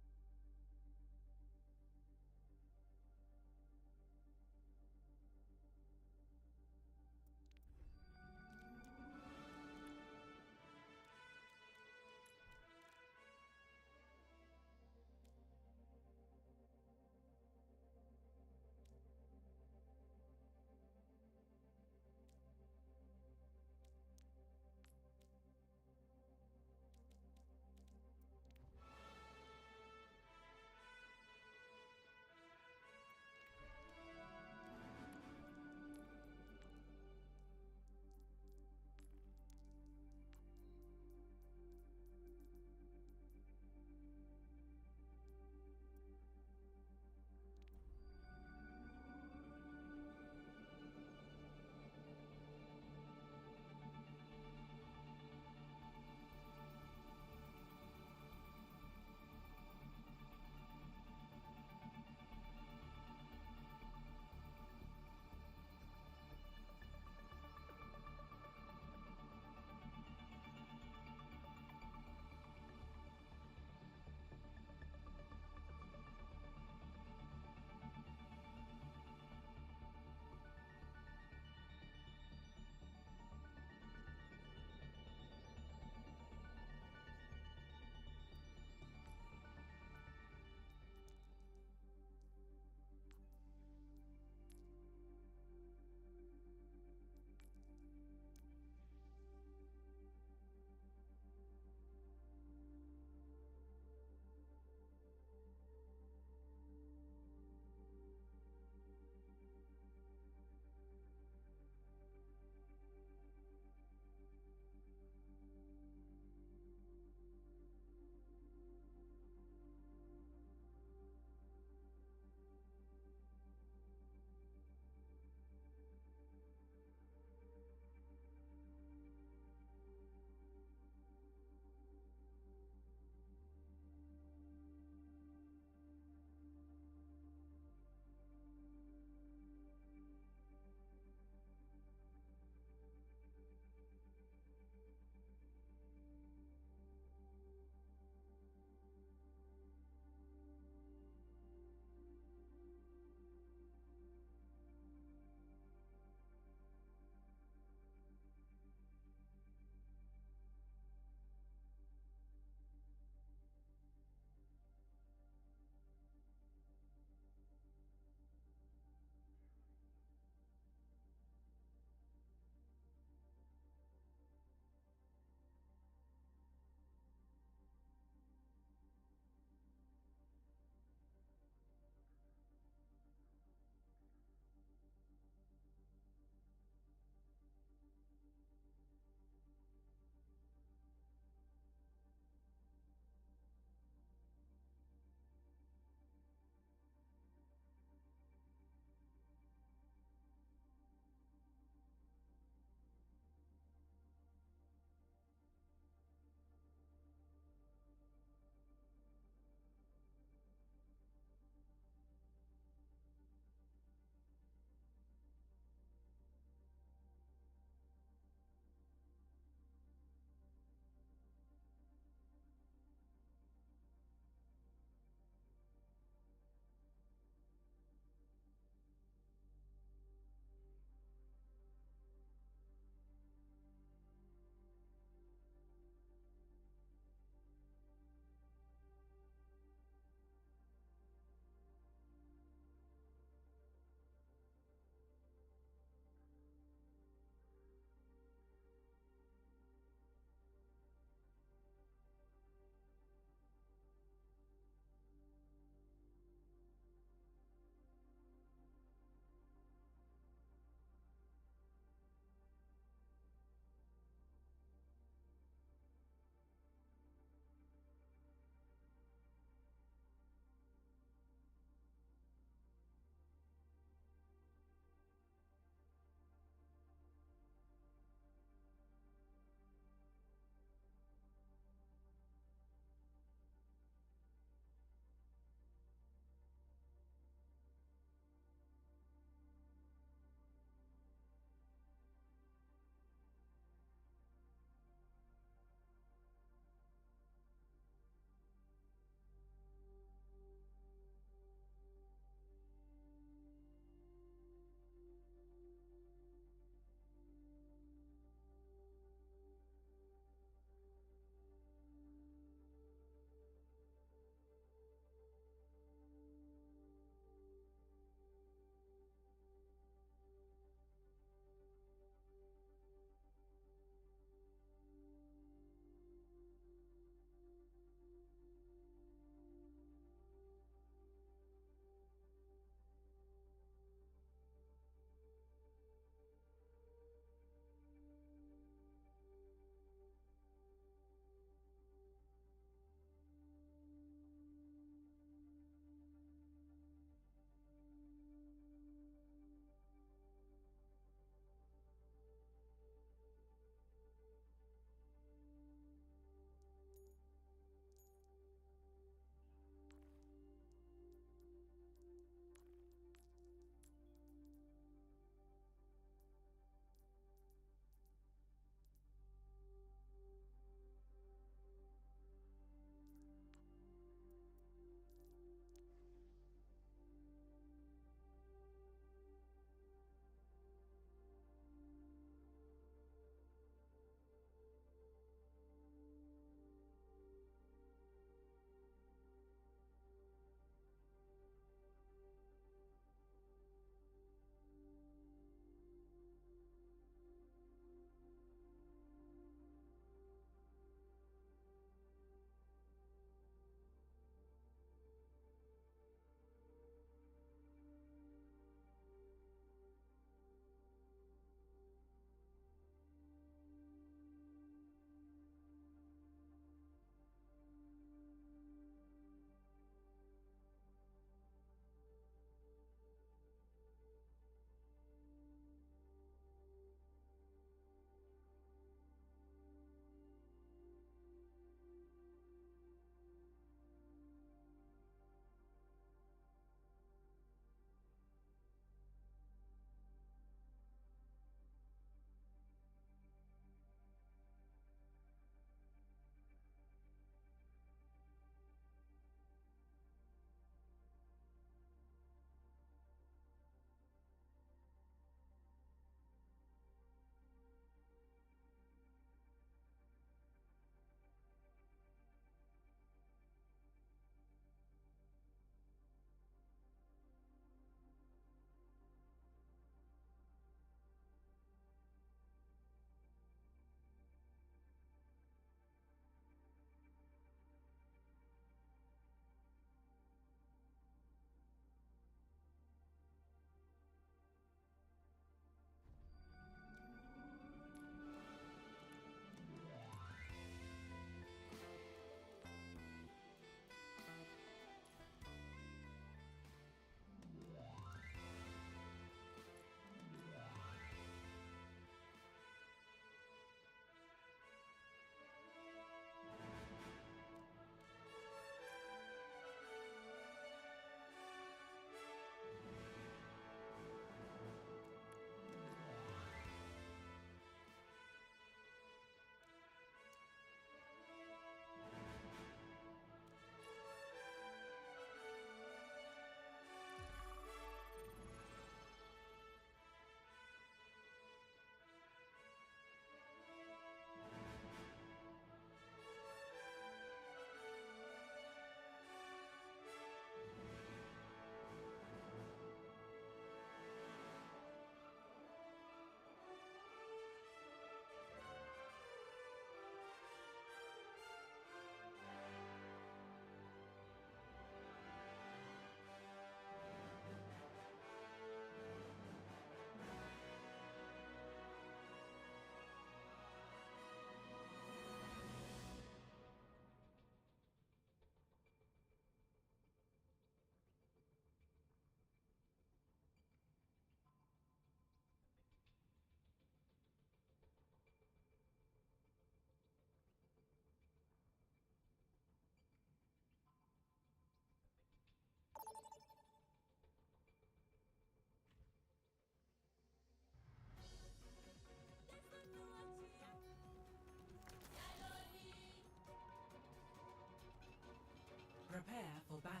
Prepare for battle.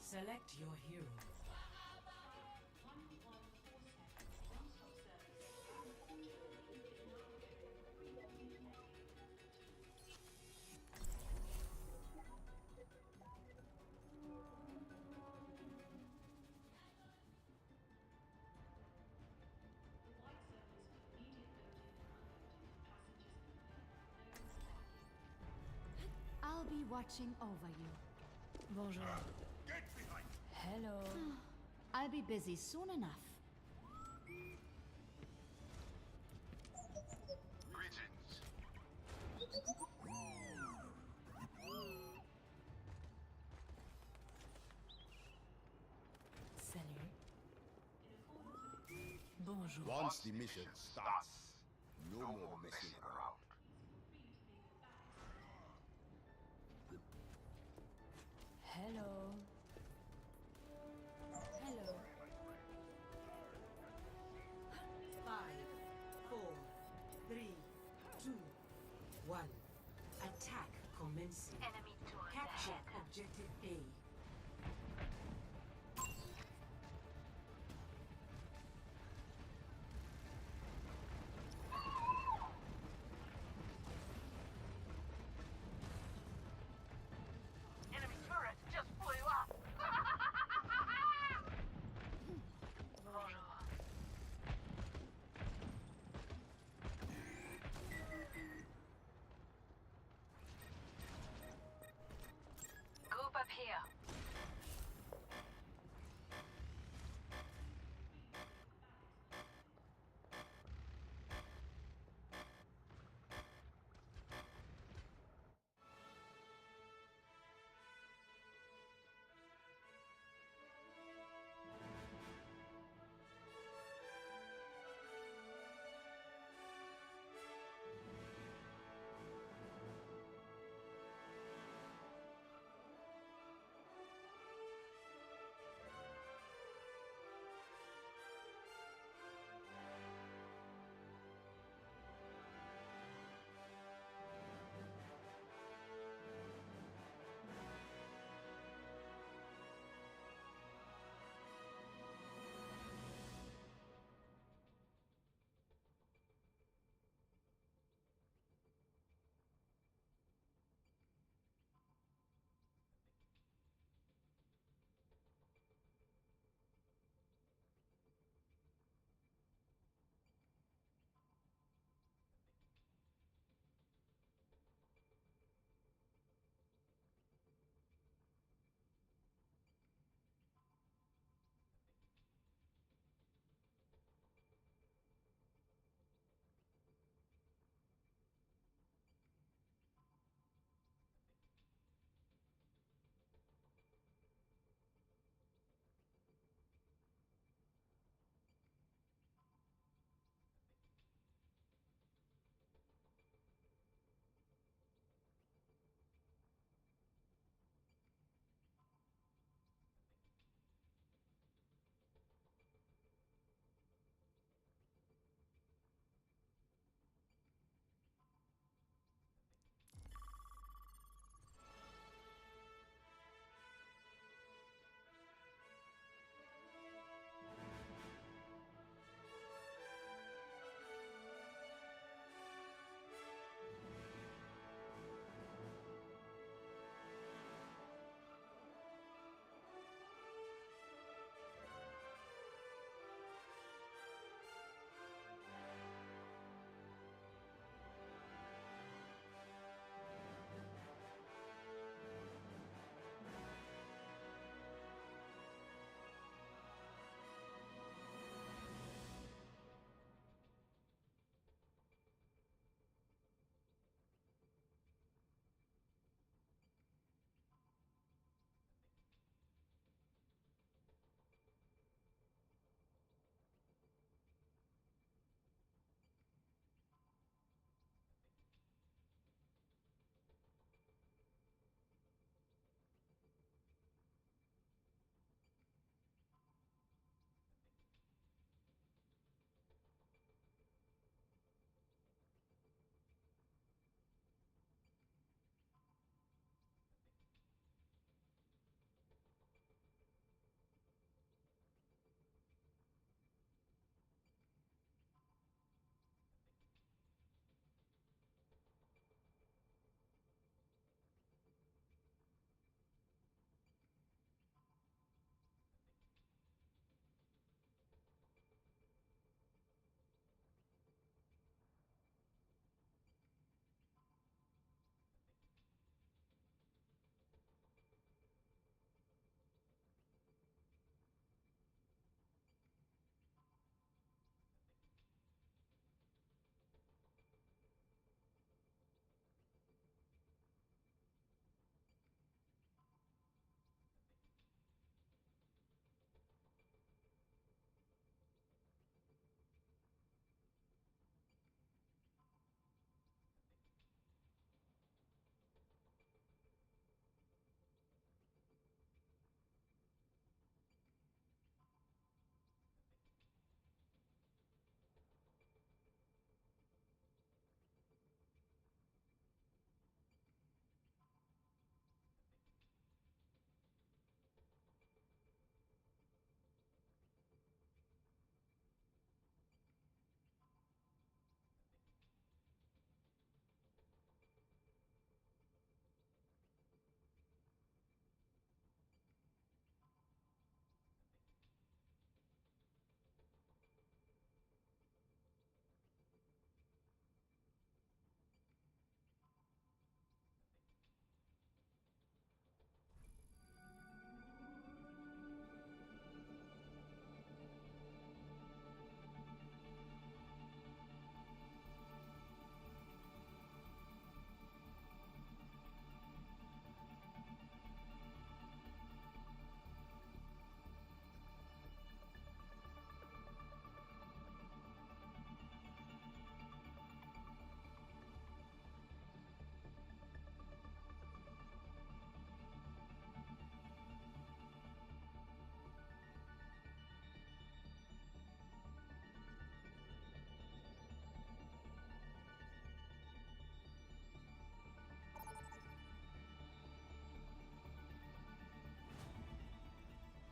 Select your hero.
I'll be watching over you.
Bonjour.
Get behind!
Hello.
I'll be busy soon enough.
Greetings.
Salut. Bonjour.
Once the mission starts, no more messing around.
Hello. Hello.
5, 4, 3, 2, 1. Attack commencing.
Enemy turret
Capture
ahead.
objective A.
Enemy turret just blew up. Bonjour.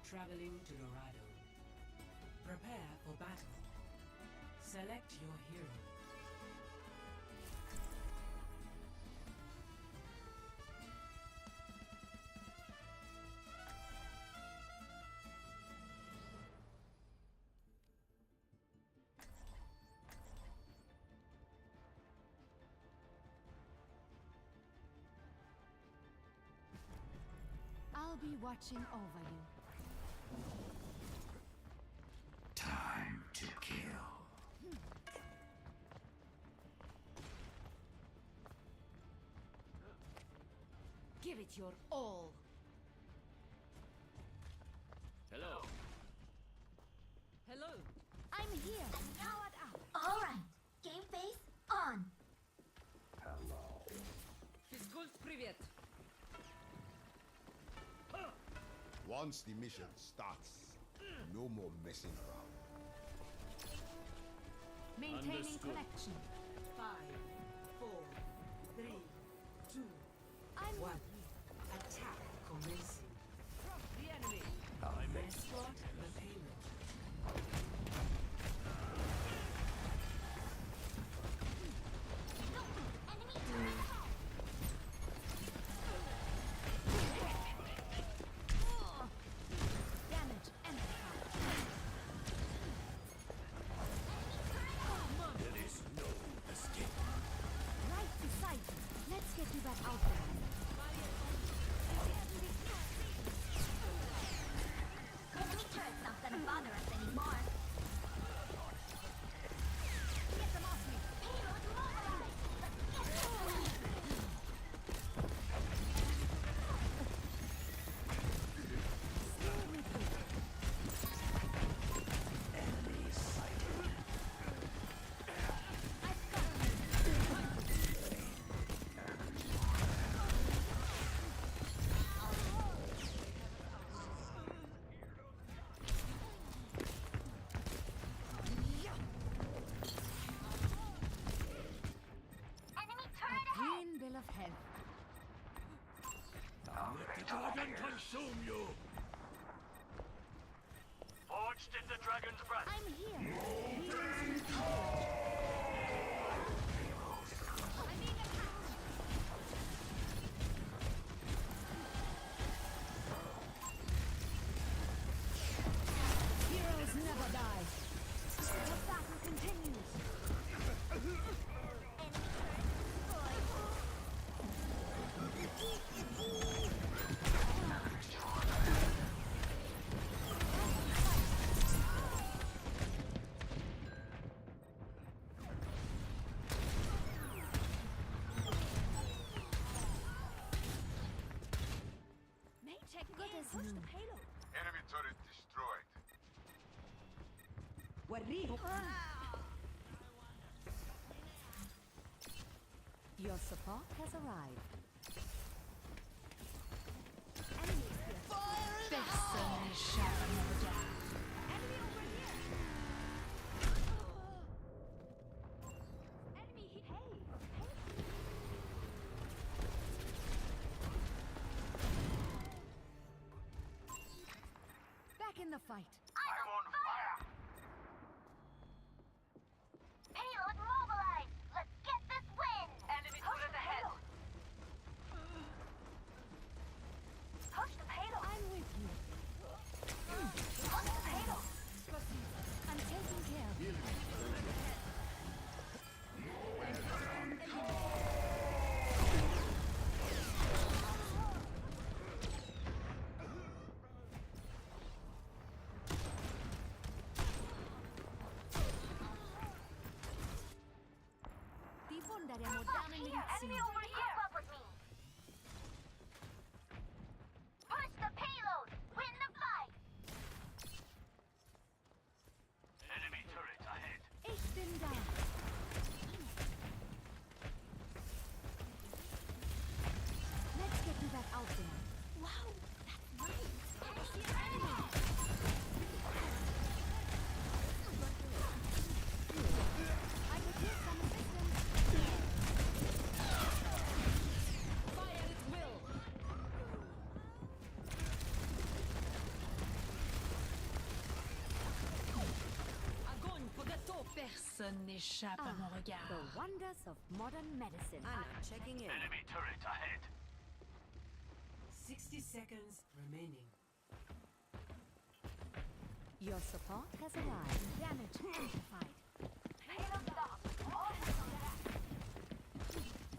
Traveling to Dorado. Prepare for battle. Select your hero.
I'll be watching over you.
Time to kill.
Give it your all.
Hello.
Hello. I'm here. Powered up.
All right. Game face on.
Физкульт, привет.
Once the mission starts, no more messing around.
Maintaining
Understood.
connection.
5, 4, 3, 2,
I'm
1. Attack commencing.
The enemy.
Escort the payload.
Damage and
There is no escape.
right beside you. Let's get you back out there.
Enemy turret's not gonna bother us anymore. Get them off me. Payload mobilized. Let's get this.
Stay with me.
Enemy sighted.
Enemy turret ahead.
Green bill of health.
Let the dragon consume you. Forged in the dragon's breath.
I'm here. Heroes retreat. Heroes never die. The battle continues. Good as new.
Enemy turret destroyed.
Your support has arrived. Enemy is here. Personne n'échappe à mon regard. Enemy over here. Enemy hit. Back in the fight.
I'm on fire.
Payload mobilized. Let's get this win. Enemy turret ahead. Push the payload.
I'm with you.
Push the payload.
I'm taking care of you. Diffonderemo danni
Enemy
iniziali.
over here. Keep up with me. Push the payload. Win the fight.
Enemy turret ahead.
Ich bin da. Let's get you back out there. Wow, that's nice. I see an enemy. I could use some assistance.
Personne n'échappe à mon regard.
The wonders of modern medicine.
I'm checking in.
Enemy turret ahead.
60 seconds remaining.
Your support has arrived. Damage amplified.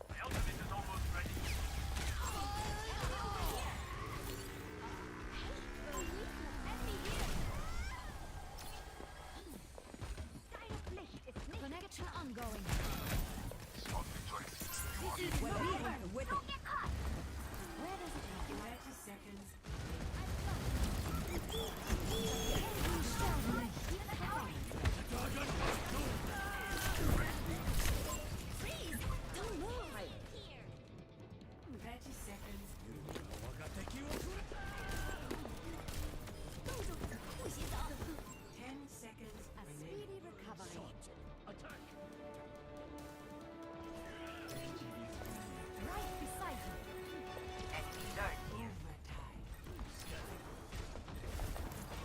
My ultimate is almost ready.
Connection ongoing.
With
Get caught. Where does it go?
30 seconds.
Freeze! Don't move.
30 seconds. 10 seconds
A
remaining.
speedy recovery. Right beside you.
Overtime.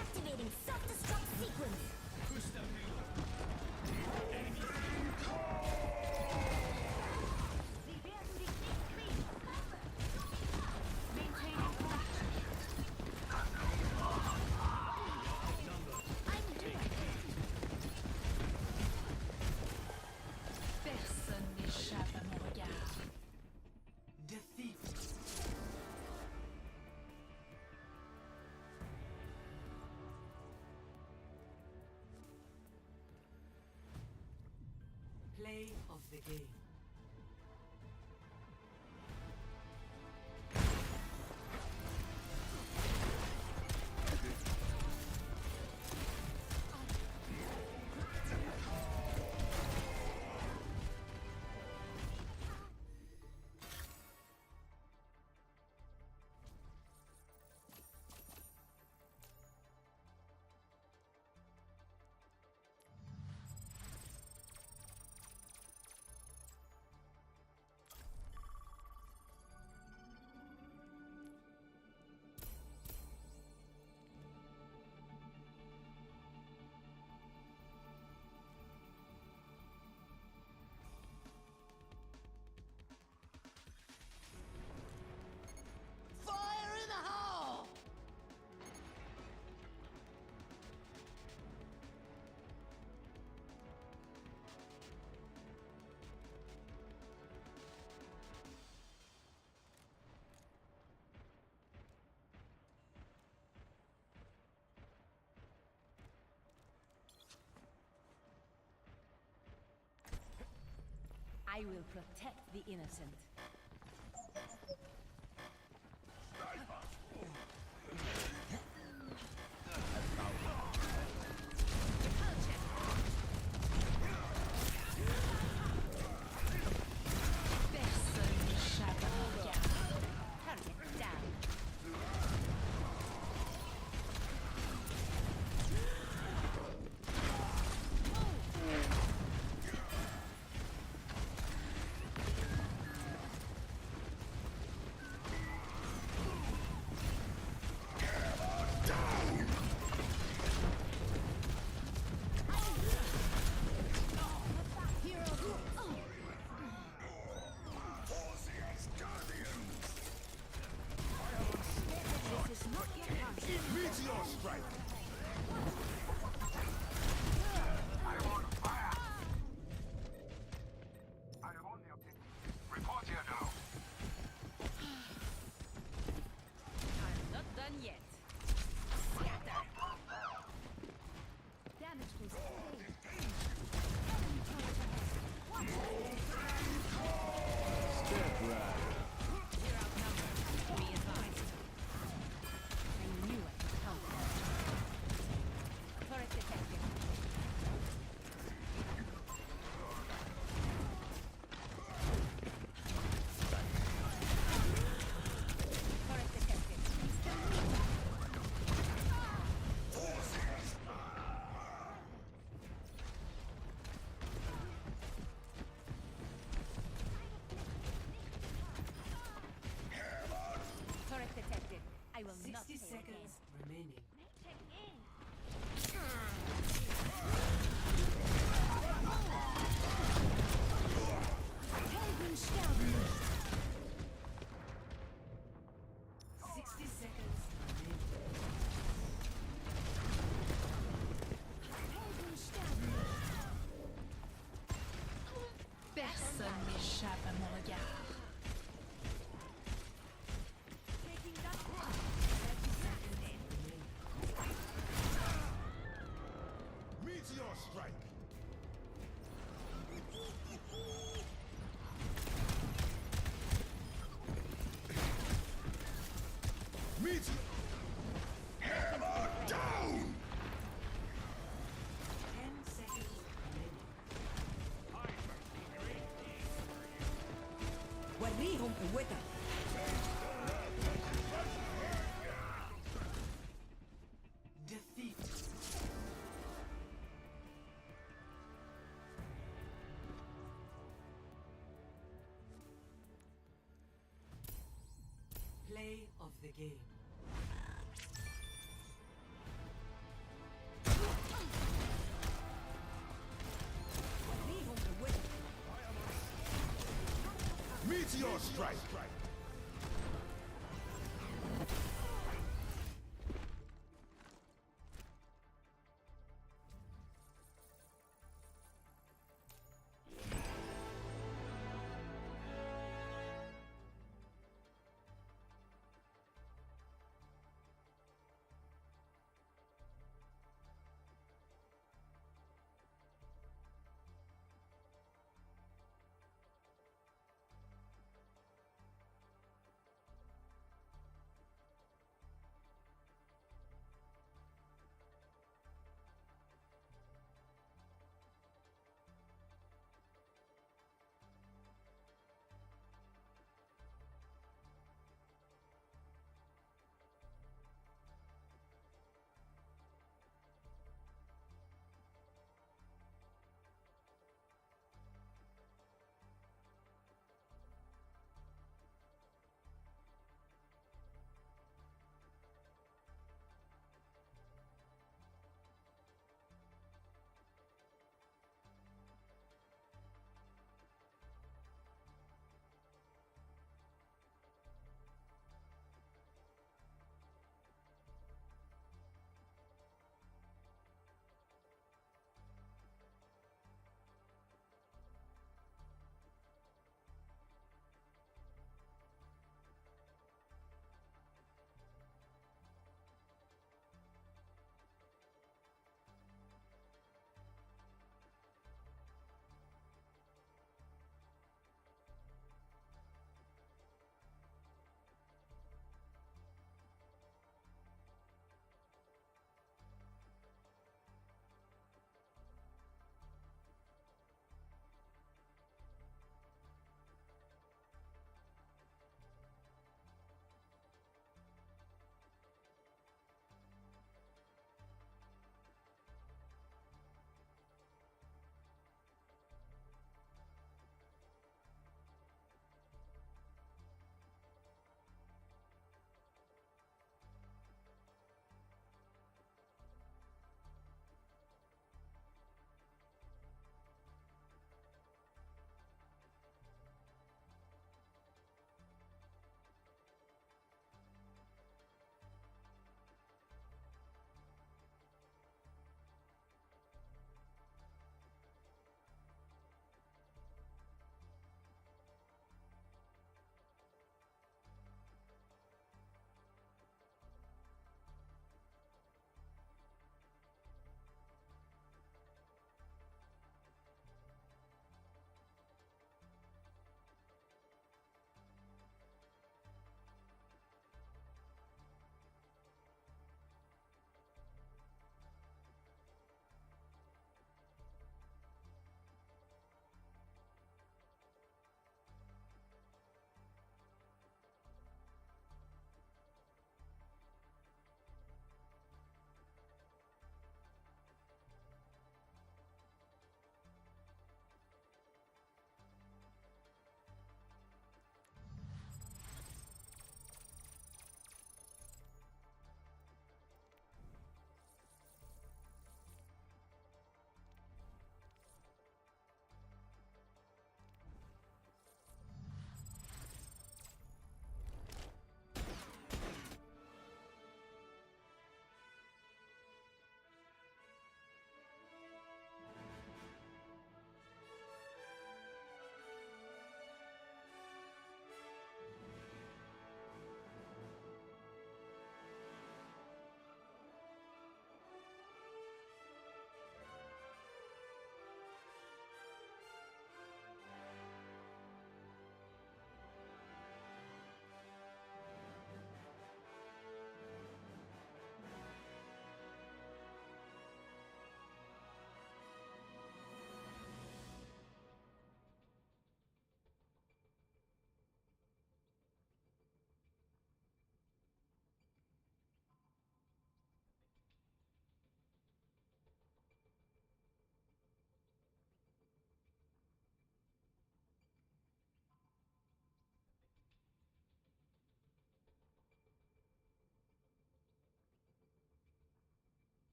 Activating self-destruct sequence.
Personne n'échappe à mon regard.
Defeat. Play of the game.
I will protect the innocent.
Personne n'échappe à mon regard.
Target down.
regard.
Taking that one.
30 seconds remaining.
Meteor strike. Meteor. Hammer down.
10 seconds remaining.
وريهم قوتك.
Defeat. Play of the game.
وريهم قوتك.
Meteor strike.